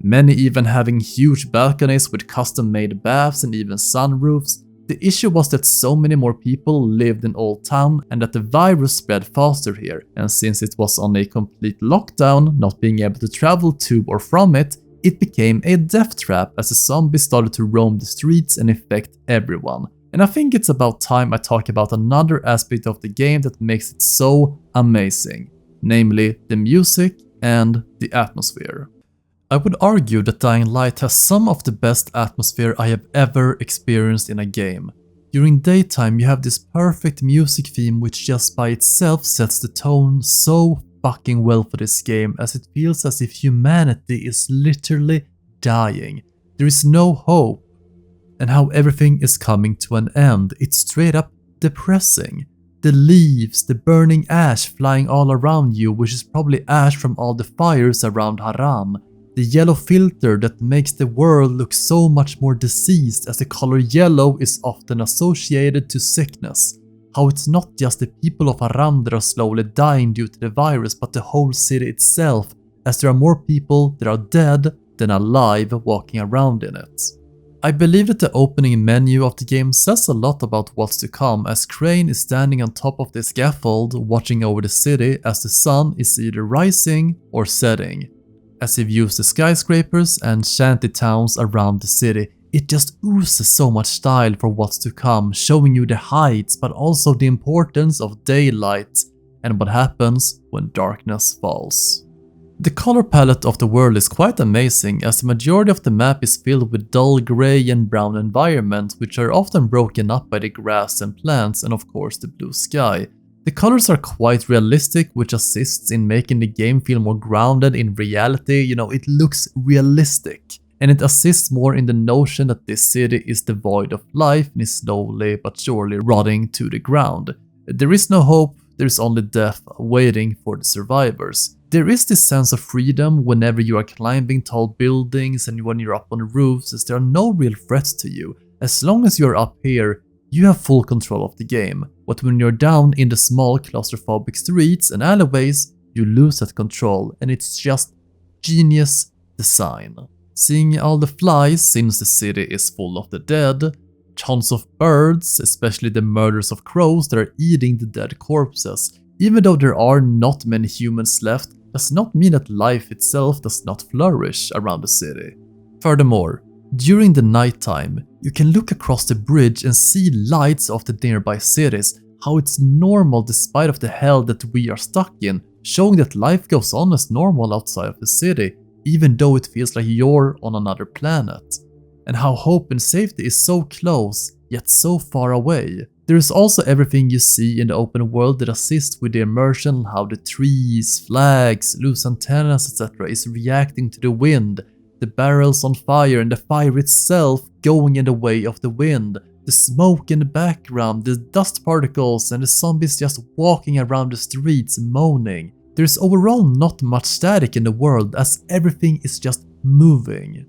many even having huge balconies with custom-made baths and even sunroofs. The issue was that so many more people lived in Old Town and that the virus spread faster here, and since it was on a complete lockdown, not being able to travel to or from it, it became a death trap as the zombies started to roam the streets and infect everyone. And I think it's about time I talk about another aspect of the game that makes it so amazing, namely the music and the atmosphere. I would argue that Dying Light has some of the best atmosphere I have ever experienced in a game. During daytime you have this perfect music theme which just by itself sets the tone so fucking well for this game, as it feels as if humanity is literally dying. There is no hope, and how everything is coming to an end. It's straight up depressing. The leaves, the burning ash flying all around you, which is probably ash from all the fires around Haram. The yellow filter that makes the world look so much more diseased, as the color yellow is often associated to sickness. How it's not just the people of Haram that are slowly dying due to the virus, but the whole city itself, as there are more people that are dead than alive walking around in it. I believe that the opening menu of the game says a lot about what's to come, as Crane is standing on top of the scaffold watching over the city as the sun is either rising or setting. As he views the skyscrapers and shanty towns around the city, it just oozes so much style for what's to come, showing you the heights but also the importance of daylight and what happens when darkness falls. The color palette of the world is quite amazing, as the majority of the map is filled with dull grey and brown environments, which are often broken up by the grass and plants and of course the blue sky. The colors are quite realistic, which assists in making the game feel more grounded in reality. It looks realistic. And it assists more in the notion that this city is devoid of life and is slowly but surely rotting to the ground. There is no hope, there is only death waiting for the survivors. There is this sense of freedom whenever you are climbing tall buildings and when you're up on roofs, as there are no real threats to you. As long as you're up here, you have full control of the game. But when you're down in the small claustrophobic streets and alleyways, you lose that control, and it's just genius design. Seeing all the flies since the city is full of the dead, tons of birds, especially the murders of crows that are eating the dead corpses. Even though there are not many humans left, does not mean that life itself does not flourish around the city. Furthermore, during the nighttime, you can look across the bridge and see lights of the nearby cities, how it's normal despite of the hell that we are stuck in, showing that life goes on as normal outside of the city, even though it feels like you're on another planet. And how hope and safety is so close, yet so far away. There is also everything you see in the open world that assists with the immersion, how the trees, flags, loose antennas, etc. is reacting to the wind, the barrels on fire and the fire itself going in the way of the wind, the smoke in the background, the dust particles and the zombies just walking around the streets moaning. There's overall not much static in the world, as everything is just moving.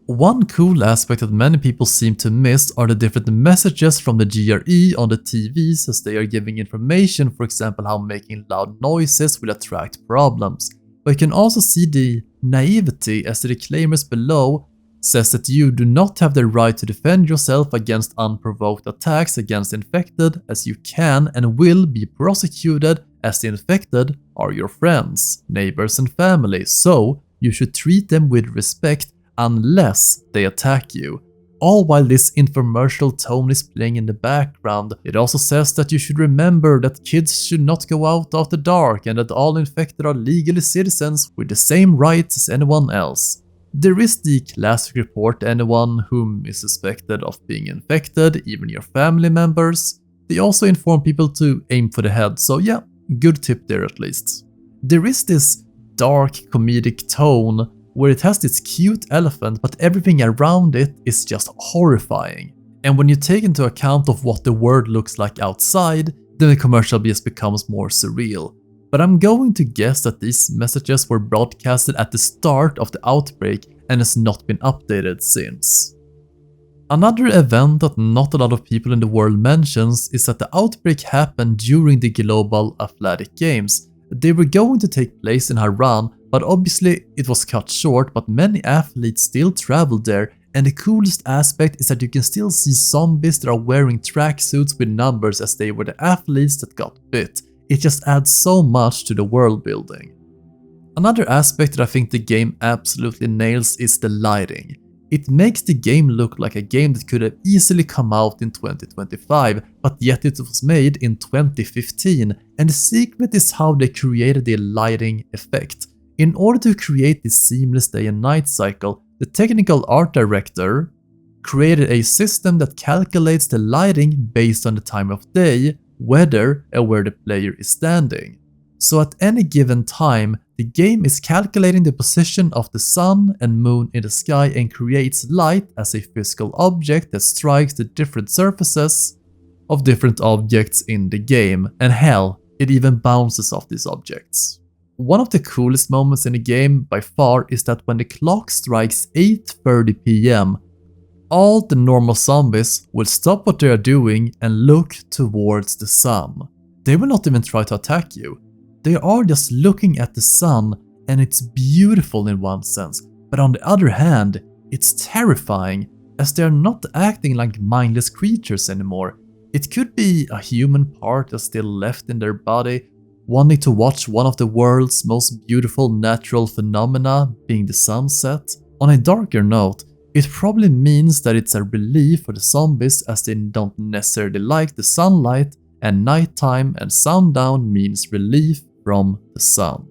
One cool aspect that many people seem to miss are the different messages from the GRE on the TVs, as they are giving information, for example how making loud noises will attract problems. But you can also see the naivety, as the disclaimers below says that you do not have the right to defend yourself against unprovoked attacks against infected, as you can and will be prosecuted, as the infected are your friends, neighbors and family, so you should treat them with respect unless they attack you. All while this infomercial tone is playing in the background, it also says that you should remember that kids should not go out after dark and that all infected are legally citizens with the same rights as anyone else. There is the classic report to anyone whom is suspected of being infected, even your family members. They also inform people to aim for the head, so yeah, good tip there at least. There is this dark comedic tone where it has this cute elephant, but everything around it is just horrifying. And when you take into account of what the world looks like outside, then the commercial just becomes more surreal. But I'm going to guess that these messages were broadcasted at the start of the outbreak and has not been updated since. Another event that not a lot of people in the world mentions is that the outbreak happened during the Global Athletic Games. They were going to take place in Haran, but obviously it was cut short, but many athletes still traveled there, and the coolest aspect is that you can still see zombies that are wearing tracksuits with numbers as they were the athletes that got bit. It just adds so much to the world building. Another aspect that I think the game absolutely nails is the lighting. It makes the game look like a game that could have easily come out in 2025, but yet it was made in 2015, and the secret is how they created the lighting effect. In order to create this seamless day and night cycle, the technical art director created a system that calculates the lighting based on the time of day, weather, and where the player is standing. So at any given time, the game is calculating the position of the sun and moon in the sky and creates light as a physical object that strikes the different surfaces of different objects in the game, and hell, it even bounces off these objects. One of the coolest moments in the game by far is that when the clock strikes 8:30 PM, all the normal zombies will stop what they are doing and look towards the sun. They will not even try to attack you. They are just looking at the sun, and it's beautiful in one sense, but on the other hand, it's terrifying as they are not acting like mindless creatures anymore. It could be a human part that's still left in their body, wanting to watch one of the world's most beautiful natural phenomena, being the sunset. On a darker note, it probably means that it's a relief for the zombies as they don't necessarily like the sunlight, and nighttime and sundown means relief from the sun.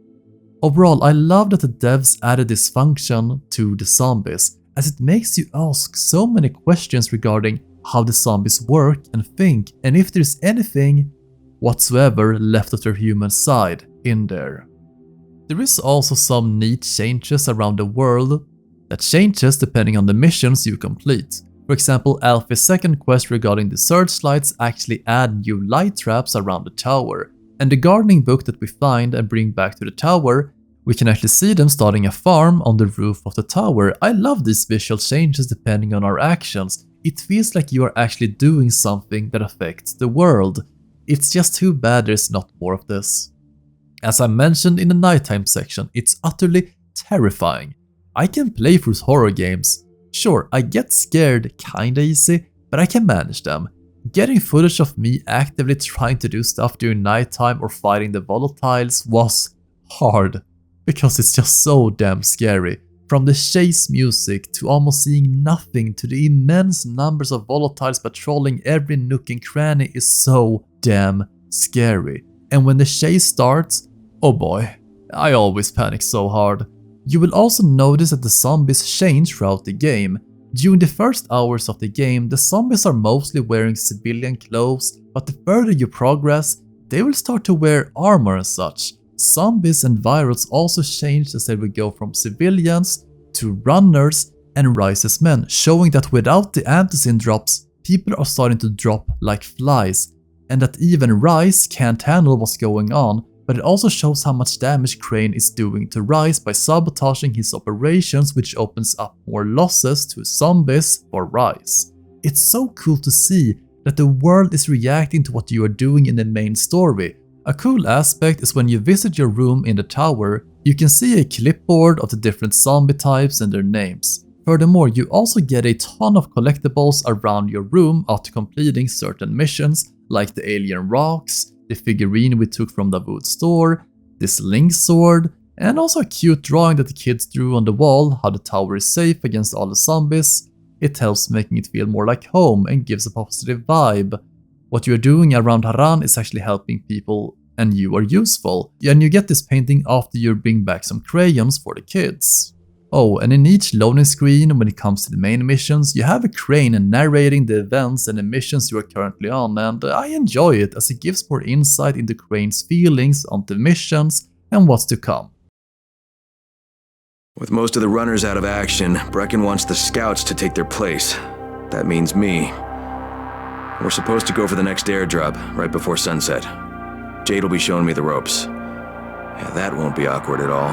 Overall, I love that the devs added this function to the zombies, as it makes you ask so many questions regarding how the zombies work and think, and if there's anything whatsoever left of their human side in there. There is also some neat changes around the world that changes depending on the missions you complete. For example, Alfie's second quest regarding the searchlights actually add new light traps around the tower, and the gardening book that we find and bring back to the tower, we can actually see them starting a farm on the roof of the tower. I love these visual changes depending on our actions. It feels like you are actually doing something that affects the world. It's just too bad there's not more of this. As I mentioned in the nighttime section, it's utterly terrifying. I can play through horror games. Sure, I get scared kinda easy, but I can manage them. Getting footage of me actively trying to do stuff during nighttime or fighting the volatiles was hard, because it's just so damn scary. From the chase music to almost seeing nothing to the immense numbers of volatiles patrolling every nook and cranny is so damn scary. And when the chase starts, oh boy, I always panic so hard. You will also notice that the zombies change throughout the game. During the first hours of the game, the zombies are mostly wearing civilian clothes, but the further you progress, they will start to wear armor and such. Zombies and virals also change as they will go from civilians to runners and Rise's men, showing that without the antisyn drops, people are starting to drop like flies, and that even Rise can't handle what's going on, but it also shows how much damage Crane is doing to Rise by sabotaging his operations, which opens up more losses to zombies for Rise. It's so cool to see that the world is reacting to what you are doing in the main story. A cool aspect is when you visit your room in the tower, you can see a clipboard of the different zombie types and their names. Furthermore, you also get a ton of collectibles around your room after completing certain missions, like the alien rocks, the figurine we took from the wood store, this link sword, and also a cute drawing that the kids drew on the wall, how the tower is safe against all the zombies. It helps making it feel more like home and gives a positive vibe. What you're doing around Haran is actually helping people and you are useful. And you get this painting after you bring back some crayons for the kids. Oh, and in each loading screen when it comes to the main missions, you have a crane narrating the events and the missions you are currently on, and I enjoy it as it gives more insight into Crane's feelings on the missions and what's to come. With most of the runners out of action, Brecken wants the scouts to take their place. That means me. We're supposed to go for the next airdrop right before sunset. Jade will be showing me the ropes. Yeah, that won't be awkward at all.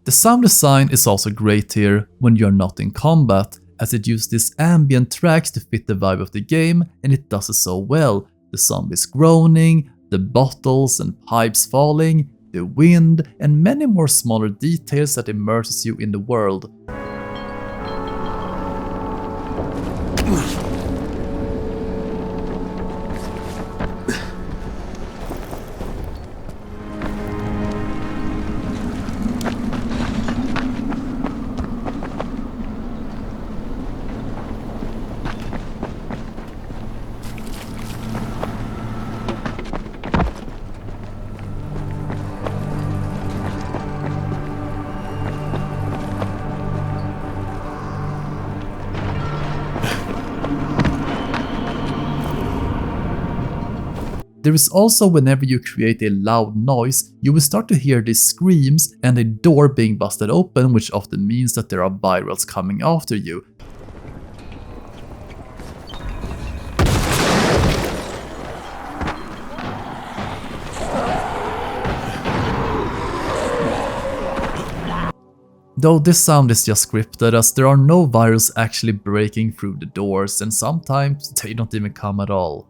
The sound design is also great here when you're not in combat, as it uses these ambient tracks to fit the vibe of the game, and it does it so well. The zombies groaning, the bottles and pipes falling, the wind, and many more smaller details that immerses you in the world. There is also whenever you create a loud noise, you will start to hear these screams and a door being busted open, which often means that there are virals coming after you. Though this sound is just scripted, as there are no virals actually breaking through the doors, and sometimes they don't even come at all.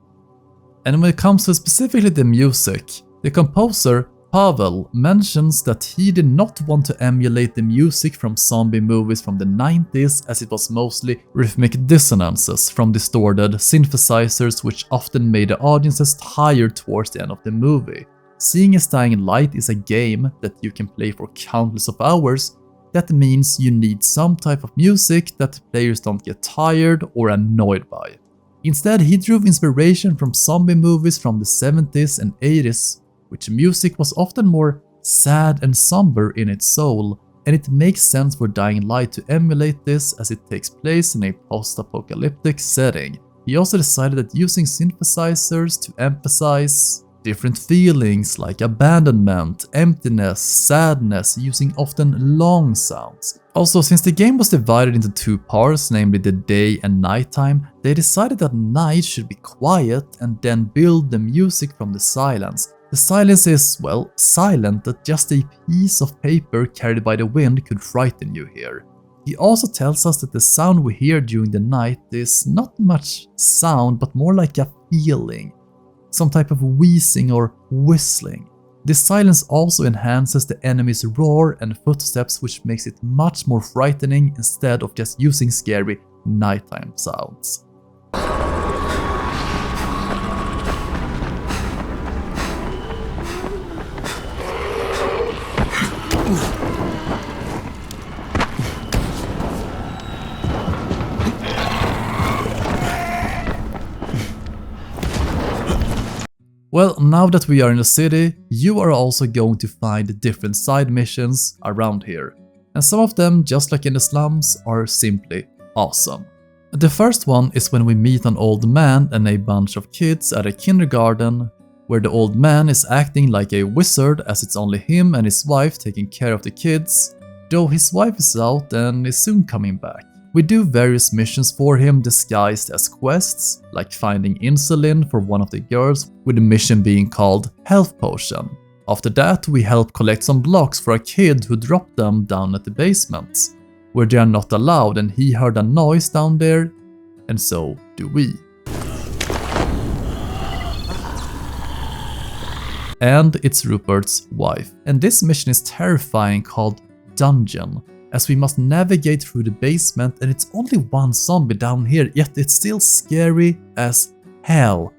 And when it comes to specifically the music, the composer Pavel mentions that he did not want to emulate the music from zombie movies from the 90s as it was mostly rhythmic dissonances from distorted synthesizers which often made the audiences tired towards the end of the movie. Seeing as Dying Light is a game that you can play for countless of hours, that means you need some type of music that the players don't get tired or annoyed by. Instead, he drew inspiration from zombie movies from the 70s and 80s, which music was often more sad and somber in its soul, and it makes sense for Dying Light to emulate this as it takes place in a post-apocalyptic setting. He also decided that using synthesizers to emphasize different feelings like abandonment, emptiness, sadness, using often long sounds. Also, since the game was divided into two parts, namely the day and nighttime, they decided that night should be quiet and then build the music from the silence. The silence is, well, silent, that just a piece of paper carried by the wind could frighten you here. He also tells us that the sound we hear during the night is not much sound, but more like a feeling. Some type of wheezing or whistling. This silence also enhances the enemy's roar and footsteps, which makes it much more frightening instead of just using scary nighttime sounds. Well, now that we are in the city, you are also going to find different side missions around here. And some of them, just like in the slums, are simply awesome. The first one is when we meet an old man and a bunch of kids at a kindergarten, where the old man is acting like a wizard as it's only him and his wife taking care of the kids, though his wife is out and is soon coming back. We do various missions for him disguised as quests, like finding insulin for one of the girls, with the mission being called Health Potion. After that, we help collect some blocks for a kid who dropped them down at the basement, where they are not allowed, and he heard a noise down there, and so do we. And it's Rupert's wife. And this mission is terrifying, called Dungeon, as we must navigate through the basement and it's only one zombie down here, yet it's still scary as hell.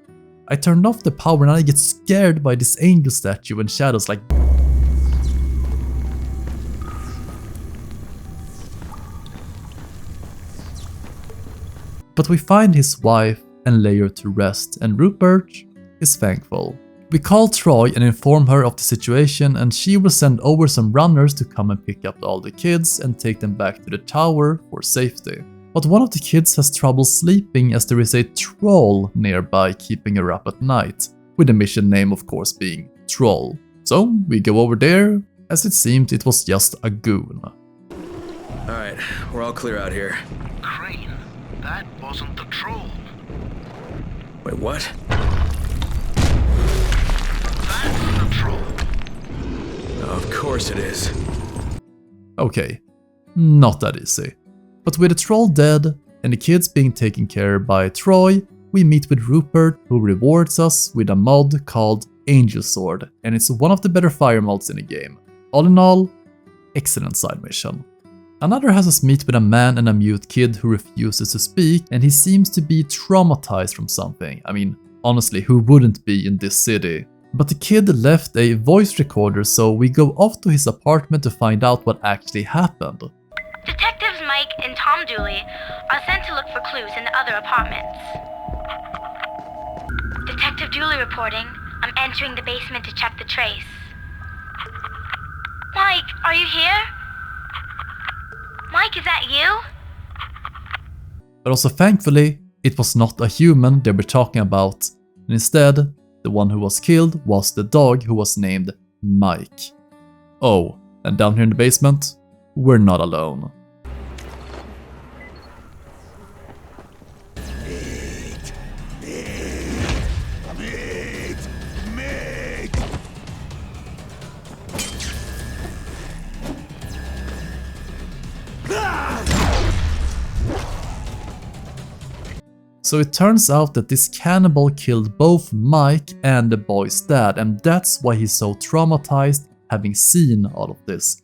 I turned off the power and I get scared by this angel statue and shadows like... But we find his wife and lay her to rest, and Rupert is thankful. We call Troy and inform her of the situation, and she will send over some runners to come and pick up all the kids and take them back to the tower for safety. But one of the kids has trouble sleeping as there is a troll nearby keeping her up at night, with the mission name of course being Troll. So we go over there, as it seemed it was just a goon. Alright, we're all clear out here. Crane, that wasn't the troll. Wait, what? That's the troll. Of course it is. Okay, not that easy. But with the troll dead and the kids being taken care of by Troy, we meet with Rupert, who rewards us with a mod called Angel Sword, and it's one of the better fire mods in the game. All in all, excellent side mission. Another has us meet with a man and a mute kid who refuses to speak, and he seems to be traumatized from something. I mean, honestly, who wouldn't be in this city? But the kid left a voice recorder, so we go off to his apartment to find out what actually happened. Detectives Mike and Tom Dooley are sent to look for clues in the other apartments. Detective Dooley reporting. I'm entering the basement to check the trace. Mike, are you here? Mike, is that you? But also thankfully, it was not a human they were talking about, and instead, the one who was killed was the dog who was named Mike. Oh, and down here in the basement, we're not alone. So it turns out that this cannibal killed both Mike and the boy's dad, and that's why he's so traumatized having seen all of this.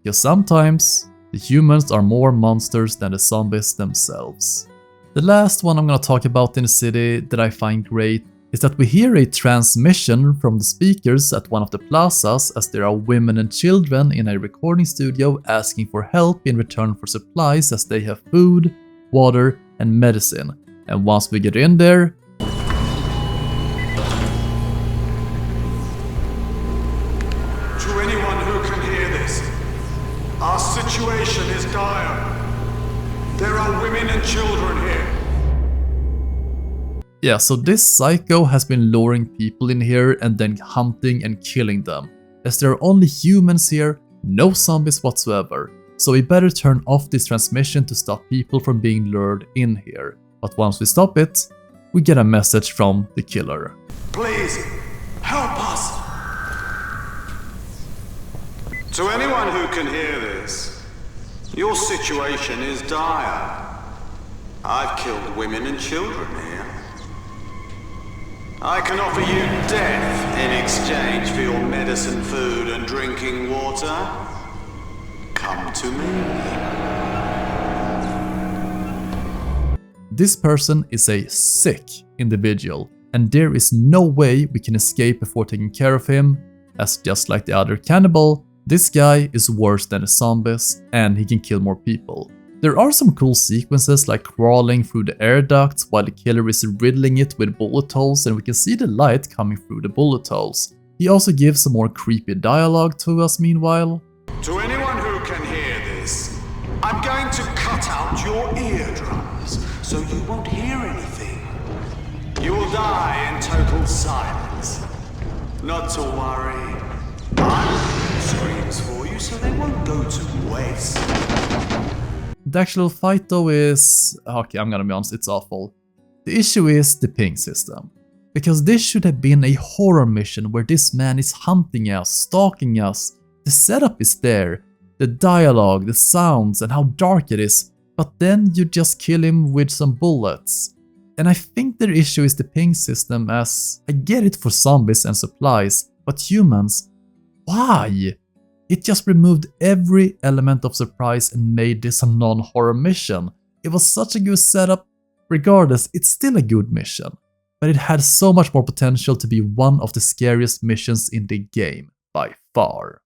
Because sometimes the humans are more monsters than the zombies themselves. The last one I'm gonna talk about in the city that I find great is that we hear a transmission from the speakers at one of the plazas as there are women and children in a recording studio asking for help in return for supplies as they have food, water, and medicine. And once we get in there, To anyone who can hear this, our situation is dire. There are women and children here. yeah, so this psycho has been luring people in here and then hunting and killing them. As there are only humans here, no zombies whatsoever. So we better turn off this transmission to stop people from being lured in here. But once we stop it, we get a message from the killer. Please, help us. To anyone who can hear this, your situation is dire. I've killed women and children here. I can offer you death in exchange for your medicine, food, and drinking water. Come to me. This person is a sick individual, and there is no way we can escape before taking care of him, as just like the other cannibal, this guy is worse than the zombies, and he can kill more people. There are some cool sequences like crawling through the air ducts while the killer is riddling it with bullet holes, and we can see the light coming through the bullet holes. He also gives some more creepy dialogue to us meanwhile. To anyone who can hear this, I'm going to cut out your eardrums so you won't hear anything. You will die in total silence. Not to worry. I'll do screams for you so they won't go to waste. The actual fight though is... okay, I'm gonna be honest, it's awful. The issue is the ping system. Because this should have been a horror mission where this man is hunting us, stalking us. The setup is there, the dialogue, the sounds, and how dark it is, but then you just kill him with some bullets. And I think their issue is the ping system, as I get it for zombies and supplies, but humans, why? It just removed every element of surprise and made this a non-horror mission. It was such a good setup. Regardless, it's still a good mission, but it had so much more potential to be one of the scariest missions in the game, by far.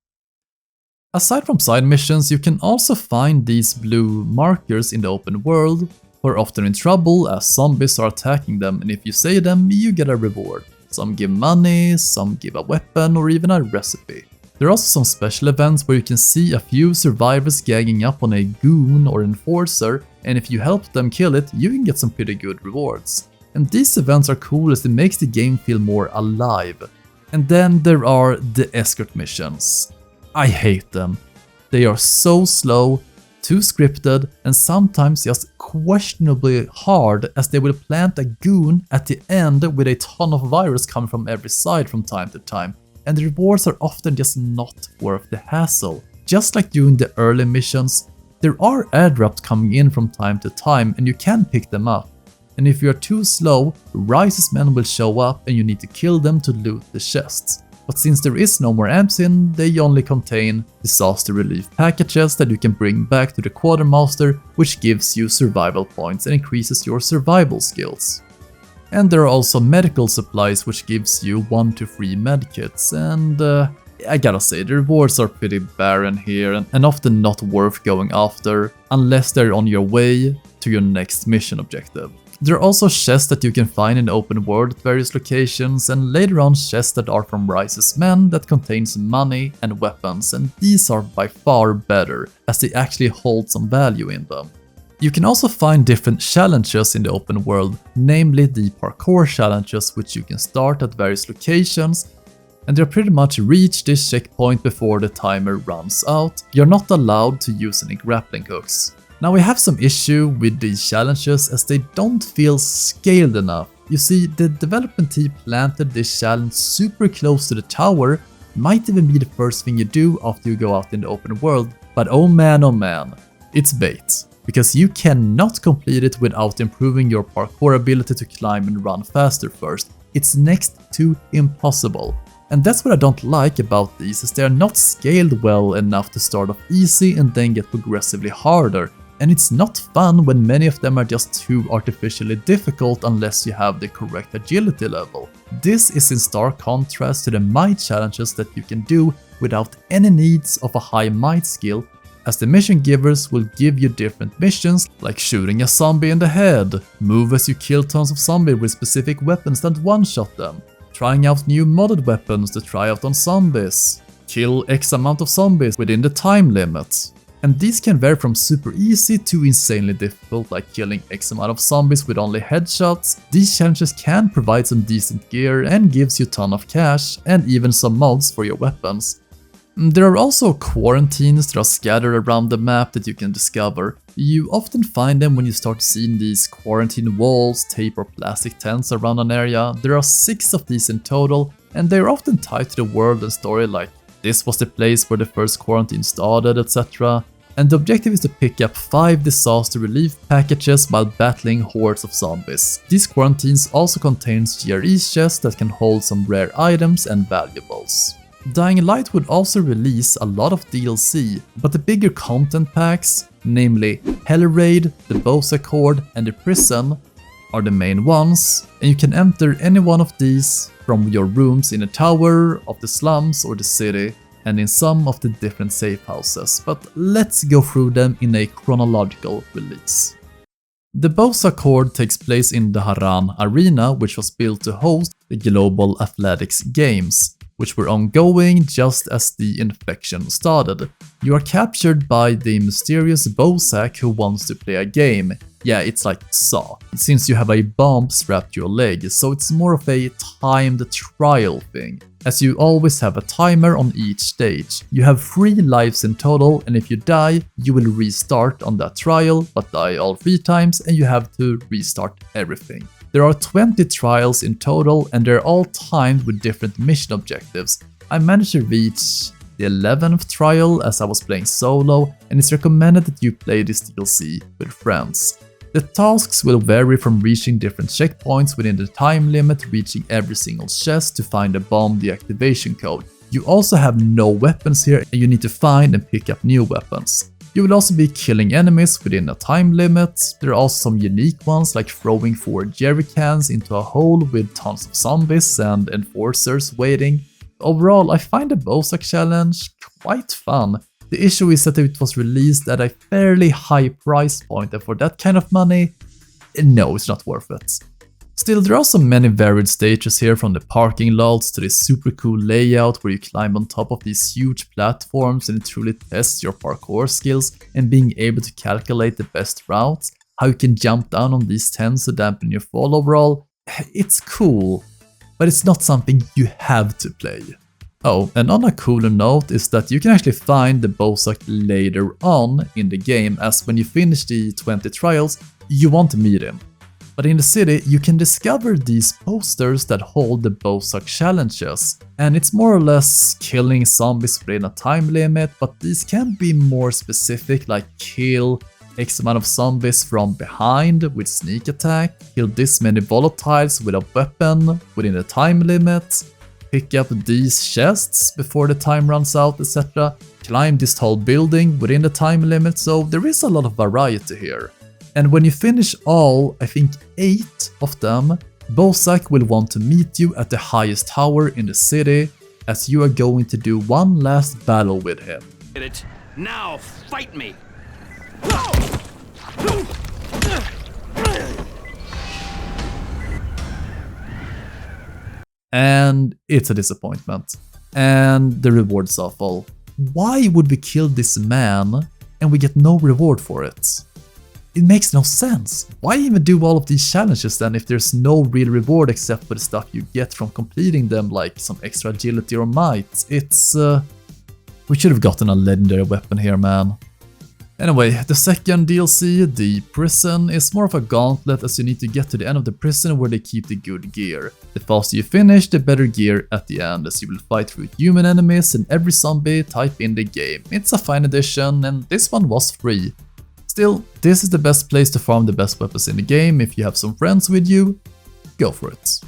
Aside from side missions, you can also find these blue markers in the open world, who are often in trouble as zombies are attacking them, and if you say them, you get a reward. Some give money, some give a weapon, or even a recipe. There are also some special events where you can see a few survivors ganging up on a goon or enforcer, and if you help them kill it, you can get some pretty good rewards. And these events are cool as it makes the game feel more alive. And then there are the escort missions. I hate them. They are so slow, too scripted, and sometimes just questionably hard, as they will plant a goon at the end with a ton of virus coming from every side from time to time. And the rewards are often just not worth the hassle. Just like during the early missions, there are airdrops coming in from time to time and you can pick them up. And if you are too slow, Rise's men will show up and you need to kill them to loot the chests. But since there is no more amps in, they only contain disaster relief packages that you can bring back to the quartermaster, which gives you survival points and increases your survival skills. And there are also medical supplies, which gives you 1 to 3 medkits, and I gotta say, the rewards are pretty barren here and often not worth going after, unless they're on your way to your next mission objective. There are also chests that you can find in the open world at various locations, and later on chests that are from Rise's men that contains money and weapons, and these are by far better, as they actually hold some value in them. You can also find different challenges in the open world, namely the parkour challenges, which you can start at various locations, and you pretty much reach this checkpoint before the timer runs out. You're not allowed to use any grappling hooks. Now we have some issue with these challenges as they don't feel scaled enough. You see, the development team planted this challenge super close to the tower, might even be the first thing you do after you go out in the open world, but oh man, it's bait. because you cannot complete it without improving your parkour ability to climb and run faster first. It's next to impossible. And that's what I don't like about these, is they are not scaled well enough to start off easy and then get progressively harder. And it's not fun when many of them are just too artificially difficult unless you have the correct agility level. This is in stark contrast to the might challenges that you can do without any needs of a high might skill, as the mission givers will give you different missions like shooting a zombie in the head, move as you kill tons of zombies with specific weapons that one-shot them, trying out new modded weapons to try out on zombies, kill X amount of zombies within the time limit. And these can vary from super easy to insanely difficult, like killing X amount of zombies with only headshots. These challenges can provide some decent gear and gives you a ton of cash and even some mods for your weapons. There are also quarantines that are scattered around the map that you can discover. You often find them when you start seeing these quarantine walls, tape or plastic tents around an area. There are 6 of these in total, and they are often tied to the world and story, like this was the place where the first quarantine started, etc. And the objective is to pick up 5 disaster relief packages while battling hordes of zombies. These quarantines also contain GRE chests that can hold some rare items and valuables. Dying Light would also release a lot of DLC, but the bigger content packs, namely Hell Raid, the Boss Accord and the Prison, are the main ones, and you can enter any one of these from your rooms in a tower, of the slums or the city, and in some of the different safe houses, but let's go through them in a chronological release. The Boss Accord takes place in the Haran Arena, which was built to host the Global Athletics Games, which were ongoing just as the infection started. You are captured by the mysterious Bozak who wants to play a game. Yeah, it's like Saw, since you have a bomb strapped to your leg, so it's more of a timed trial thing, as you always have a timer on each stage. You have 3 lives in total, and if you die, you will restart on that trial, but die all 3 times and you have to restart everything. There are 20 trials in total, and they're all timed with different mission objectives. I managed to reach the 11th trial as I was playing solo, and it's recommended that you play this DLC with friends. The tasks will vary from reaching different checkpoints within the time limit, reaching every single chest to find a bomb deactivation code. You also have no weapons here, and you need to find and pick up new weapons. You will also be killing enemies within a time limit. There are also some unique ones, like throwing 4 jerry cans into a hole with tons of zombies and enforcers waiting. Overall, I find the Bozak challenge quite fun. The issue is that it was released at a fairly high price point, and for that kind of money, no, it's not worth it. Still, there are so many varied stages here, from the parking lots to this super cool layout where you climb on top of these huge platforms and it truly tests your parkour skills, and being able to calculate the best routes, how you can jump down on these tents to dampen your fall. Overall, it's cool, but it's not something you have to play. Oh, and on a cooler note is that you can actually find the Bozak later on in the game, as when you finish the 20 trials, you won't meet him. But in the city, you can discover these posters that hold the Bozak challenges, and it's more or less killing zombies within a time limit, but these can be more specific, like kill X amount of zombies from behind with sneak attack, kill this many volatiles with a weapon within a time limit, pick up these chests before the time runs out, etc. Climb this tall building within the time limit, so there is a lot of variety here. And when you finish all, I think 8 of them, Bozak will want to meet you at the highest tower in the city, as you are going to do one last battle with him. Get it? Now fight me! And it's a disappointment. And the reward's awful. Why would we kill this man and we get no reward for it? It makes no sense. Why even do all of these challenges then if there's no real reward except for the stuff you get from completing them, like some extra agility or might? It's we should have gotten a legendary weapon here, man. Anyway, the second DLC, the Prison, is more of a gauntlet, as you need to get to the end of the prison where they keep the good gear. The faster you finish, the better gear at the end, as you will fight through human enemies and every zombie type in the game. It's a fine addition, and this one was free. Still, this is the best place to farm the best weapons in the game. If you have some friends with you, go for it.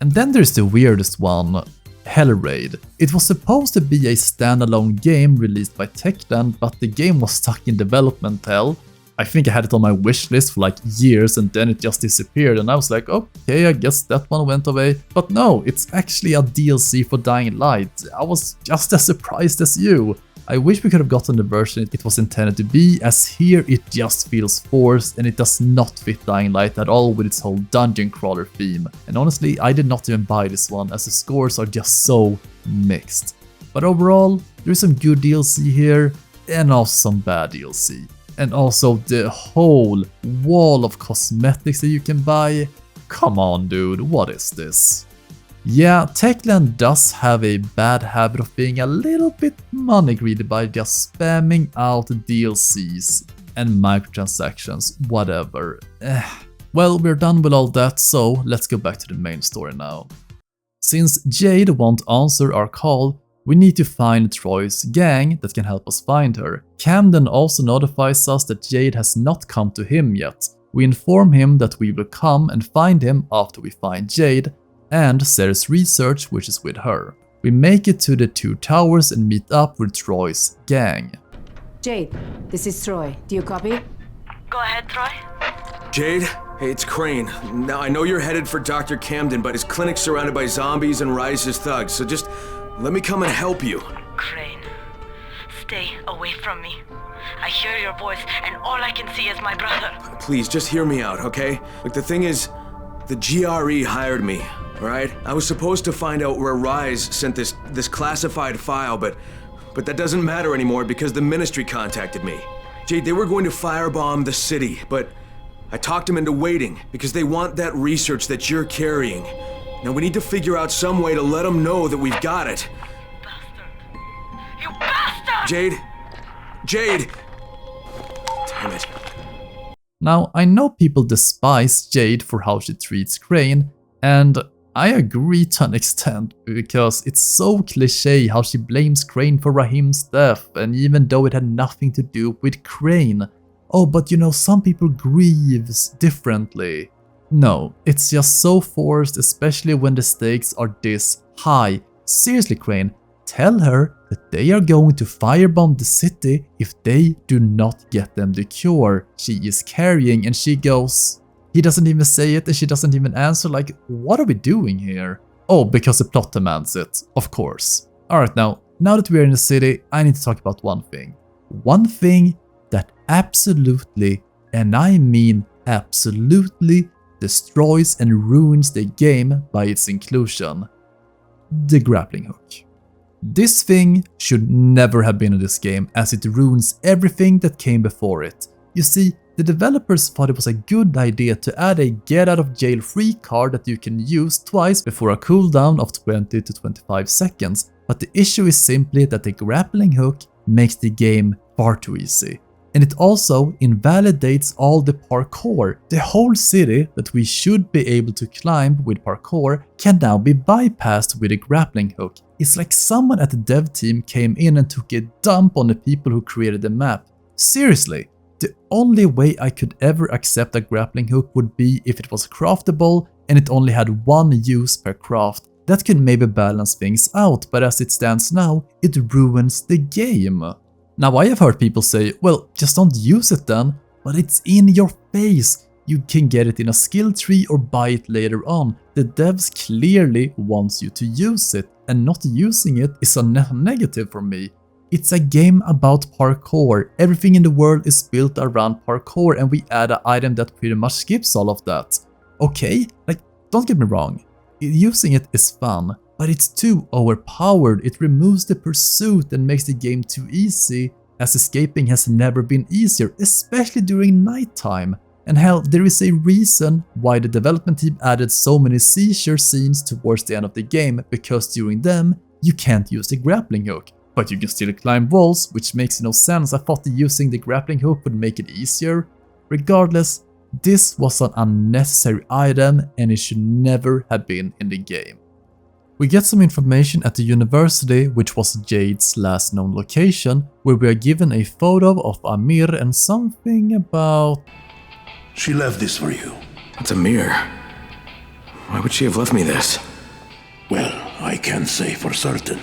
And then there's the weirdest one, Hell Raid. It was supposed to be a standalone game released by Techland, but the game was stuck in development hell. I think I had it on my wishlist for like years and then it just disappeared and I was like, okay, I guess that one went away. But no, it's actually a DLC for Dying Light. I was just as surprised as you. I wish we could have gotten the version it was intended to be, as here it just feels forced and it does not fit Dying Light at all with its whole dungeon crawler theme. And honestly, I did not even buy this one as the scores are just so mixed. But overall, there is some good DLC here and also some bad DLC. And also the whole wall of cosmetics that you can buy. Come on dude, what is this? Yeah, Techland does have a bad habit of being a little bit money greedy by just spamming out DLCs and microtransactions, whatever. Well, we're done with all that, so let's go back to the main story now. Since Jade won't answer our call, we need to find Troy's gang that can help us find her. Camden also notifies us that Jade has not come to him yet. We inform him that we will come and find him after we find Jade, and Sarah's research, which is with her. We make it to the 2 towers and meet up with Troy's gang. Jade, this is Troy. Do you copy? Go ahead, Troy. Jade? Hey, it's Crane. Now, I know you're headed for Dr. Camden, but his clinic's surrounded by zombies and Rise's thugs, so just let me come and help you. Crane, stay away from me. I hear your voice, and all I can see is my brother. Please, just hear me out, okay? Look, the thing is, the GRE hired me, alright? I was supposed to find out where Rise sent this classified file, but that doesn't matter anymore because the Ministry contacted me. Jade, they were going to firebomb the city, but I talked them into waiting because they want that research that you're carrying. Now we need to figure out some way to let them know that we've got it. You bastard! Jade! Jade! Damn it. Now, I know people despise Jade for how she treats Crane, and I agree to an extent, because it's so cliché how she blames Crane for Rahim's death, and even though it had nothing to do with Crane. Oh, but you know, some people grieves differently. No, it's just so forced, especially when the stakes are this high. Seriously, Crane, tell her that they are going to firebomb the city if they do not get them the cure she is carrying, and she goes... He doesn't even say it and she doesn't even answer, like, what are we doing here? Oh, because the plot demands it, of course. Alright, now that we're in the city, I need to talk about one thing. One thing that absolutely, and I mean absolutely, destroys and ruins the game by its inclusion. The grappling hook. This thing should never have been in this game, as it ruins everything that came before it. You see, the developers thought it was a good idea to add a get out of jail free card that you can use twice before a cooldown of 20 to 25 seconds, but the issue is simply that the grappling hook makes the game far too easy. And it also invalidates all the parkour. The whole city that we should be able to climb with parkour can now be bypassed with a grappling hook. It's like someone at the dev team came in and took a dump on the people who created the map. Seriously, the only way I could ever accept a grappling hook would be if it was craftable and it only had one use per craft. That could maybe balance things out, but as it stands now, it ruins the game. Now, I have heard people say, well, just don't use it then, but it's in your face. You can get it in a skill tree or buy it later on. The devs clearly wants you to use it, and not using it is a negative for me. It's a game about parkour. Everything in the world is built around parkour, and we add an item that pretty much skips all of that. Okay, like, don't get me wrong, using it is fun, but it's too overpowered. It removes the pursuit and makes the game too easy, as escaping has never been easier, especially during nighttime. And hell, there is a reason why the development team added so many seizure scenes towards the end of the game, because during them, you can't use the grappling hook. But you can still climb walls, which makes no sense. I thought that using the grappling hook would make it easier. Regardless, this was an unnecessary item and it should never have been in the game. We get some information at the university, which was Jade's last known location, where we are given a photo of Amir and something about... She left this for you. It's Amir. Why would she have left me this? Well, I can't say for certain,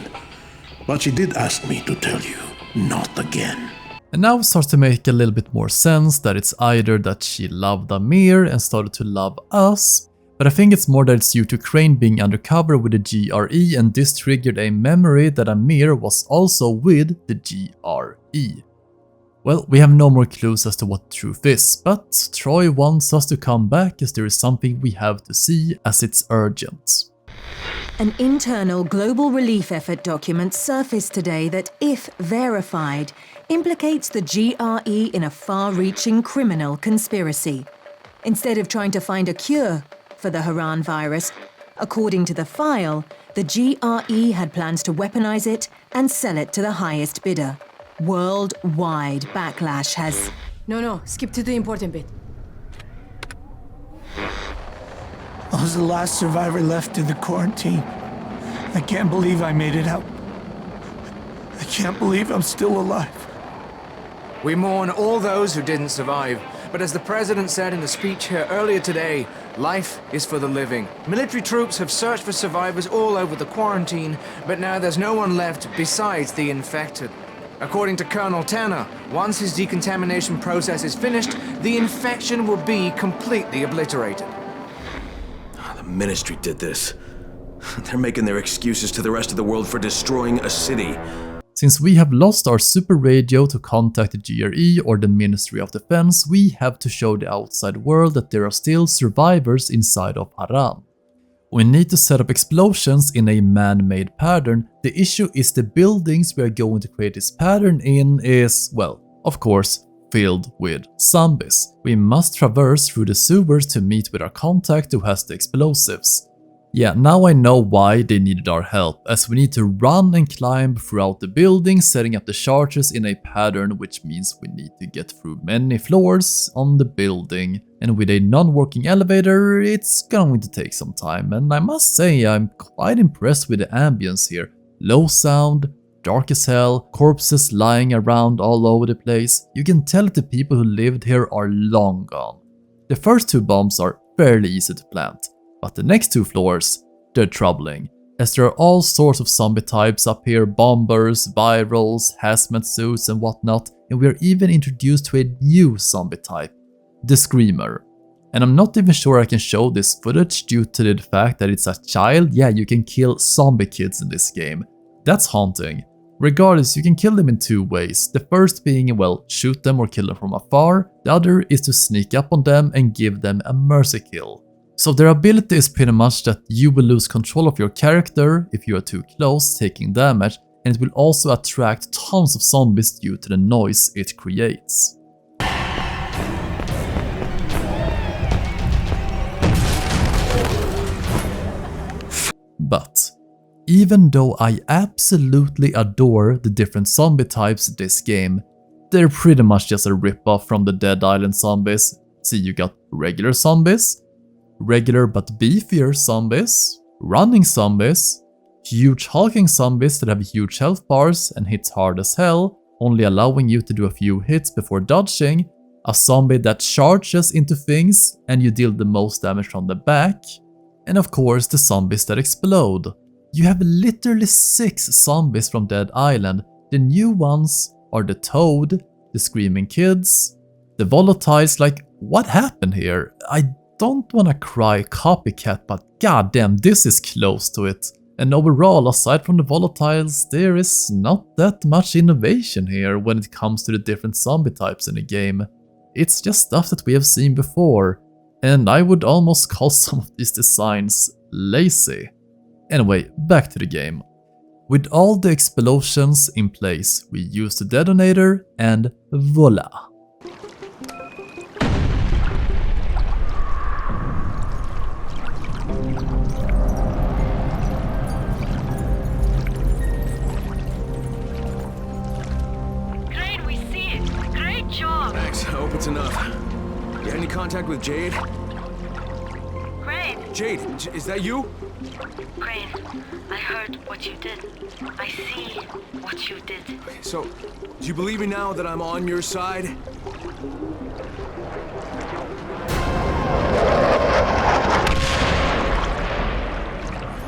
but she did ask me to tell you, not again. And now it starts to make a little bit more sense that it's either that she loved Amir and started to love us, but I think it's more that it's due to Crane being undercover with the GRE, and this triggered a memory that Amir was also with the GRE. Well, we have no more clues as to what the truth is, but Troy wants us to come back as there is something we have to see as it's urgent. An internal global relief effort document surfaced today that, if verified, implicates the GRE in a far-reaching criminal conspiracy. Instead of trying to find a cure for the Haran virus, according to the file, the GRE had plans to weaponize it and sell it to the highest bidder. Worldwide backlash has... No, skip to the important bit. I was the last survivor left in the quarantine. I can't believe I made it out. I can't believe I'm still alive. We mourn all those who didn't survive, but as the President said in a speech here earlier today, life is for the living. Military troops have searched for survivors all over the quarantine, but now there's no one left besides the infected. According to Colonel Tanner, once his decontamination process is finished, the infection will be completely obliterated. The Ministry did this. They're making their excuses to the rest of the world for destroying a city. Since we have lost our super radio to contact the GRE or the Ministry of Defense, we have to show the outside world that there are still survivors inside of Haran. We need to set up explosions in a man-made pattern. The issue is the buildings we are going to create this pattern in is, well, of course, filled with zombies. We must traverse through the sewers to meet with our contact who has the explosives. Yeah, now I know why they needed our help, as we need to run and climb throughout the building, setting up the charges in a pattern, which means we need to get through many floors on the building. And with a non-working elevator, it's going to take some time, and I must say I'm quite impressed with the ambience here. Low sound, dark as hell, corpses lying around all over the place. You can tell that the people who lived here are long gone. The first two bombs are fairly easy to plant. But the next two floors, they're troubling, as there are all sorts of zombie types up here, bombers, virals, hazmat suits and whatnot, and we are even introduced to a new zombie type, the Screamer. And I'm not even sure I can show this footage due to the fact that it's a child. Yeah, you can kill zombie kids in this game. That's haunting. Regardless, you can kill them in two ways, the first being, well, shoot them or kill them from afar, the other is to sneak up on them and give them a mercy kill. So their ability is pretty much that you will lose control of your character if you are too close, taking damage, and it will also attract tons of zombies due to the noise it creates. But even though I absolutely adore the different zombie types in this game, they're pretty much just a rip-off from the Dead Island zombies. See, you got regular zombies, regular but beefier zombies, running zombies, huge hulking zombies that have huge health bars and hit hard as hell, only allowing you to do a few hits before dodging, a zombie that charges into things and you deal the most damage from the back, and of course the zombies that explode. You have literally 6 zombies from Dead Island. The new ones are the Toad, the Screaming Kids, the Volatiles. Like, what happened here? I don't wanna cry copycat, but goddamn, this is close to it. And overall, aside from the volatiles, there is not that much innovation here when it comes to the different zombie types in the game. It's just stuff that we have seen before, and I would almost call some of these designs lazy. Anyway, back to the game. With all the explosions in place, we use the detonator and voila. Thanks, I hope it's enough. You had any contact with Jade? Crane? Jade, is that you? Crane, I heard what you did. I see what you did. So, do you believe me now that I'm on your side?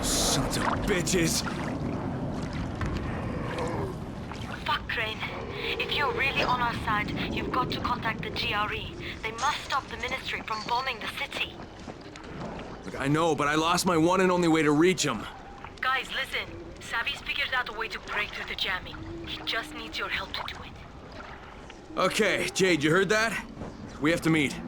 Sons of bitches! Fuck, Crane. If you're really on our side, you've got to contact the GRE. They must stop the Ministry from bombing the city. Look, I know, but I lost my one and only way to reach him. Guys, listen. Savvy's figured out a way to break through the jamming. He just needs your help to do it. Okay, Jade, you heard that? We have to meet.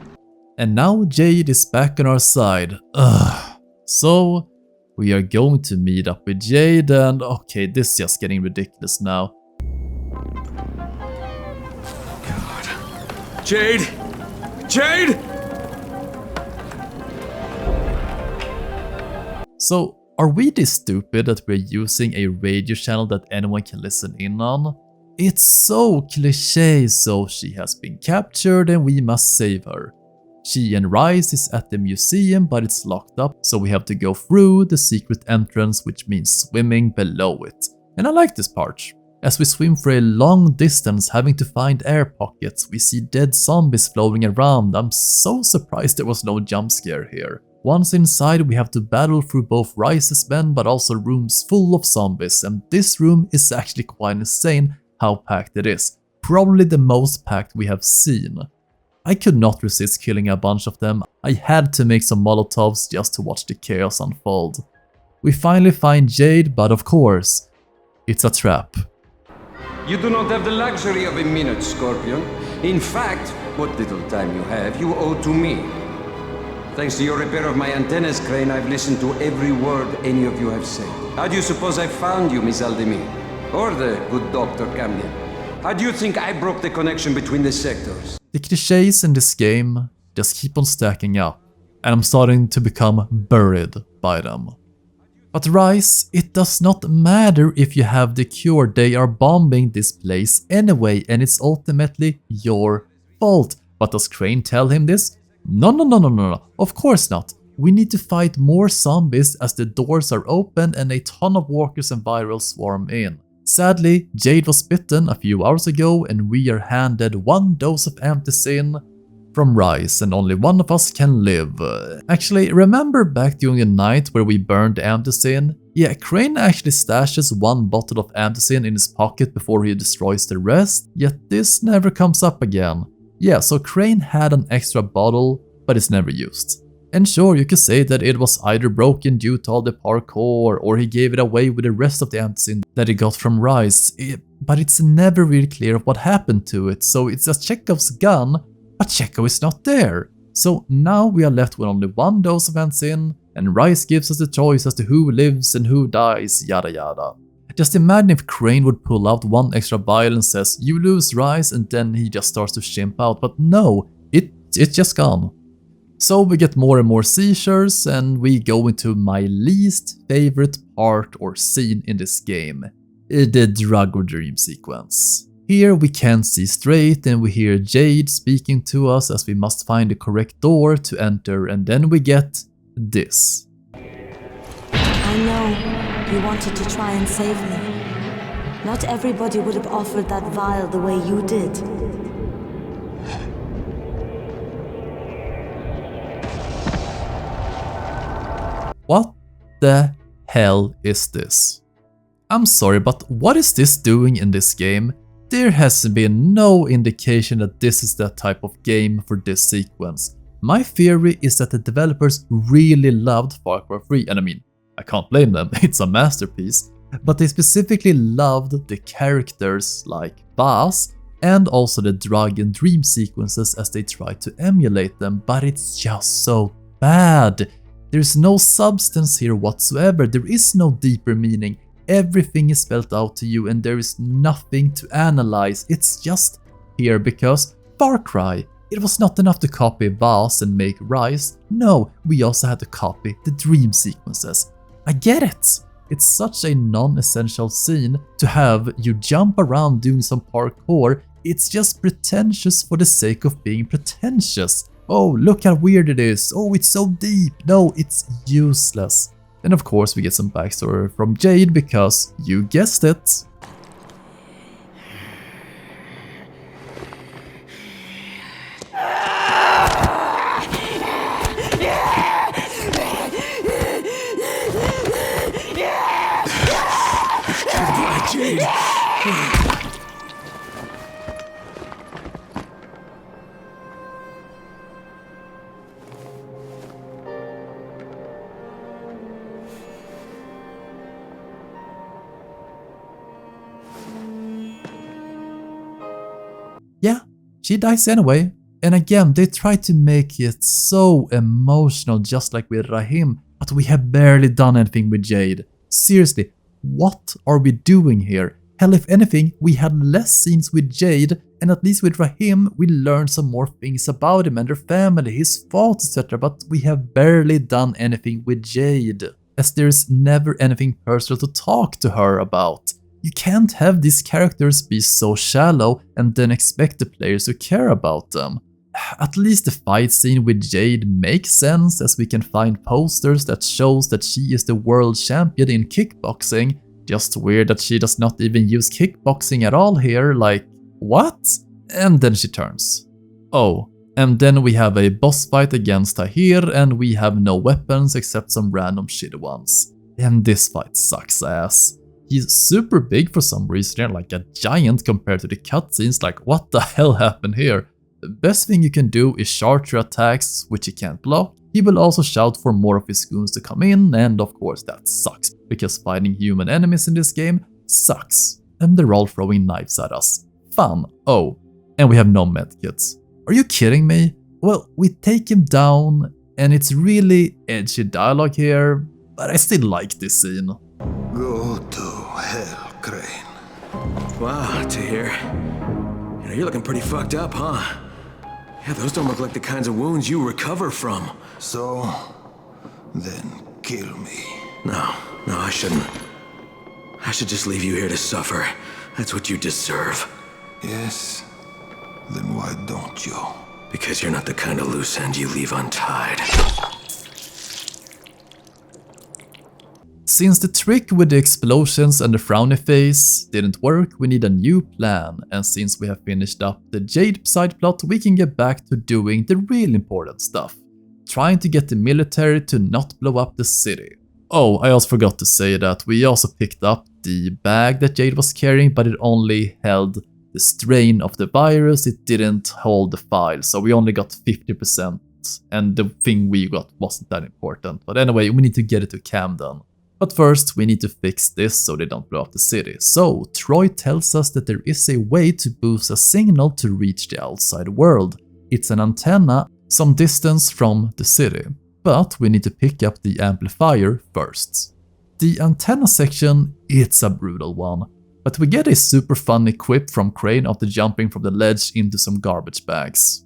And now Jade is back on our side. Ugh. So, we are going to meet up with Jade and... Okay, this is just getting ridiculous now. God. Jade! Jade! So, are we this stupid that we're using a radio channel that anyone can listen in on? It's so cliché, so she has been captured and we must save her. She and Rice is at the museum, but it's locked up, so we have to go through the secret entrance, which means swimming below it. And I like this part. As we swim for a long distance, having to find air pockets, we see dead zombies floating around. I'm so surprised there was no jump scare here. Once inside, we have to battle through both Rice's men, but also rooms full of zombies, and this room is actually quite insane how packed it is. Probably the most packed we have seen. I could not resist killing a bunch of them. I had to make some Molotovs just to watch the chaos unfold. We finally find Jade, but of course, it's a trap. You do not have the luxury of a minute, Scorpion. In fact, what little time you have, you owe to me. Thanks to your repair of my antennas, Crane, I've listened to every word any of you have said. How do you suppose I found you, Miss Aldemir? Or the good Dr. Camden? How do you think I broke the connection between the sectors? The clichés in this game just keep on stacking up, and I'm starting to become buried by them. But Rice, it does not matter if you have the cure, they are bombing this place anyway, and it's ultimately your fault. But does Crane tell him this? No, of course not. We need to fight more zombies as the doors are open and a ton of walkers and virals swarm in. Sadly, Jade was bitten a few hours ago and we are handed one dose of Anticin from Rice and only one of us can live. Actually, remember back during the night where we burned Anticin? Yeah, Crane actually stashes one bottle of Anticin in his pocket before he destroys the rest, yet this never comes up again. Yeah, so Crane had an extra bottle, but it's never used. And sure, you could say that it was either broken due to all the parkour, or he gave it away with the rest of the Anticin that he got from Rice, but it's never really clear what happened to it, so it's just Chekhov's gun, but Chekhov is not there. So now we are left with only one dose of Anticin, and Rice gives us the choice as to who lives and who dies, yada yada. Just imagine if Crane would pull out one extra vial and says, "You lose, Rice," and then he just starts to chimp out, but no, it's just gone. So we get more and more seizures, and we go into my least favorite part or scene in this game, the drug or dream sequence. Here we can't see straight and we hear Jade speaking to us as we must find the correct door to enter, and then we get this. I know you wanted to try and save me. Not everybody would have offered that vial the way you did. What the hell is this? I'm sorry, but what is this doing in this game? There has been no indication that this is that type of game for this sequence. My theory is that the developers really loved Far Cry 3, and I mean, I can't blame them, it's a masterpiece, but they specifically loved the characters like Baz and also the drug and dream sequences as they tried to emulate them, but it's just so bad. There's no substance here whatsoever, there is no deeper meaning, everything is spelled out to you and there is nothing to analyze, it's just here because Far Cry. It was not enough to copy Vaz and make Rice, no, we also had to copy the dream sequences. I get it! It's such a non-essential scene to have you jump around doing some parkour, it's just pretentious for the sake of being pretentious. Oh, look how weird it is. Oh, it's so deep. No, it's useless. And of course we get some backstory from Jade because you guessed it. Jade. Yeah, she dies anyway. And again, they try to make it so emotional just like with Rahim, but we have barely done anything with Jade. Seriously, what are we doing here? Hell, if anything, we had less scenes with Jade, and at least with Rahim, we learned some more things about him and their family, his faults, etc. But we have barely done anything with Jade, as there's never anything personal to talk to her about. You can't have these characters be so shallow and then expect the players to care about them. At least the fight scene with Jade makes sense, as we can find posters that shows that she is the world champion in kickboxing. Just weird that she does not even use kickboxing at all here, like, what? And then she turns. Oh, and then we have a boss fight against Tahir and we have no weapons except some random shitty ones. And this fight sucks ass. He's super big for some reason, like a giant compared to the cutscenes, like what the hell happened here? The best thing you can do is charge your attacks, which he can't block. He will also shout for more of his goons to come in, and of course that sucks, because fighting human enemies in this game sucks. And they're all throwing knives at us. Fun. Oh, and we have no medkits. Are you kidding me? Well, we take him down, and it's really edgy dialogue here, but I still like this scene. Go to hell, Crane. Wow, Tahir. You know, you're looking pretty fucked up, huh? Yeah, those don't look like the kinds of wounds you recover from. So, then kill me. No, I shouldn't. I should just leave you here to suffer. That's what you deserve. Yes? Then why don't you? Because you're not the kind of loose end you leave untied. Since the trick with the explosions and the frowny face didn't work, we need a new plan, and since we have finished up the Jade side plot, we can get back to doing the real important stuff. Trying to get the military to not blow up the city. Oh, I also forgot to say that we also picked up the bag that Jade was carrying, but it only held the strain of the virus, it didn't hold the file, so we only got 50%, and the thing we got wasn't that important. But anyway, we need to get it to Camden. But first, we need to fix this so they don't blow up the city. So, Troy tells us that there is a way to boost a signal to reach the outside world. It's an antenna some distance from the city. But we need to pick up the amplifier first. The antenna section, it's a brutal one. But we get a super funny quip from Crane after jumping from the ledge into some garbage bags.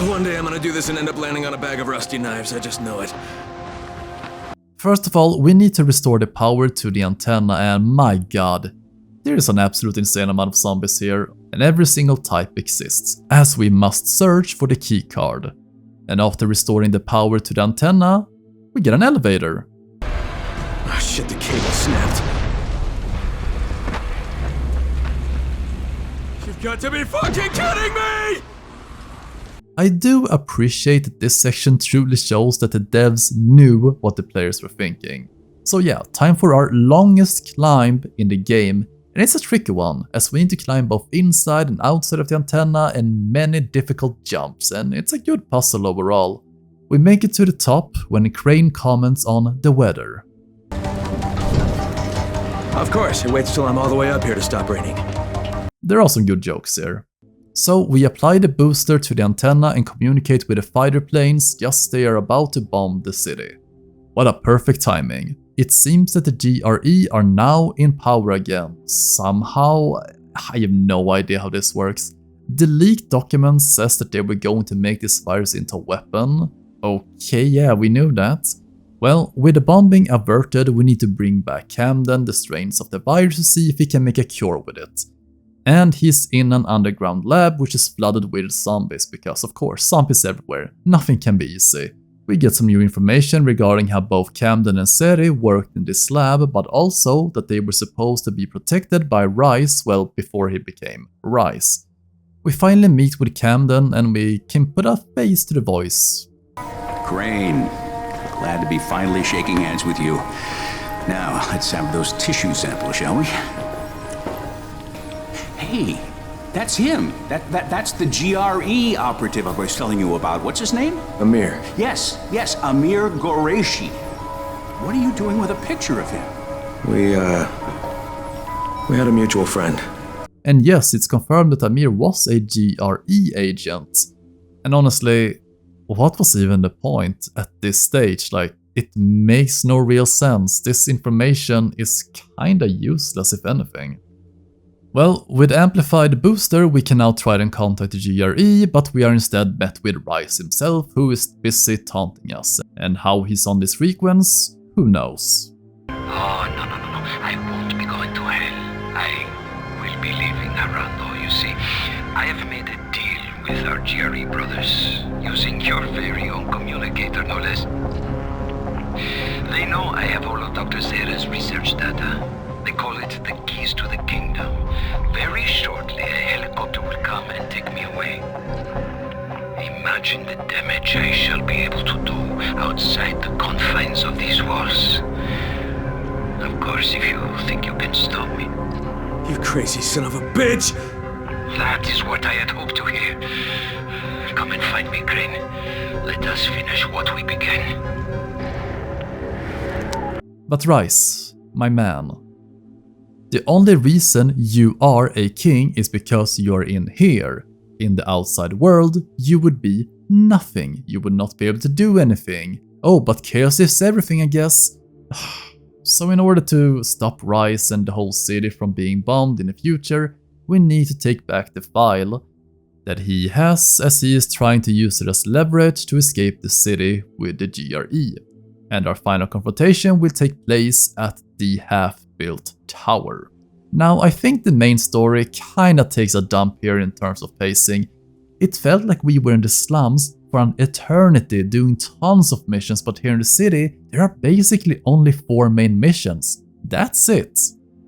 One day I'm gonna do this and end up landing on a bag of rusty knives, I just know it. First of all, we need to restore the power to the antenna, and my god, there is an absolute insane amount of zombies here, and every single type exists, as we must search for the key card. And after restoring the power to the antenna, we get an elevator. Oh shit, the cable snapped. You've got to be fucking kidding me! I do appreciate that this section truly shows that the devs knew what the players were thinking. So yeah, time for our longest climb in the game, and it's a tricky one, as we need to climb both inside and outside of the antenna and many difficult jumps, and it's a good puzzle overall. We make it to the top when Crane comments on the weather. Of course, it waits till I'm all the way up here to stop raining. There are some good jokes here. So we apply the booster to the antenna and communicate with the fighter planes just as they are about to bomb the city. What a perfect timing. It seems that the GRE are now in power again. Somehow, I have no idea how this works. The leaked document says that they were going to make this virus into a weapon. Okay, yeah, we knew that. Well, with the bombing averted, we need to bring back Camden, the strains of the virus, to see if we can make a cure with it. And he's in an underground lab which is flooded with zombies because of course, zombies everywhere, nothing can be easy. We get some new information regarding how both Camden and Seri worked in this lab, but also that they were supposed to be protected by Rice, well, before he became Rice. We finally meet with Camden and we can put a face to the voice. Crane, glad to be finally shaking hands with you. Now, let's have those tissue samples, shall we? Hey, that's him. That's the GRE operative I was telling you about. What's his name? Amir. Yes, Amir Qureshi. What are you doing with a picture of him? We had a mutual friend. And yes, it's confirmed that Amir was a GRE agent. And honestly, what was even the point at this stage? Like, it makes no real sense. This information is kinda useless if anything. Well, with Amplified Booster we can now try and contact the GRE, but we are instead met with Rice himself, who is busy taunting us. And how he's on this frequency, who knows? Oh, no. I won't be going to hell. I will be leaving Arando, you see. I have made a deal with our GRE brothers, using your very own communicator, no less. They know I have all of Dr. Zera's research data. They call it the keys to the kingdom. Very shortly, a helicopter will come and take me away. Imagine the damage I shall be able to do outside the confines of these walls. Of course, if you think you can stop me. You crazy son of a bitch! That is what I had hoped to hear. Come and find me, Crane. Let us finish what we began. But Rice, my man. The only reason you are a king is because you're in here. In the outside world, you would be nothing. You would not be able to do anything. Oh, but chaos is everything, I guess. So in order to stop Rice and the whole city from being bombed in the future, we need to take back the file that he has, as he is trying to use it as leverage to escape the city with the GRE. And our final confrontation will take place at the half-built tower. Now, I think the main story kinda takes a dump here in terms of pacing. It felt like we were in the slums for an eternity doing tons of missions, but here in the city, there are basically only 4 main missions. That's it.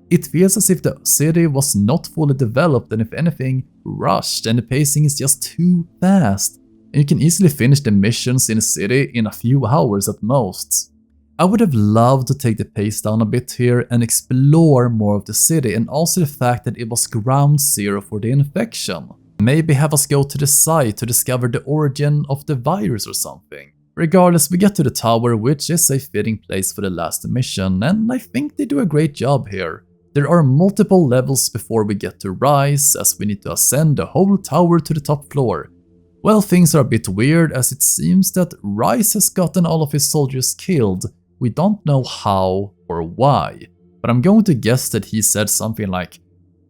It feels as if the city was not fully developed and if anything, rushed, and the pacing is just too fast. And you can easily finish the missions in a city in a few hours at most. I would have loved to take the pace down a bit here and explore more of the city, and also the fact that it was ground zero for the infection. Maybe have us go to the site to discover the origin of the virus or something. Regardless, we get to the tower, which is a fitting place for the last mission, and I think they do a great job here. There are multiple levels before we get to Rise, as we need to ascend the whole tower to the top floor. Well, things are a bit weird, as it seems that Rice has gotten all of his soldiers killed. We don't know how or why, but I'm going to guess that he said something like,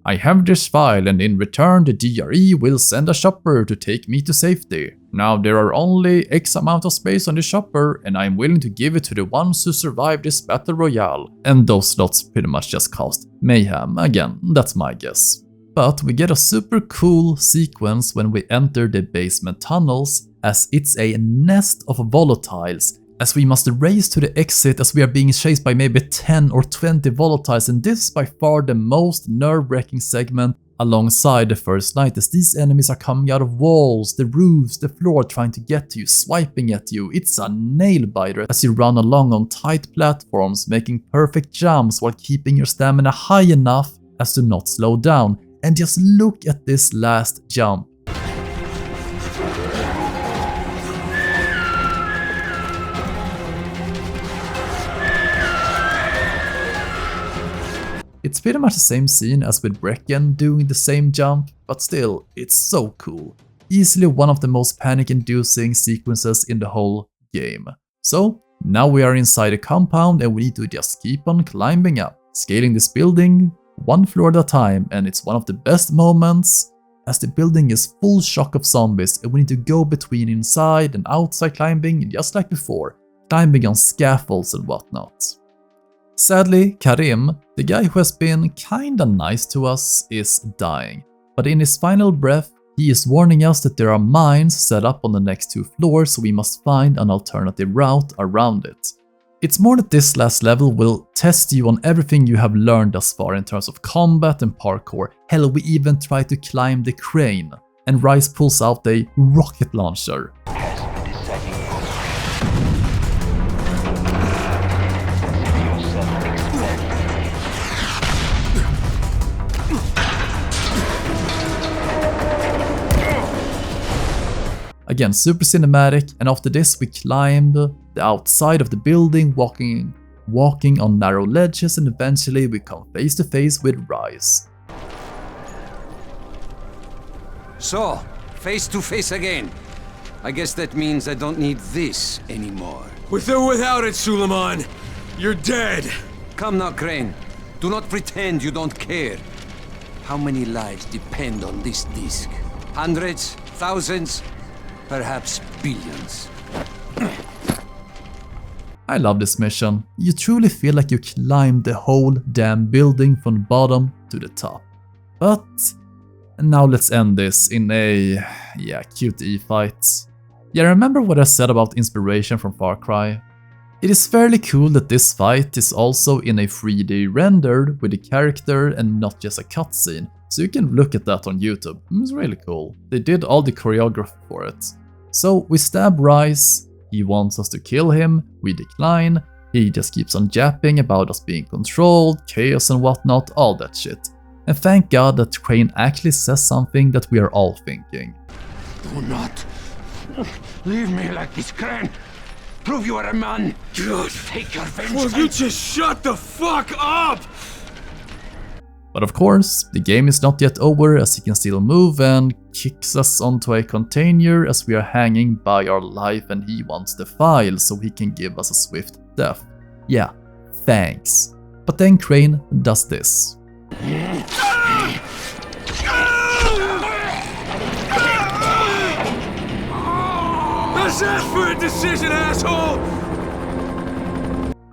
"I have this file and in return the GRE will send a shopper to take me to safety. Now there are only X amount of space on the shopper and I'm willing to give it to the ones who survive this battle royale." And those slots pretty much just caused mayhem. Again, that's my guess. But we get a super cool sequence when we enter the basement tunnels, as it's a nest of volatiles, as we must race to the exit as we are being chased by maybe 10 or 20 volatiles, and this is by far the most nerve-wracking segment alongside the first night, as these enemies are coming out of walls, the roofs, the floor, trying to get to you, swiping at you. It's a nail-biter as you run along on tight platforms, making perfect jumps while keeping your stamina high enough as to not slow down. And just look at this last jump. It's pretty much the same scene as with Brecken doing the same jump, but still, it's so cool. Easily one of the most panic-inducing sequences in the whole game. So, now we are inside a compound and we need to just keep on climbing up, scaling this building one floor at a time, and it's one of the best moments as the building is full shock of zombies and we need to go between inside and outside climbing just like before, climbing on scaffolds and whatnot. Sadly, Karim, the guy who has been kinda nice to us, is dying. But in his final breath, he is warning us that there are mines set up on the next 2 floors, so we must find an alternative route around it. It's more that this last level will test you on everything you have learned thus far in terms of combat and parkour. Hell, we even try to climb the crane. And Rise pulls out a rocket launcher. Again, super cinematic, and after this we climbed the outside of the building, walking on narrow ledges, and eventually we come face to face with Rise. So, face to face again. I guess that means I don't need this anymore. With or without it, Suleiman, you're dead. Come now, Crane. Do not pretend you don't care. How many lives depend on this disc? Hundreds? Thousands? Perhaps billions. I love this mission. You truly feel like you climbed the whole damn building from the bottom to the top. But now let's end this in a, cute E-fight. Yeah, remember what I said about inspiration from Far Cry? It is fairly cool that this fight is also in a 3D rendered with a character and not just a cutscene. So you can look at that on YouTube. It's really cool. They did all the choreography for it. So we stab Rise, he wants us to kill him, we decline, he just keeps on yapping about us being controlled, chaos and whatnot, all that shit. And thank God that Crane actually says something that we are all thinking. Do not leave me like this, Crane. Prove you are a man. Take your vengeance. Will you just shut the fuck up? But of course, the game is not yet over as he can still move and kicks us onto a container as we are hanging by our life, and he wants the file so he can give us a swift death. Yeah, thanks. But then Crane does this. How's that for a decision, asshole?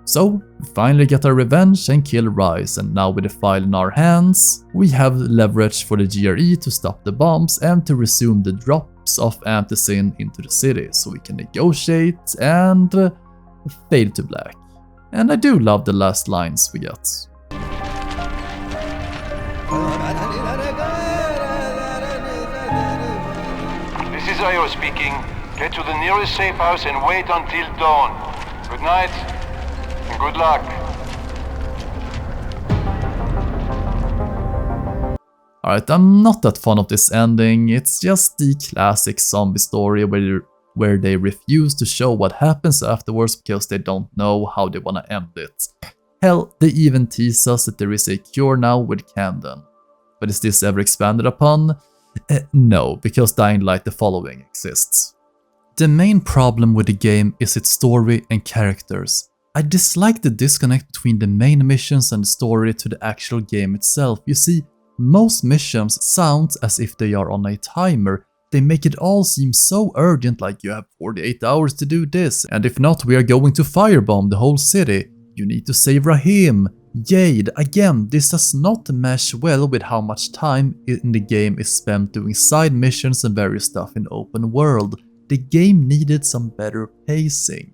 So, we finally get our revenge and kill Rise, and now with the file in our hands, we have leverage for the GRE to stop the bombs and to resume the drops of antizin into the city, so we can negotiate and fade to black. And I do love the last lines we get. This is Io speaking. Get to the nearest safe house and wait until dawn. Good night. Good luck. Alright, I'm not that fond of this ending. It's just the classic zombie story where they refuse to show what happens afterwards because they don't know how they wanna end it. Hell, they even tease us that there is a cure now with Camden. But is this ever expanded upon? No, because Dying Light the following exists. The main problem with the game is its story and characters. I dislike the disconnect between the main missions and the story to the actual game itself. You see, most missions sound as if they are on a timer. They make it all seem so urgent, like you have 48 hours to do this, and if not we are going to firebomb the whole city. You need to save Rahim. Jade, again, this does not mesh well with how much time in the game is spent doing side missions and various stuff in open world. The game needed some better pacing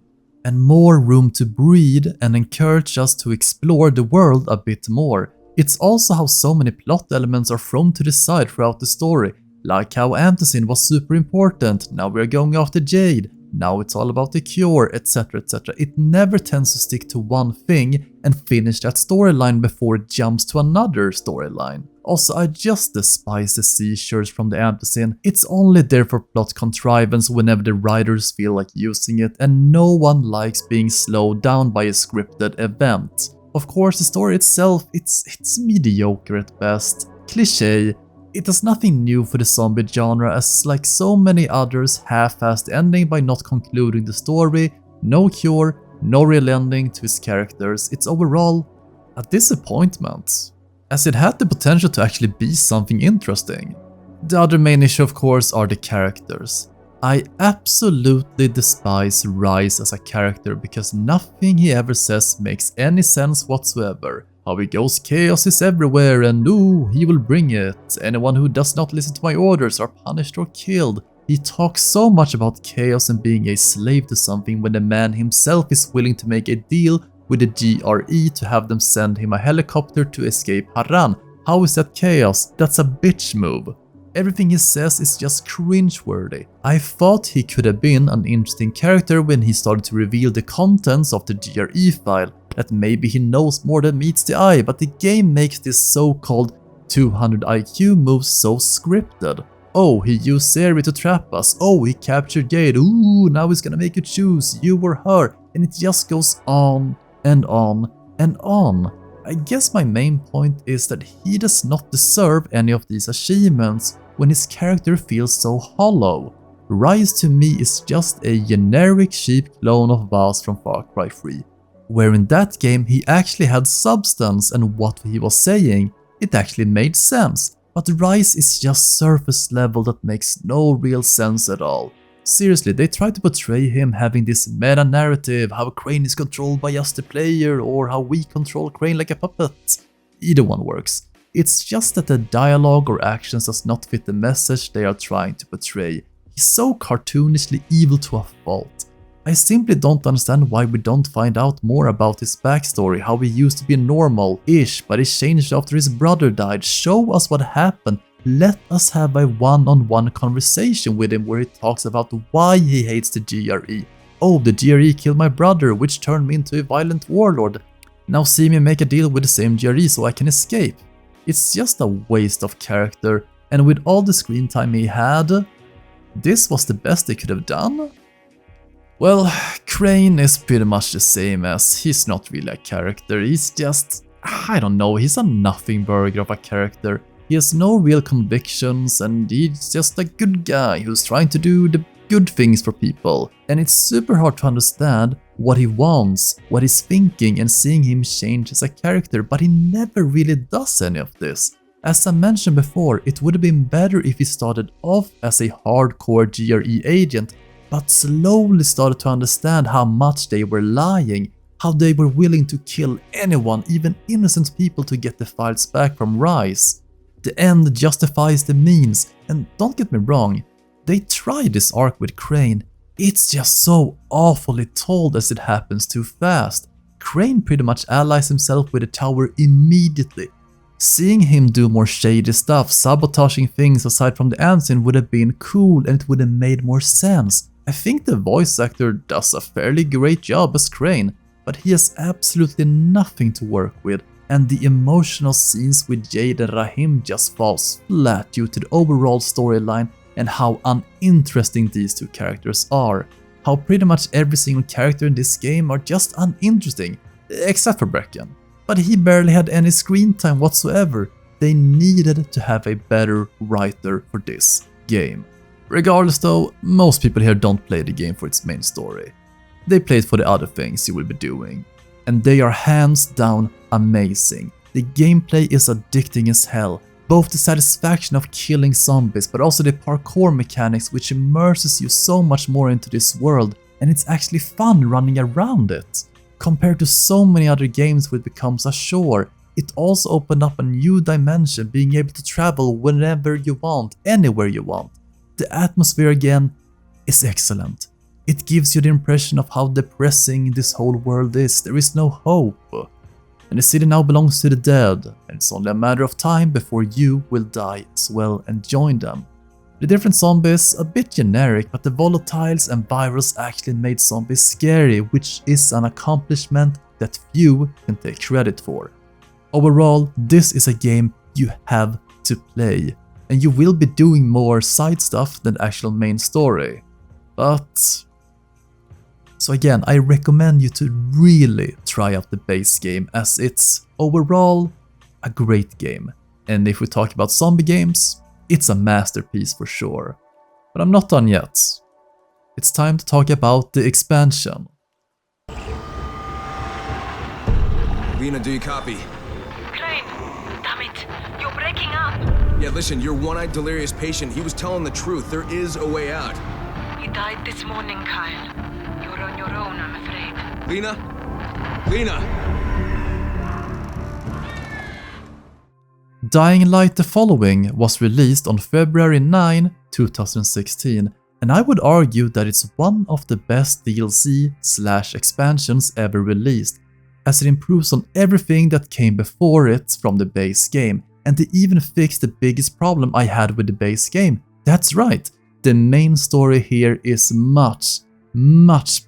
and more room to breathe and encourage us to explore the world a bit more. It's also how so many plot elements are thrown to the side throughout the story, like how antizin was super important, now we're going after Jade, now it's all about the cure, etc, etc. It never tends to stick to one thing and finish that storyline before it jumps to another storyline. Also, I just despise the seizures from the antizin. It's only there for plot contrivance whenever the writers feel like using it, and no one likes being slowed down by a scripted event. Of course, the story itself, it's mediocre at best. Cliché. It has nothing new for the zombie genre, as like so many others, half-assed ending by not concluding the story, no cure, no real ending to its characters. It's overall a disappointment, as it had the potential to actually be something interesting. The other main issue, of course, are the characters. I absolutely despise Rise as a character because nothing he ever says makes any sense whatsoever. How he goes chaos is everywhere and ooh, he will bring it. Anyone who does not listen to my orders are punished or killed. He talks so much about chaos and being a slave to something when the man himself is willing to make a deal with the GRE to have them send him a helicopter to escape Harran. How is that chaos? That's a bitch move. Everything he says is just cringeworthy. I thought he could have been an interesting character when he started to reveal the contents of the GRE file, that maybe he knows more than meets the eye, but the game makes this so-called 200 IQ moves so scripted. Oh, he used Seri to trap us. Oh, he captured Jade. Ooh, now he's gonna make you choose, you or her. And it just goes on and on and on. I guess my main point is that he does not deserve any of these achievements when his character feels so hollow. Rise to me is just a generic cheap clone of Vaz from Far Cry 3, where in that game he actually had substance and what he was saying, it actually made sense. But Rise is just surface level that makes no real sense at all. Seriously, they try to portray him having this meta-narrative, how Crane is controlled by just the player, or how we control Crane like a puppet. Either one works. It's just that the dialogue or actions does not fit the message they are trying to portray. He's so cartoonishly evil to a fault. I simply don't understand why we don't find out more about his backstory, how he used to be normal-ish, but he changed after his brother died. Show us what happened. Let us have a one-on-one conversation with him where he talks about why he hates the GRE. Oh, the GRE killed my brother, which turned me into a violent warlord. Now see me make a deal with the same GRE so I can escape. It's just a waste of character, and with all the screen time he had, this was the best they could have done? Well, Crane is pretty much the same as he's not really a character, he's just, I don't know, he's a nothing burger of a character. He has no real convictions and he's just a good guy who's trying to do the good things for people. And it's super hard to understand what he wants, what he's thinking, and seeing him change as a character, but he never really does any of this. As I mentioned before, it would have been better if he started off as a hardcore GRE agent, but slowly started to understand how much they were lying, how they were willing to kill anyone, even innocent people, to get the files back from Rise. The end justifies the means, and don't get me wrong, they tried this arc with Crane. It's just so awfully told as it happens too fast. Crane pretty much allies himself with the tower immediately. Seeing him do more shady stuff, sabotaging things aside from the Ancient would have been cool and it would have made more sense. I think the voice actor does a fairly great job as Crane, but he has absolutely nothing to work with, and the emotional scenes with Jade and Rahim just falls flat due to the overall storyline and how uninteresting these two characters are. How pretty much every single character in this game are just uninteresting, except for Brecken. But he barely had any screen time whatsoever. They needed to have a better writer for this game. Regardless though, most people here don't play the game for its main story. They play it for the other things you will be doing. And they are hands down amazing. The gameplay is addicting as hell. Both the satisfaction of killing zombies, but also the parkour mechanics which immerses you so much more into this world, and it's actually fun running around it. Compared to so many other games which becomes a chore, it also opened up a new dimension, being able to travel whenever you want, anywhere you want. The atmosphere again is excellent. It gives you the impression of how depressing this whole world is. There is no hope. And the city now belongs to the dead, and it's only a matter of time before you will die as well and join them. The different zombies, a bit generic, but the volatiles and virus actually made zombies scary, which is an accomplishment that few can take credit for. Overall, this is a game you have to play, and you will be doing more side stuff than the actual main story. But... so again, I recommend you to really try out the base game, as it's overall a great game. And if we talk about zombie games, it's a masterpiece for sure. But I'm not done yet. It's time to talk about the expansion. Lena, do you copy? Crane, damn it, you're breaking up. Yeah, listen, your one-eyed delirious patient, he was telling the truth. There is a way out. He died this morning, Kyle. You're on your own, I'm afraid. Lena? Lena! Dying Light the Following was released on February 9, 2016, and I would argue that it's one of the best DLC/expansions ever released, as it improves on everything that came before it from the base game, and they even fixed the biggest problem I had with the base game. That's right, the main story here is much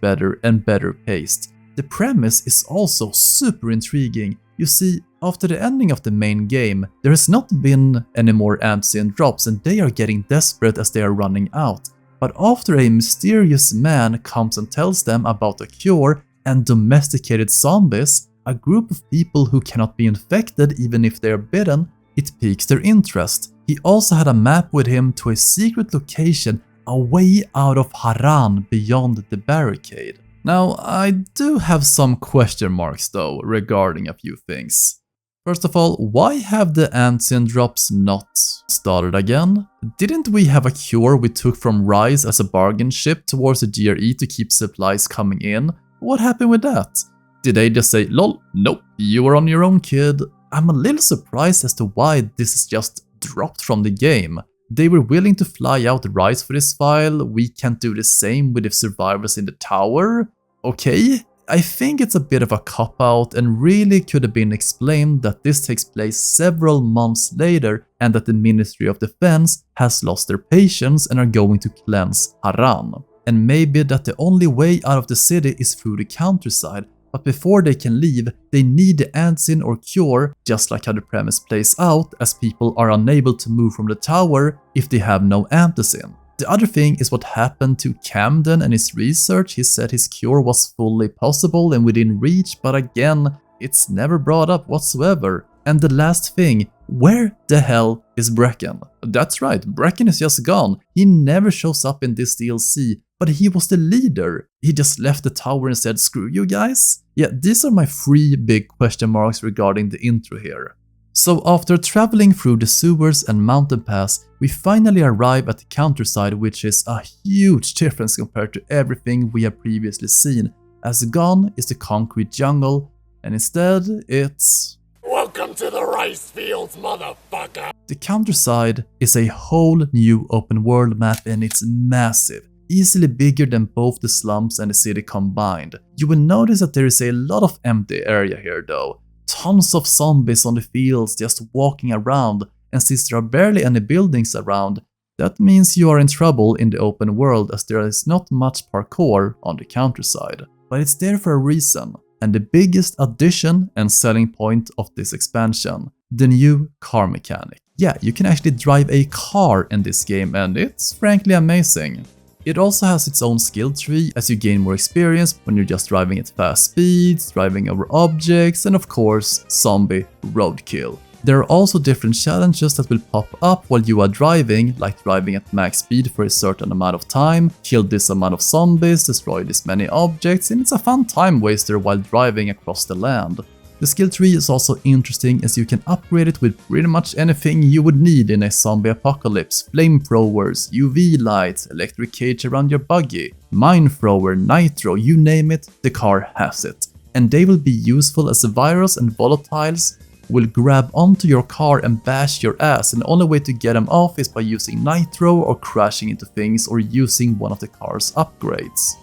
better and better paced. The premise is also super intriguing. You see, after the ending of the main game, there has not been any more Amphion drops and they are getting desperate as they are running out. But after a mysterious man comes and tells them about a cure and domesticated zombies, a group of people who cannot be infected even if they are bitten, it piques their interest. He also had a map with him to a secret location away out of Haran beyond the barricade. Now, I do have some question marks though regarding a few things. First of all, why have the Ancient drops not started again? Didn't we have a cure we took from Rise as a bargain ship towards the GRE to keep supplies coming in? What happened with that? Did they just say, lol, nope, you are on your own, kid? I'm a little surprised as to why this is just dropped from the game. They were willing to fly out Rise for this file, we can't do the same with the survivors in the tower? Okay, I think it's a bit of a cop-out and really could have been explained that this takes place several months later and that the Ministry of Defense has lost their patience and are going to cleanse Haran. And maybe that the only way out of the city is through the countryside, but before they can leave, they need the Ansin or cure, just like how the premise plays out, as people are unable to move from the tower if they have no Antacin. The other thing is what happened to Camden and his research. He said his cure was fully possible and within reach, but again, it's never brought up whatsoever. And the last thing, where the hell is Brecken? That's right, Brecken is just gone. He never shows up in this DLC, but he was the leader. He just left the tower and said, screw you guys? Yeah, these are my 3 big question marks regarding the intro here. So after traveling through the sewers and mountain pass, we finally arrive at the countryside, which is a huge difference compared to everything we have previously seen, as gone is the concrete jungle, and instead it's... Welcome to the rice fields, motherfucker! The countryside is a whole new open world map and it's massive, easily bigger than both the slums and the city combined. You will notice that there is a lot of empty area here though. Tons of zombies on the fields just walking around, and since there are barely any buildings around, that means you are in trouble in the open world as there is not much parkour on the countryside. But it's there for a reason, and the biggest addition and selling point of this expansion, the new car mechanic. Yeah, you can actually drive a car in this game and it's frankly amazing. It also has its own skill tree as you gain more experience when you're just driving at fast speeds, driving over objects, and of course, zombie roadkill. There are also different challenges that will pop up while you are driving, like driving at max speed for a certain amount of time, kill this amount of zombies, destroy this many objects, and it's a fun time waster while driving across the land. The skill tree is also interesting as you can upgrade it with pretty much anything you would need in a zombie apocalypse. Flamethrowers, UV lights, electric cage around your buggy, mine thrower, nitro, you name it, the car has it. And they will be useful as the virus and volatiles will grab onto your car and bash your ass, and the only way to get them off is by using nitro or crashing into things or using one of the car's upgrades.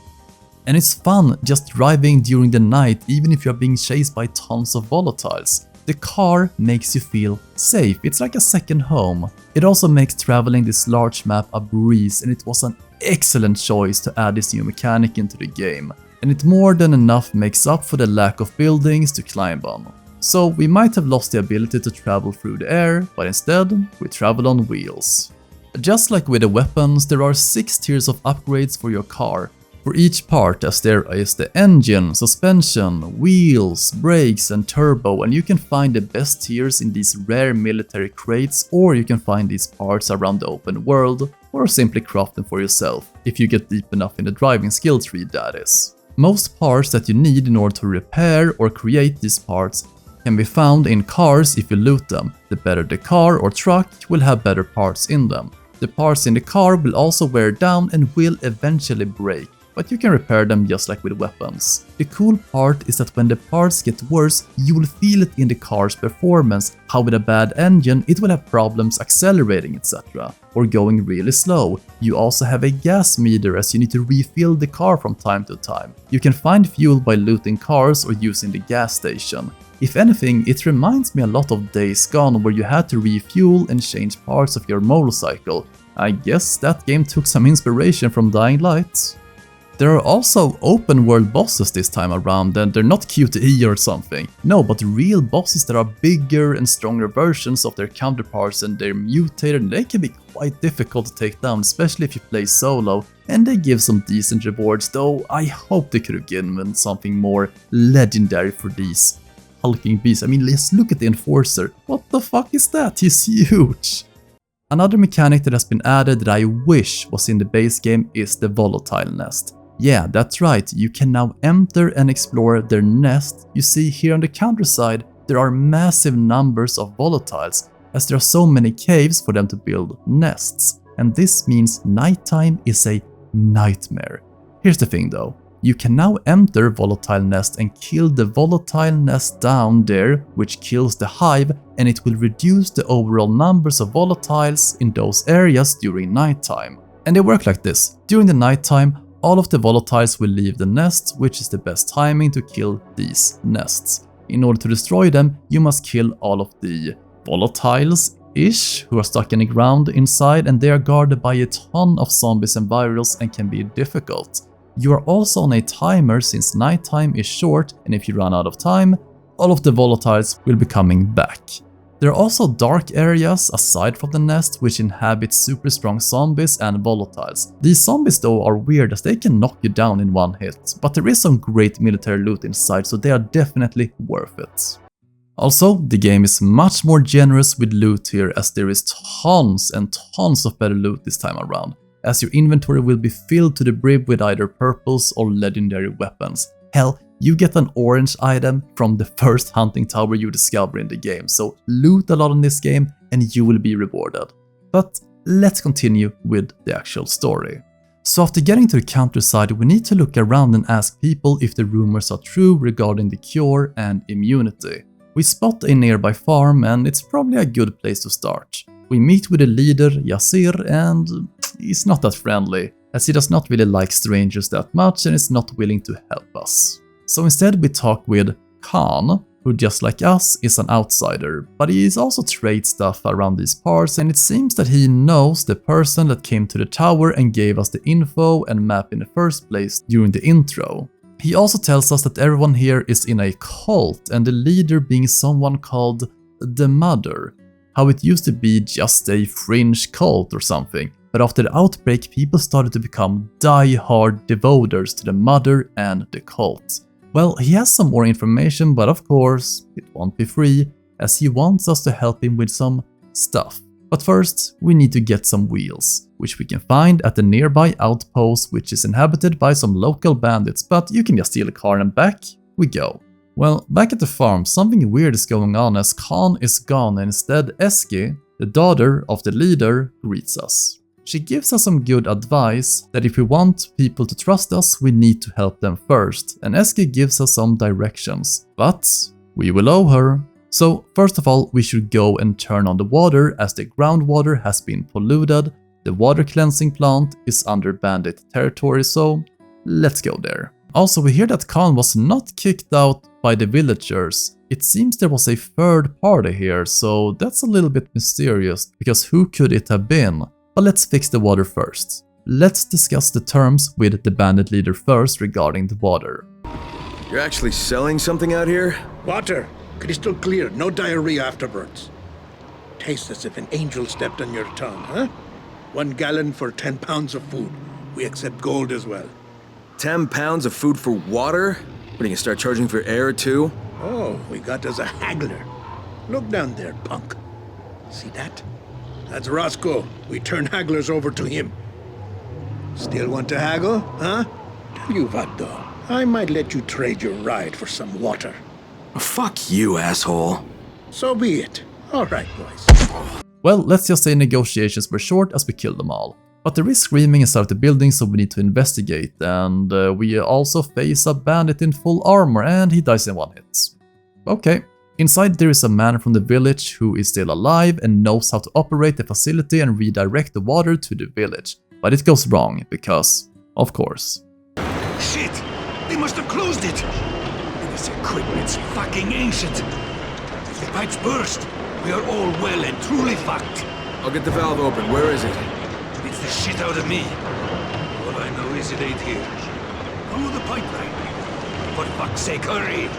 And it's fun just driving during the night even if you're being chased by tons of volatiles. The car makes you feel safe, it's like a second home. It also makes traveling this large map a breeze, and it was an excellent choice to add this new mechanic into the game. And it more than enough makes up for the lack of buildings to climb on. So we might have lost the ability to travel through the air, but instead we travel on wheels. Just like with the weapons, there are 6 tiers of upgrades for your car. For each part, as there is the engine, suspension, wheels, brakes and turbo, and you can find the best tiers in these rare military crates, or you can find these parts around the open world, or simply craft them for yourself, if you get deep enough in the driving skill tree, that is. Most parts that you need in order to repair or create these parts can be found in cars if you loot them. The better the car or truck will have better parts in them. The parts in the car will also wear down and will eventually break, but you can repair them just like with weapons. The cool part is that when the parts get worse, you will feel it in the car's performance, how with a bad engine it will have problems accelerating etc. or going really slow. You also have a gas meter as you need to refill the car from time to time. You can find fuel by looting cars or using the gas station. If anything, it reminds me a lot of Days Gone where you had to refuel and change parts of your motorcycle. I guess that game took some inspiration from Dying Light. There are also open world bosses this time around, and they're not QTE or something. No, but real bosses that are bigger and stronger versions of their counterparts, and they're mutated and they can be quite difficult to take down, especially if you play solo, and they give some decent rewards, though I hope they could have given something more legendary for these hulking beasts. I mean, let's look at the Enforcer. What the fuck is that? He's huge! Another mechanic that has been added that I wish was in the base game is the Volatile Nest. Yeah, that's right, you can now enter and explore their nest. You see here on the countryside, there are massive numbers of volatiles, as there are so many caves for them to build nests. And this means nighttime is a nightmare. Here's the thing though, you can now enter Volatile Nest and kill the Volatile Nest down there, which kills the hive, and it will reduce the overall numbers of volatiles in those areas during nighttime. And they work like this, during the nighttime, all of the volatiles will leave the nest, which is the best timing to kill these nests. In order to destroy them, you must kill all of the volatiles-ish who are stuck in the ground inside, and they are guarded by a ton of zombies and virals and can be difficult. You are also on a timer since nighttime is short, and if you run out of time, all of the volatiles will be coming back. There are also dark areas aside from the nest which inhabit super strong zombies and volatiles. These zombies though are weird as they can knock you down in one hit, but there is some great military loot inside, so they are definitely worth it. Also, the game is much more generous with loot here as there is tons and tons of better loot this time around, as your inventory will be filled to the brim with either purples or legendary weapons. Hell, you get an orange item from the first hunting tower you discover in the game, so loot a lot in this game and you will be rewarded. But let's continue with the actual story. So after getting to the countryside, we need to look around and ask people if the rumors are true regarding the cure and immunity. We spot a nearby farm and it's probably a good place to start. We meet with the leader, Yasir, and he's not that friendly, as he does not really like strangers that much and is not willing to help us. So instead we talk with Khan, who just like us is an outsider, but he is also trade stuff around these parts, and it seems that he knows the person that came to the tower and gave us the info and map in the first place during the intro. He also tells us that everyone here is in a cult, and the leader being someone called the Mother. How it used to be just a fringe cult or something, but after the outbreak people started to become die-hard devoters to the Mother and the cult. Well, he has some more information, but of course, it won't be free, as he wants us to help him with some stuff. But first, we need to get some wheels, which we can find at the nearby outpost, which is inhabited by some local bandits, but you can just steal a car and back we go. Well, back at the farm, something weird is going on as Khan is gone and instead Eski, the daughter of the leader, greets us. She gives us some good advice that if we want people to trust us, we need to help them first, and Eski gives us some directions, but we will owe her. So first of all, we should go and turn on the water as the groundwater has been polluted. The water cleansing plant is under bandit territory, so let's go there. Also, we hear that Khan was not kicked out by the villagers. It seems there was a third party here, so that's a little bit mysterious, because who could it have been? But let's fix the water first. Let's discuss the terms with the bandit leader first regarding the water. You're actually selling something out here? Water. Crystal clear. No diarrhea afterwards. Tastes as if an angel stepped on your tongue, huh? 1 gallon for 10 pounds of food. We accept gold as well. 10 pounds of food for water? What, are you gonna start charging for air too? Oh, we got us a haggler. Look down there, punk. See that? That's Roscoe. We turn hagglers over to him. Still want to haggle, huh? Tell you what, though. I might let you trade your ride for some water. Fuck you, asshole. So be it. All right, boys. Well, let's just say negotiations were short as we killed them all. But there is screaming inside the building, so we need to investigate, and we also face a bandit in full armor and he dies in one hit. Okay. Inside there is a man from the village who is still alive and knows how to operate the facility and redirect the water to the village. But it goes wrong because, of course. Shit! They must have closed it! This equipment's fucking ancient. If the pipes burst, we are all well and truly fucked. I'll get the valve open. Where is it? It's the shit out of me. All I know is it ain't here. Follow the pipeline. For fuck's sake, hurry!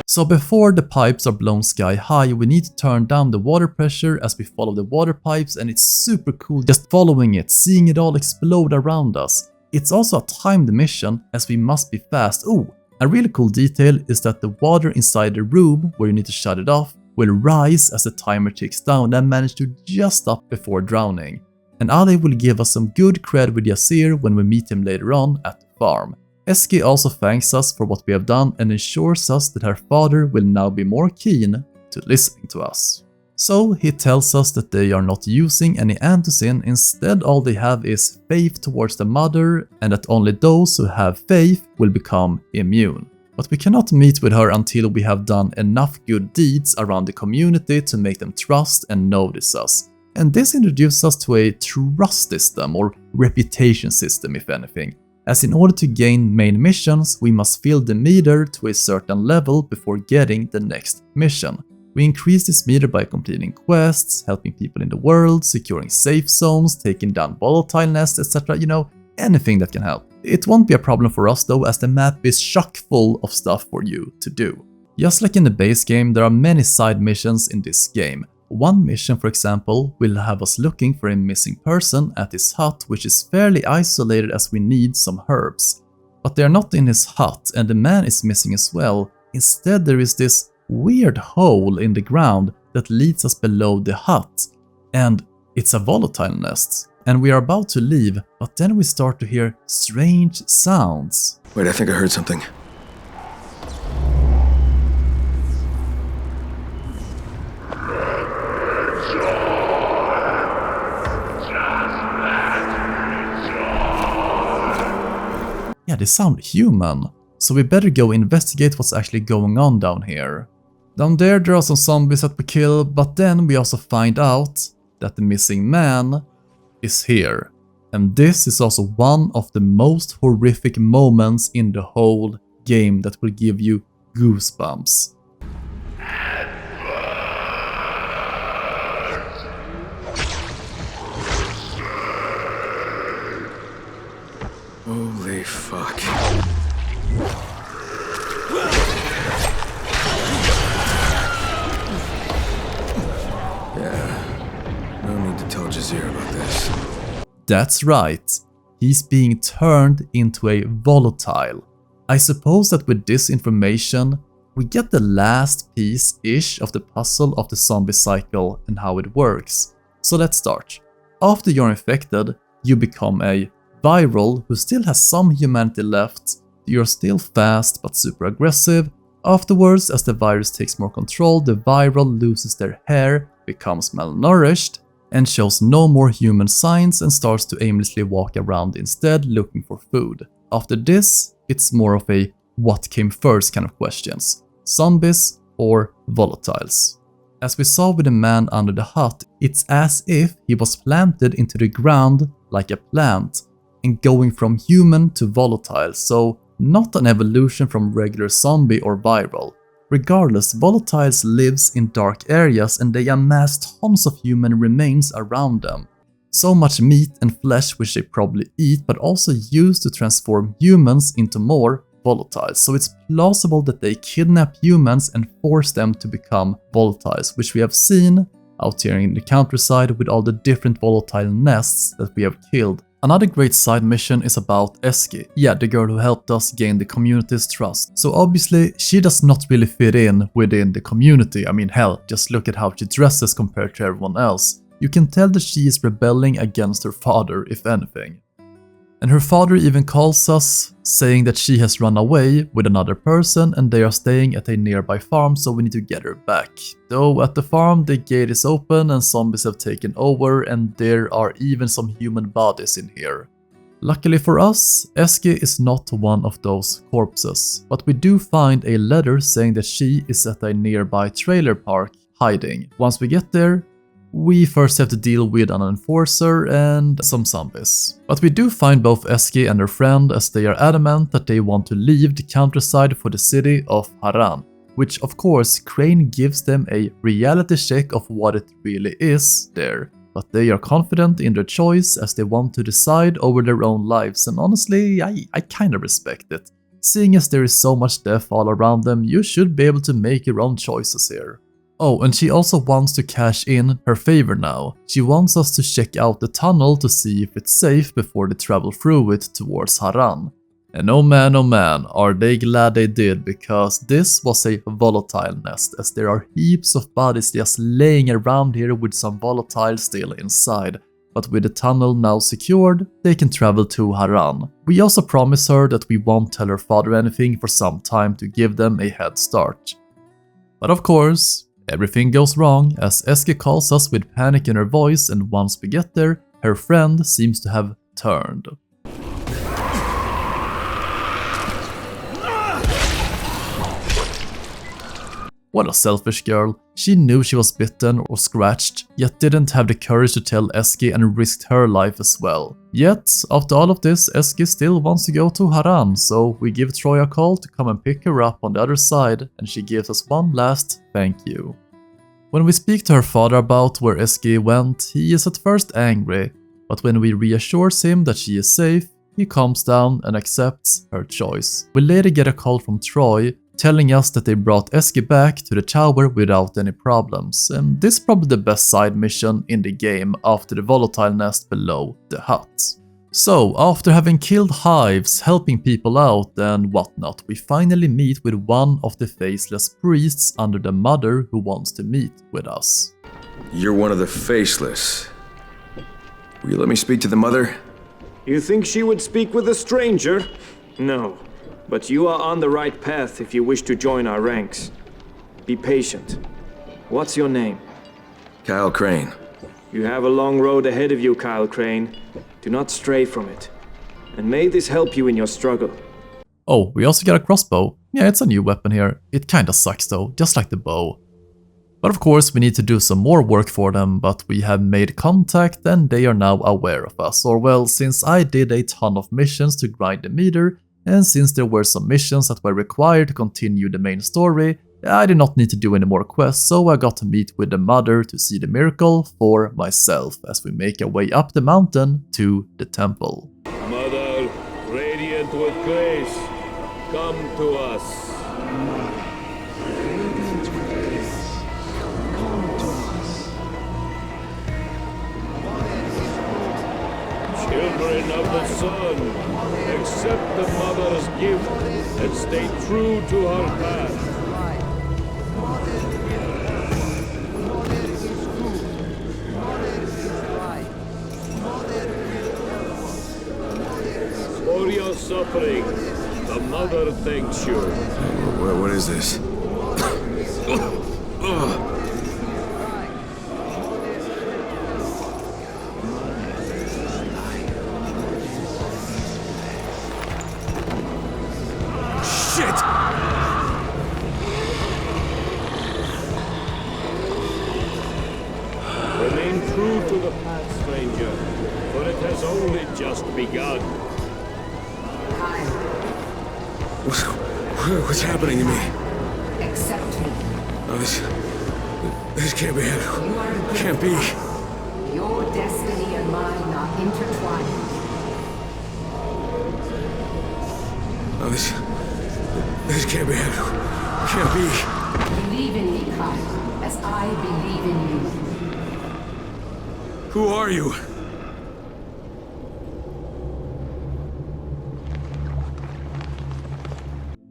So before the pipes are blown sky high, we need to turn down the water pressure as we follow the water pipes, and it's super cool just following it, seeing it all explode around us. It's also a timed mission as we must be fast. Ooh, a really cool detail is that the water inside the room where you need to shut it off will rise as the timer ticks down and manage to just stop before drowning. And Ali will give us some good cred with Yasir when we meet him later on at the farm. Eski also thanks us for what we have done and assures us that her father will now be more keen to listening to us. So he tells us that they are not using any antocin, instead all they have is faith towards the mother, and that only those who have faith will become immune. But we cannot meet with her until we have done enough good deeds around the community to make them trust and notice us. And this introduces us to a trust system, or reputation system if anything. As in order to gain main missions, we must fill the meter to a certain level before getting the next mission. We increase this meter by completing quests, helping people in the world, securing safe zones, taking down volatile nests, etc. You know, anything that can help. It won't be a problem for us though, as the map is chock full of stuff for you to do. Just like in the base game, there are many side missions in this game. One mission, for example, will have us looking for a missing person at his hut, which is fairly isolated as we need some herbs. But they are not in his hut, and the man is missing as well. Instead, there is this weird hole in the ground that leads us below the hut. And it's a volatile nest. And we are about to leave, but then we start to hear strange sounds. Wait, I think I heard something. Yeah, they sound human, so we better go investigate what's actually going on down here. Down there are some zombies that we kill, but then we also find out that the missing man is here. And this is also one of the most horrific moments in the whole game that will give you goosebumps. Holy fuck. Yeah, no need to tell Jazir about this. That's right, he's being turned into a volatile. I suppose that with this information, we get the last piece-ish of the puzzle of the zombie cycle and how it works. So let's start. After you're infected, you become a viral who still has some humanity left. You're still fast but super aggressive. Afterwards, as the virus takes more control, the viral loses their hair, becomes malnourished, and shows no more human signs and starts to aimlessly walk around instead looking for food. After this, it's more of a what came first kind of questions. Zombies or volatiles. As we saw with the man under the hut, it's as if he was planted into the ground like a plant and going from human to volatile, so not an evolution from regular zombie or viral. Regardless, volatiles lives in dark areas and they amass tons of human remains around them. So much meat and flesh which they probably eat, but also use to transform humans into more volatiles. So it's plausible that they kidnap humans and force them to become volatiles, which we have seen out here in the countryside with all the different volatile nests that we have killed. Another great side mission is about Eski, yeah, the girl who helped us gain the community's trust. So obviously, she does not really fit in within the community. I mean, hell, just look at how she dresses compared to everyone else. You can tell that she is rebelling against her father, if anything. And her father even calls us, saying that she has run away with another person and they are staying at a nearby farm, so we need to get her back. Though at the farm the gate is open and zombies have taken over and there are even some human bodies in here. Luckily for us, Eski is not one of those corpses, but we do find a letter saying that she is at a nearby trailer park hiding. Once we get there, we first have to deal with an enforcer and some zombies. But we do find both Eski and her friend as they are adamant that they want to leave the countryside for the city of Haran, which of course Crane gives them a reality check of what it really is there. But they are confident in their choice as they want to decide over their own lives, and honestly, I kinda respect it. Seeing as there is so much death all around them, you should be able to make your own choices here. Oh, and she also wants to cash in her favor now. She wants us to check out the tunnel to see if it's safe before they travel through it towards Haran. And oh man, are they glad they did, because this was a volatile nest, as there are heaps of bodies just laying around here with some volatile still inside. But with the tunnel now secured, they can travel to Haran. We also promise her that we won't tell her father anything for some time to give them a head start. But of course, everything goes wrong as Eski calls us with panic in her voice, and once we get there, her friend seems to have turned. What a selfish girl. She knew she was bitten or scratched, yet didn't have the courage to tell Eski and risked her life as well. Yet, after all of this, Eski still wants to go to Haran, so we give Troy a call to come and pick her up on the other side, and she gives us one last thank you. When we speak to her father about where Eski went, he is at first angry, but when we reassures him that she is safe, he calms down and accepts her choice. We later get a call from Troy, telling us that they brought Eski back to the tower without any problems, and this is probably the best side mission in the game after the volatile nest below the hut. So, after having killed hives, helping people out and whatnot, we finally meet with one of the faceless priests under the mother who wants to meet with us. You're one of the faceless. Will you let me speak to the mother? You think she would speak with a stranger? No. But you are on the right path if you wish to join our ranks. Be patient. What's your name? Kyle Crane. You have a long road ahead of you, Kyle Crane. Do not stray from it. And may this help you in your struggle. Oh, we also got a crossbow. Yeah, it's a new weapon here. It kinda sucks though, just like the bow. But of course we need to do some more work for them, but we have made contact and they are now aware of us. Or well, since I did a ton of missions to grind the meter, and since there were some missions that were required to continue the main story, I did not need to do any more quests, so I got to meet with the mother to see the miracle for myself as we make our way up the mountain to the temple. Mother, radiant with grace, come to us. Children of the sun, accept the mother's gift and stay true to her path. For your suffering, the mother thanks you. What is this? Remain true to the path, stranger, for it has only just begun. What's happening to me? Accept me. Oh, this can't be happening. Can't be. Your destiny and mine are intertwined. Oh, this can't be happening. Can't be. Believe in me, Kyle, as I believe in you. Who are you?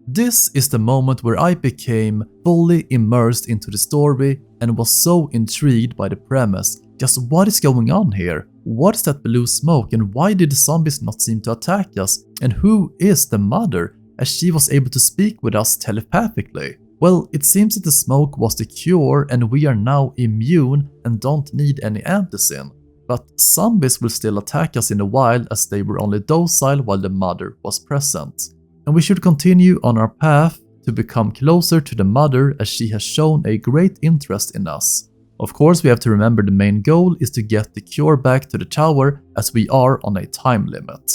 This is the moment where I became fully immersed into the story and was so intrigued by the premise. Just what is going on here? what is that blue smoke and why did the zombies not seem to attack us? And who is the mother, as she was able to speak with us telepathically? Well, it seems that the smoke was the cure and we are now immune and don't need any antizen. But zombies will still attack us in a while as they were only docile while the mother was present. And we should continue on our path to become closer to the mother as she has shown a great interest in us. Of course, we have to remember the main goal is to get the cure back to the tower as we are on a time limit.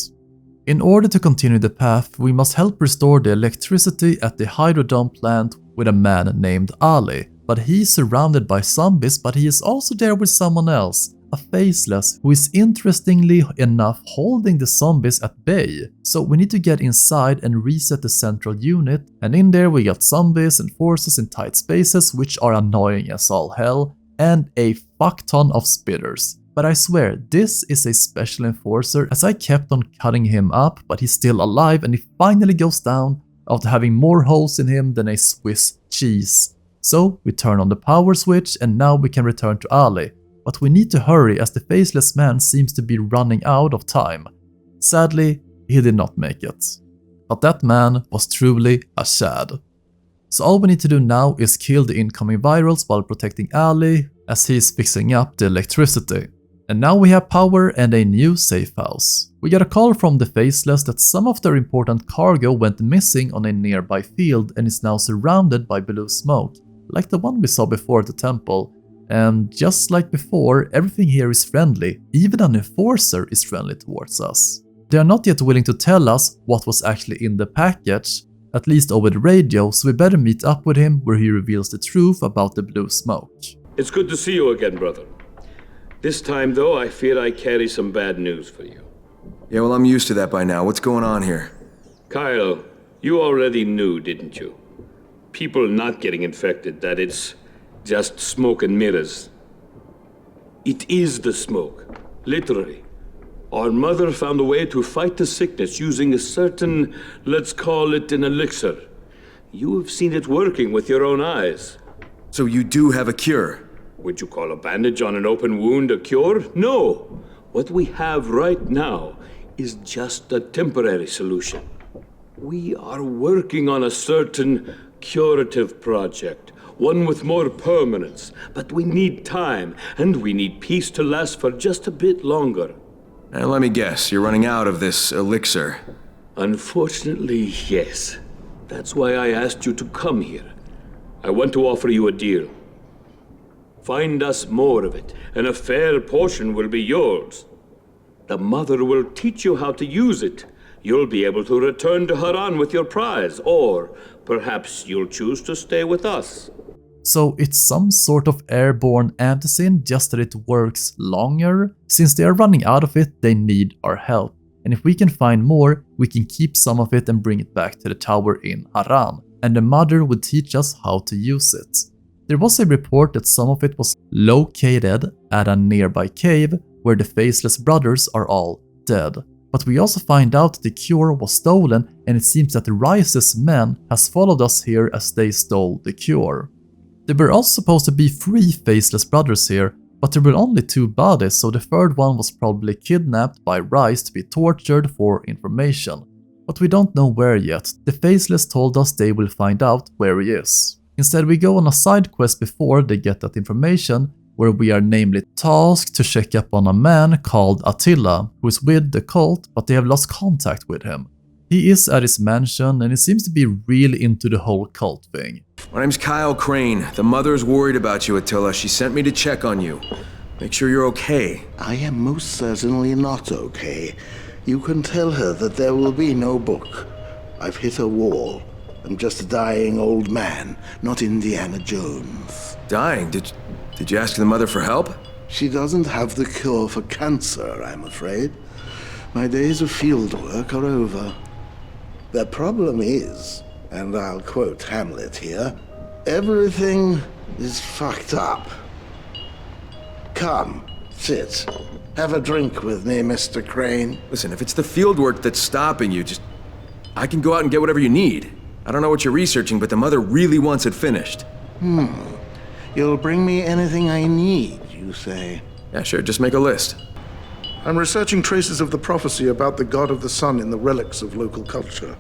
In order to continue the path, we must help restore the electricity at the hydrodome plant with a man named Ali. But he is surrounded by zombies, but he is also there with someone else, a faceless, who is interestingly enough holding the zombies at bay. So we need to get inside and reset the central unit, and in there we got zombies and forces in tight spaces which are annoying as all hell, and a fuck ton of spitters. But I swear, this is a special enforcer as I kept on cutting him up, but he's still alive and he finally goes down after having more holes in him than a Swiss cheese. So we turn on the power switch and now we can return to Ali. But we need to hurry as the faceless man seems to be running out of time. Sadly, he did not make it. But that man was truly a Chad. So all we need to do now is kill the incoming virals while protecting Ali as he is fixing up the electricity. And now we have power and a new safe house. We got a call from the faceless that some of their important cargo went missing on a nearby field and is now surrounded by blue smoke, like the one we saw before at the temple. And just like before, everything here is friendly, even an enforcer is friendly towards us. They are not yet willing to tell us what was actually in the package, at least over the radio, so we better meet up with him where he reveals the truth about the blue smoke. It's good to see you again, brother. This time, though, I fear I carry some bad news for you. Yeah, well, I'm used to that by now. What's going on here? Kyle, you already knew, didn't you? People not getting infected, that it's just smoke and mirrors. It is the smoke, literally. Our mother found a way to fight the sickness using a certain, let's call it an elixir. You have seen it working with your own eyes. So you do have a cure? Would you call a bandage on an open wound a cure? No. What we have right now is just a temporary solution. We are working on a certain curative project, one with more permanence, but we need time, and we need peace to last for just a bit longer. And let me guess, you're running out of this elixir. Unfortunately, yes. That's why I asked you to come here. I want to offer you a deal. Find us more of it, and a fair portion will be yours. The mother will teach you how to use it. You'll be able to return to Haran with your prize, or perhaps you'll choose to stay with us. So it's some sort of airborne antizen, just that it works longer? Since they are running out of it, they need our help. And if we can find more, we can keep some of it and bring it back to the tower in Haran. And the mother would teach us how to use it. There was a report that some of it was located at a nearby cave where the faceless brothers are all dead. But we also find out that the cure was stolen, and it seems that Rice's men has followed us here as they stole the cure. There were also supposed to be 3 faceless brothers here, but there were only 2 bodies, so the third one was probably kidnapped by Rice to be tortured for information. But we don't know where yet. The faceless told us they will find out where he is. Instead, we go on a side quest before they get that information, where we are namely tasked to check up on a man called Attila, who is with the cult, but they have lost contact with him. He is at his mansion, and he seems to be really into the whole cult thing. My name's Kyle Crane. The mother's worried about you, Attila. She sent me to check on you. Make sure you're okay. I am most certainly not okay. You can tell her that there will be no book. I've hit a wall. I'm just a dying old man, not Indiana Jones. Dying? Did you ask the mother for help? She doesn't have the cure for cancer, I'm afraid. My days of field work are over. The problem is, and I'll quote Hamlet here, everything is fucked up. Come, sit. Have a drink with me, Mr. Crane. Listen, if it's the field work that's stopping you, I can go out and get whatever you need. I don't know what you're researching, but the mother really wants it finished. You'll bring me anything I need, you say? Yeah, sure, just make a list. I'm researching traces of the prophecy about the god of the sun in the relics of local culture.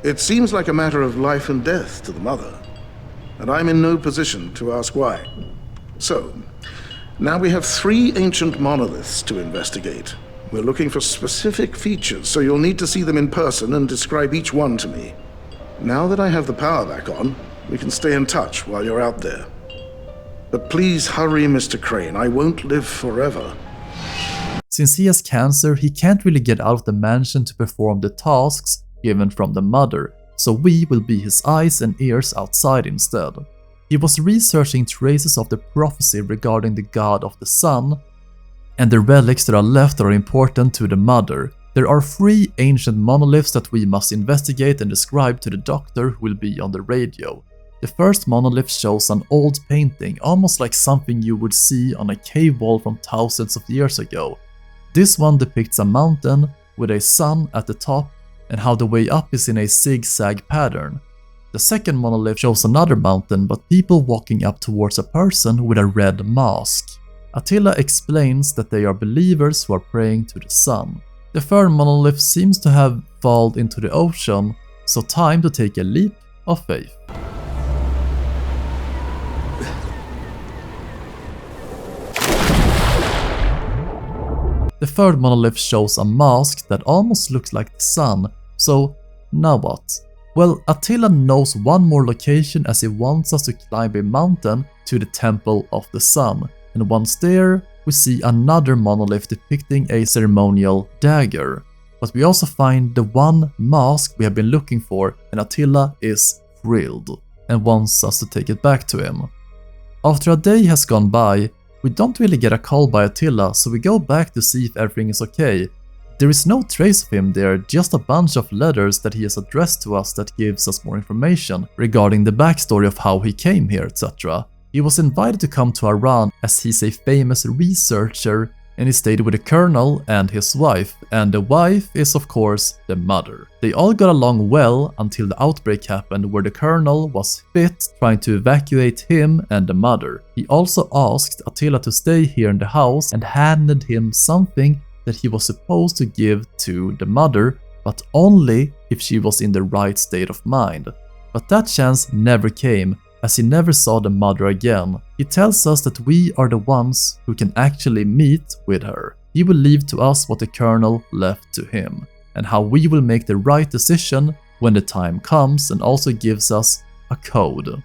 It seems like a matter of life and death to the mother, and I'm in no position to ask why. So, now we have 3 ancient monoliths to investigate. We're looking for specific features, so you'll need to see them in person and describe each one to me. Now that I have the power back on, we can stay in touch while you're out there. But please hurry, Mr. Crane. I won't live forever. Since he has cancer, he can't really get out of the mansion to perform the tasks given from the mother, so we will be his eyes and ears outside instead. He was researching traces of the prophecy regarding the god of the sun, and the relics that are left are important to the mother. There are 3 ancient monoliths that we must investigate and describe to the doctor who will be on the radio. The first monolith shows an old painting, almost like something you would see on a cave wall from thousands of years ago. This one depicts a mountain with a sun at the top and how the way up is in a zigzag pattern. The second monolith shows another mountain but people walking up towards a person with a red mask. Attila explains that they are believers who are praying to the sun. The third monolith seems to have fallen into the ocean, so time to take a leap of faith. The third monolith shows a mask that almost looks like the sun, so now what? Well, Attila knows one more location as he wants us to climb a mountain to the Temple of the Sun, and once there, we see another monolith depicting a ceremonial dagger. But we also find the one mask we have been looking for, and Attila is thrilled and wants us to take it back to him. After a day has gone by, we don't really get a call by Attila, so we go back to see if everything is okay. There is no trace of him there, just a bunch of letters that he has addressed to us that gives us more information regarding the backstory of how he came here, etc. He was invited to come to Iran as he's a famous researcher, and he stayed with the colonel and his wife, and the wife is of course the mother. They all got along well until the outbreak happened where the colonel was bit trying to evacuate him and the mother. He also asked Attila to stay here in the house and handed him something that he was supposed to give to the mother, but only if she was in the right state of mind. But that chance never came, as he never saw the mother again. He tells us that we are the ones who can actually meet with her. He will leave to us what the colonel left to him, and how we will make the right decision when the time comes, and also gives us a code.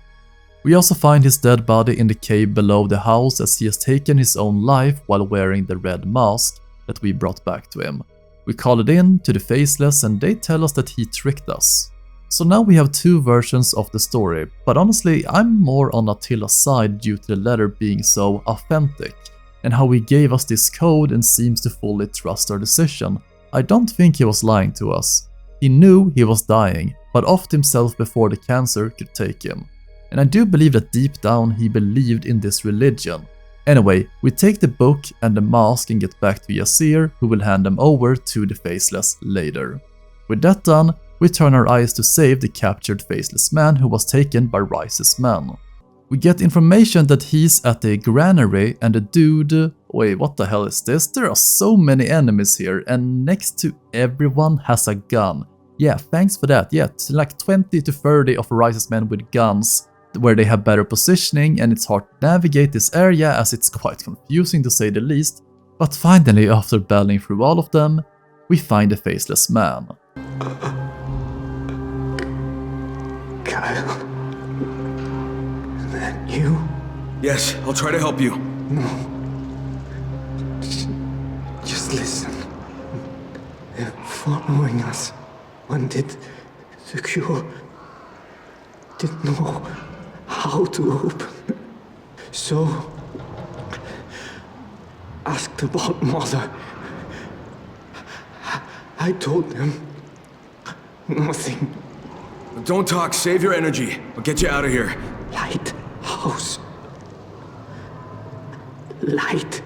We also find his dead body in the cave below the house, as he has taken his own life while wearing the red mask that we brought back to him. We call it in to the Faceless and they tell us that he tricked us. So now we have 2 versions of the story, but honestly I'm more on Attila's side due to the letter being so authentic, and how he gave us this code and seems to fully trust our decision. I don't think he was lying to us. He knew he was dying, but offed himself before the cancer could take him. And I do believe that deep down he believed in this religion. Anyway, we take the book and the mask and get back to Yasir, who will hand them over to the Faceless later. With that done, we turn our eyes to save the captured Faceless man who was taken by Rice's men. We get information that he's at a granary and the dude... Wait, what the hell is this? There are so many enemies here and next to everyone has a gun. Yeah, thanks for that. Yeah, it's like 20 to 30 of Rice's men with guns where they have better positioning, and it's hard to navigate this area as it's quite confusing to say the least. But finally, after battling through all of them, we find the Faceless man. Kyle, is that you? Yes, I'll try to help you. No. Just listen. They're following us. Wanted the cure. Didn't know how to open. So asked about Mother. I told them nothing. Don't talk, save your energy. I'll get you out of here. Lighthouse. Lighthouse.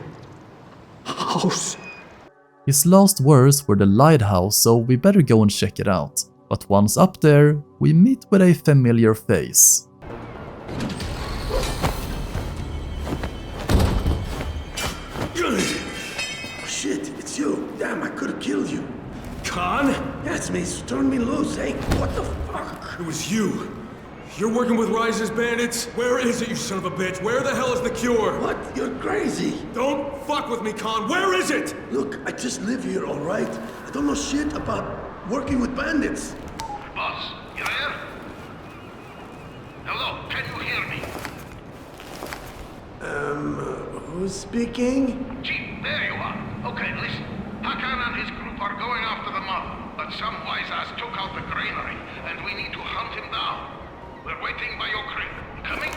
His last words were the lighthouse, so we better go and check it out. But once up there, we meet with a familiar face. Shit, it's you. Khan? That's me. Turn me loose. Hey, what the fuck? It was you. You're working with Rise's bandits? Where is it, you son of a bitch? Where the hell is the cure? What? You're crazy. Don't fuck with me, Khan. Where is it? Look, I just live here, all right? I don't know shit about working with bandits. Boss, you there? Hello, can you hear me? Who's speaking? Chief, there you are. Okay, listen. Hakan and his group are going after the mob, but some wise ass took out the granary, and we need to hunt him down. We're waiting by your crib. Coming?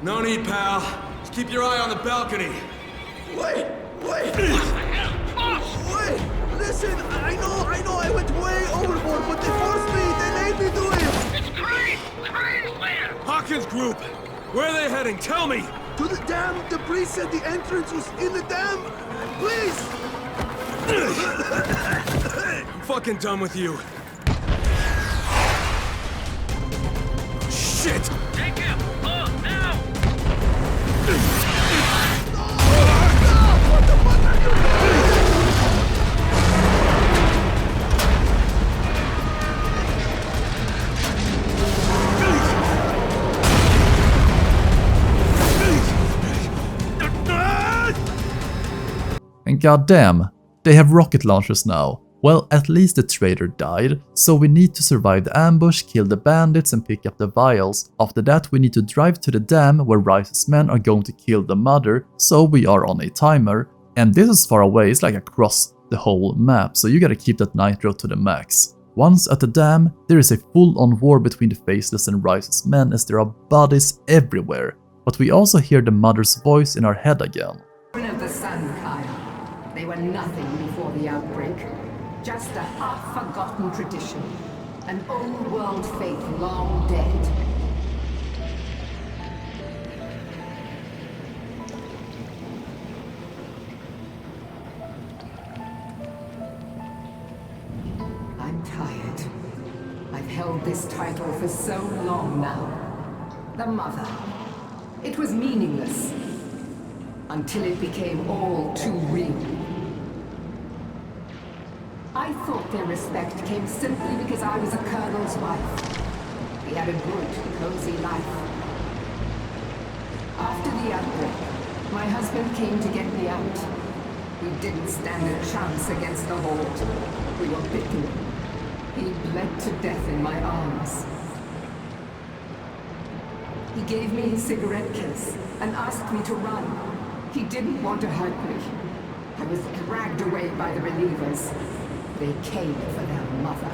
No need, pal. Just keep your eye on the balcony. Wait! What the hell? Boss! Wait! Listen, I know I went way overboard, but they forced me, they made me do it! It's Crane! Crane's there! Hawkins' group! Where are they heading? Tell me! To the dam! The priest said the entrance was in the dam! Please! I'm fucking done with you. Shit! Take him! Oh, now! What the fuck are you doing? And goddamn, they have rocket launchers now. Well, at least the traitor died, so we need to survive the ambush, kill the bandits and pick up the vials. After that we need to drive to the dam where Rise's men are going to kill the mother, so we are on a timer. And this is far away, it's like across the whole map, so you gotta keep that nitro to the max. Once at the dam, there is a full-on war between the Faceless and Rise's men as there are bodies everywhere. But we also hear the mother's voice in our head again. Children of the sun, Kyle. They were nothing before the outbreak. Just a half-forgotten tradition. An old-world faith long dead. I'm tired. I've held this title for so long now. The Mother. It was meaningless. Until it became all too real. I thought their respect came simply because I was a colonel's wife. We had a good, cozy life. After the outbreak, my husband came to get me out. We didn't stand a chance against the Horde. We were bitten. He bled to death in my arms. He gave me his cigarette case and asked me to run. He didn't want to hurt me. I was dragged away by the relievers. They came for their mother.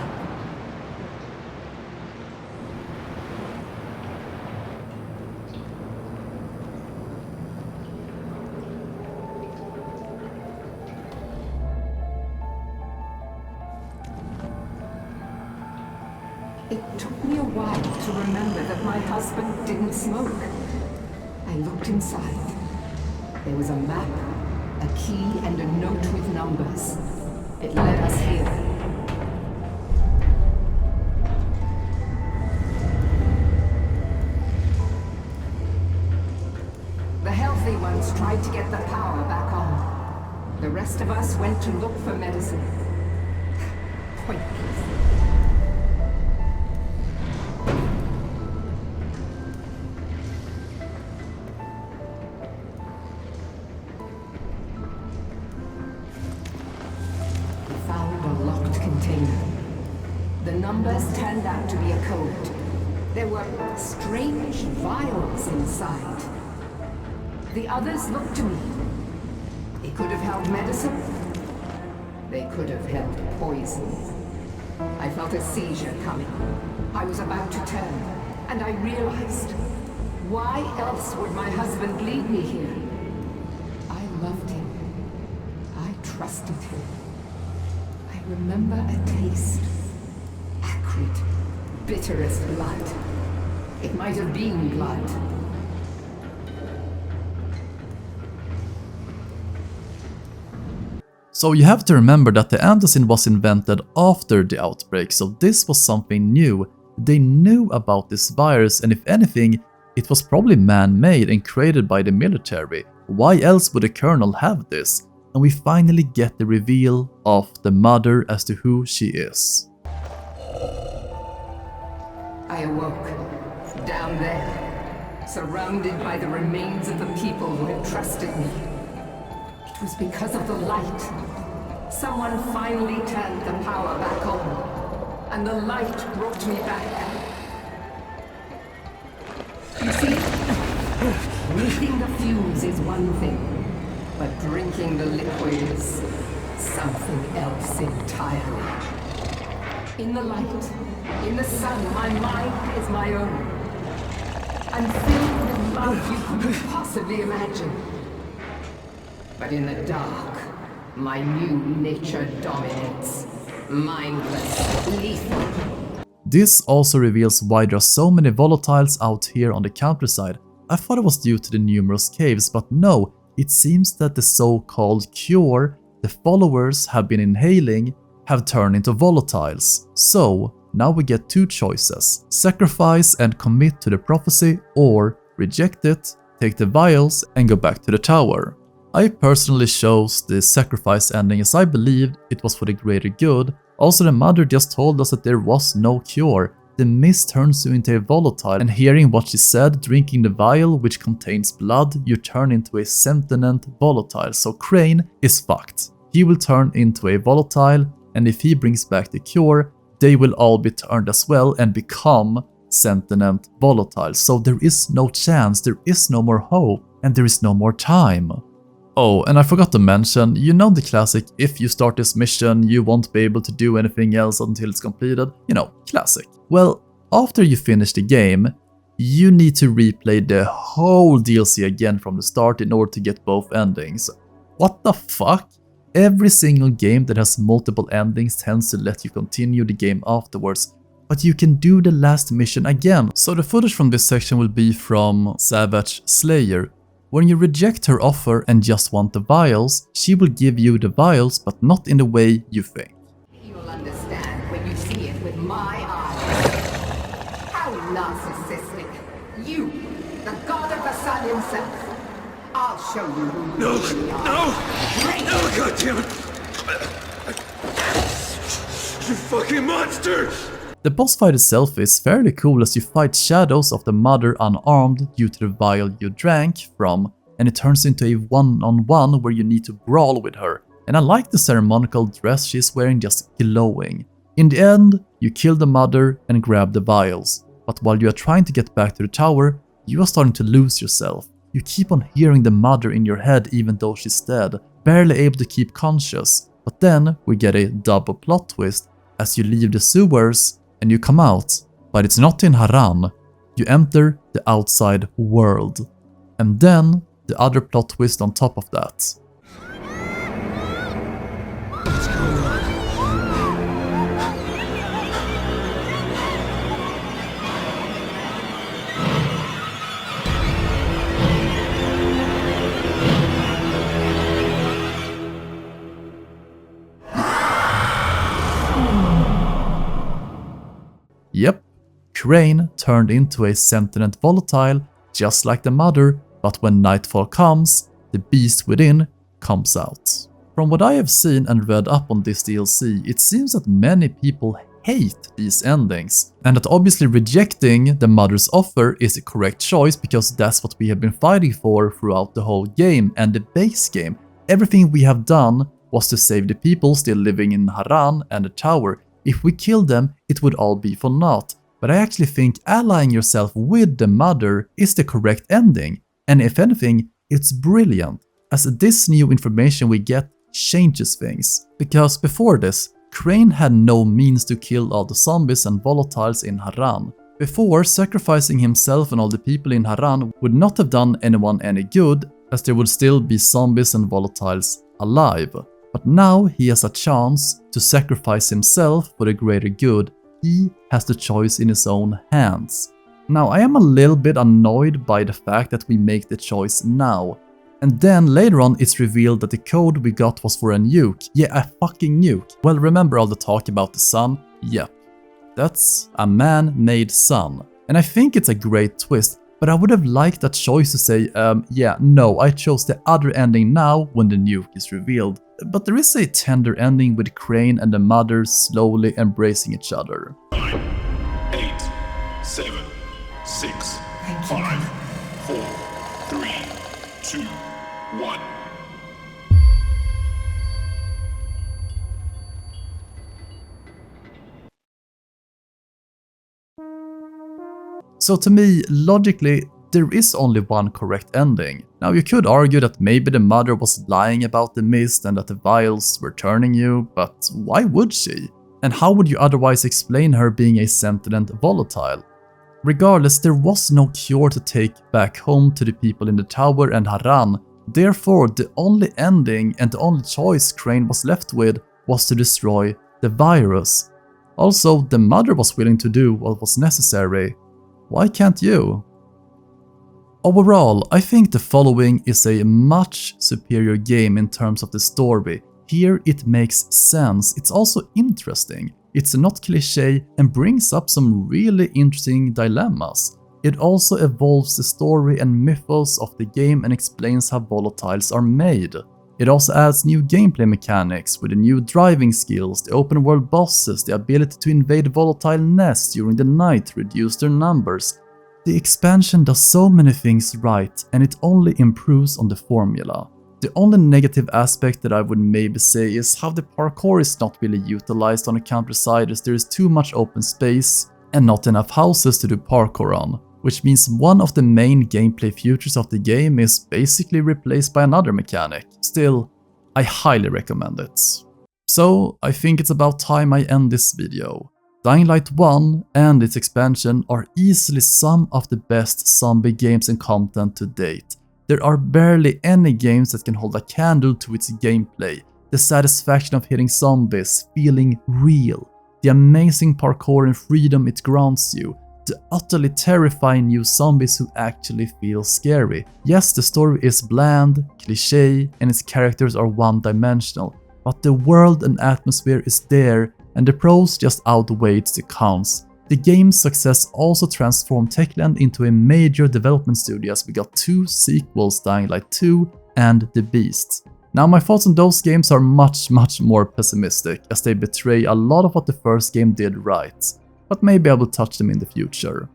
It took me a while to remember that my husband didn't smoke. I looked inside. There was a map, a key, and a note with numbers. It led us here. The healthy ones tried to get the power back on. The rest of us went to look for medicine. Pointless. Turned out to be a code. There were strange vials inside. The others looked to me. They could have held medicine. They could have held poison. I felt a seizure coming. I was about to turn, and I realized, why else would my husband lead me here? I loved him. I trusted him. I remember a taste. Acrid, bitter as blood. It might have been blood. So you have to remember that the antacid was invented after the outbreak, so this was something new. They knew about this virus, and if anything, it was probably man-made and created by the military. Why else would the colonel have this? and we finally get the reveal of the mother as to who she is. I awoke, down there, surrounded by the remains of the people who had trusted me. It was because of the light. Someone finally turned the power back on, and the light brought me back. You see, breathing the fumes is one thing, but drinking the liquid is something else entirely. In the light, in the sun, my mind is my own. I'm filled with love you couldn't possibly imagine. But in the dark, my new nature dominates. Mindless, lethal. This also reveals why there are so many volatiles out here on the countryside. I thought it was due to the numerous caves, but no, it seems that the so-called cure the followers have been inhaling have turned into volatiles. So, now we get two choices: sacrifice and commit to the prophecy, or reject it, take the vials and go back to the tower. I personally chose the sacrifice ending as I believed it was for the greater good. Also, the mother just told us that there was no cure. The mist turns you into a volatile, and hearing what she said, drinking the vial which contains blood, you turn into a sentient volatile. So Crane is fucked. He will turn into a volatile, and if he brings back the cure, they will all be turned as well and become sentient volatiles. So there is no chance, there is no more hope, and there is no more time. Oh, and I forgot to mention, you know the classic, if you start this mission, you won't be able to do anything else until it's completed? You know, classic. Well, after you finish the game, you need to replay the whole DLC again from the start in order to get both endings. What the fuck? Every single game that has multiple endings tends to let you continue the game afterwards, but you can do the last mission again. So the footage from this section will be from Savage Slayer. When you reject her offer and just want the vials, she will give you the vials, but not in the way you think. You'll understand when you see it with my eyes. How narcissistic. You, the god of the sun himself. I'll show you who you really are. No, goddammit! You fucking monster! The boss fight itself is fairly cool as you fight shadows of the mother unarmed due to the vial you drank from, and it turns into a one-on-one where you need to brawl with her. And I like the ceremonial dress she's wearing, just glowing. In the end, you kill the mother and grab the vials, but while you are trying to get back to the tower, you are starting to lose yourself. You keep on hearing the mother in your head even though she's dead, barely able to keep conscious. But then we get a double plot twist as you leave the sewers and you come out, but it's not in Haran. You enter the outside world. And then the other plot twist on top of that. What's going on? Yep, Crane turned into a sentient volatile just like the mother, but when nightfall comes, the beast within comes out. From what I have seen and read up on this DLC, it seems that many people hate these endings, and that obviously rejecting the mother's offer is the correct choice because that's what we have been fighting for throughout the whole game and the base game. Everything we have done was to save the people still living in Haran and the tower. If we killed them, it would all be for naught. But I actually think allying yourself with the mother is the correct ending. And if anything, it's brilliant, as this new information we get changes things. Because before this, Crane had no means to kill all the zombies and volatiles in Haran. Before, sacrificing himself and all the people in Haran would not have done anyone any good, as there would still be zombies and volatiles alive. But now he has a chance to sacrifice himself for the greater good. He has the choice in his own hands. Now, I am a little bit annoyed by the fact that we make the choice now. And then later on it's revealed that the code we got was for a nuke. Yeah, a fucking nuke. Well, remember all the talk about the sun? Yep. That's a man-made sun. And I think it's a great twist, but I would have liked that choice to say, yeah, no, I chose the other ending now when the nuke is revealed. But there is a tender ending with Crane and the mother slowly embracing each other. 9, 8, 7, 6, 5, 4, 3, 2, 1. So to me, logically, there is only one correct ending. Now you could argue that maybe the mother was lying about the mist and that the vials were turning you, but why would she? And how would you otherwise explain her being a sentient volatile? Regardless, there was no cure to take back home to the people in the tower and Haran. Therefore, the only ending and the only choice Crane was left with was to destroy the virus. Also, the mother was willing to do what was necessary. Why can't you? Overall, I think the following is a much superior game in terms of the story. Here it makes sense, it's also interesting, it's not cliché and brings up some really interesting dilemmas. It also evolves the story and mythos of the game and explains how volatiles are made. It also adds new gameplay mechanics with the new driving skills, the open world bosses, the ability to invade volatile nests during the night to reduce their numbers. The expansion does so many things right and it only improves on the formula. The only negative aspect that I would maybe say is how the parkour is not really utilized on the countryside as there is too much open space and not enough houses to do parkour on, which means one of the main gameplay features of the game is basically replaced by another mechanic. Still, I highly recommend it. So I think it's about time I end this video. Dying Light 1 and its expansion are easily some of the best zombie games and content to date. There are barely any games that can hold a candle to its gameplay, the satisfaction of hitting zombies, feeling real, the amazing parkour and freedom it grants you, the utterly terrifying new zombies who actually feel scary. Yes, the story is bland, cliché, and its characters are one-dimensional, but the world and atmosphere is there, and the pros just outweighed the cons. The game's success also transformed Techland into a major development studio as we got 2 sequels, Dying Light 2 and The Beast. Now my thoughts on those games are much more pessimistic, as they betray a lot of what the first game did right, but maybe I will touch them in the future.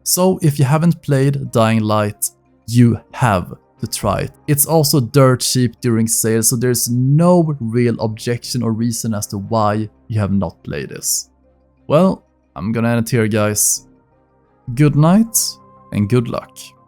So if you haven't played Dying Light, you have to try it. It's also dirt cheap during sale, so there's no real objection or reason as to why you have not played this. Well, I'm gonna end it here, guys. Good night and good luck.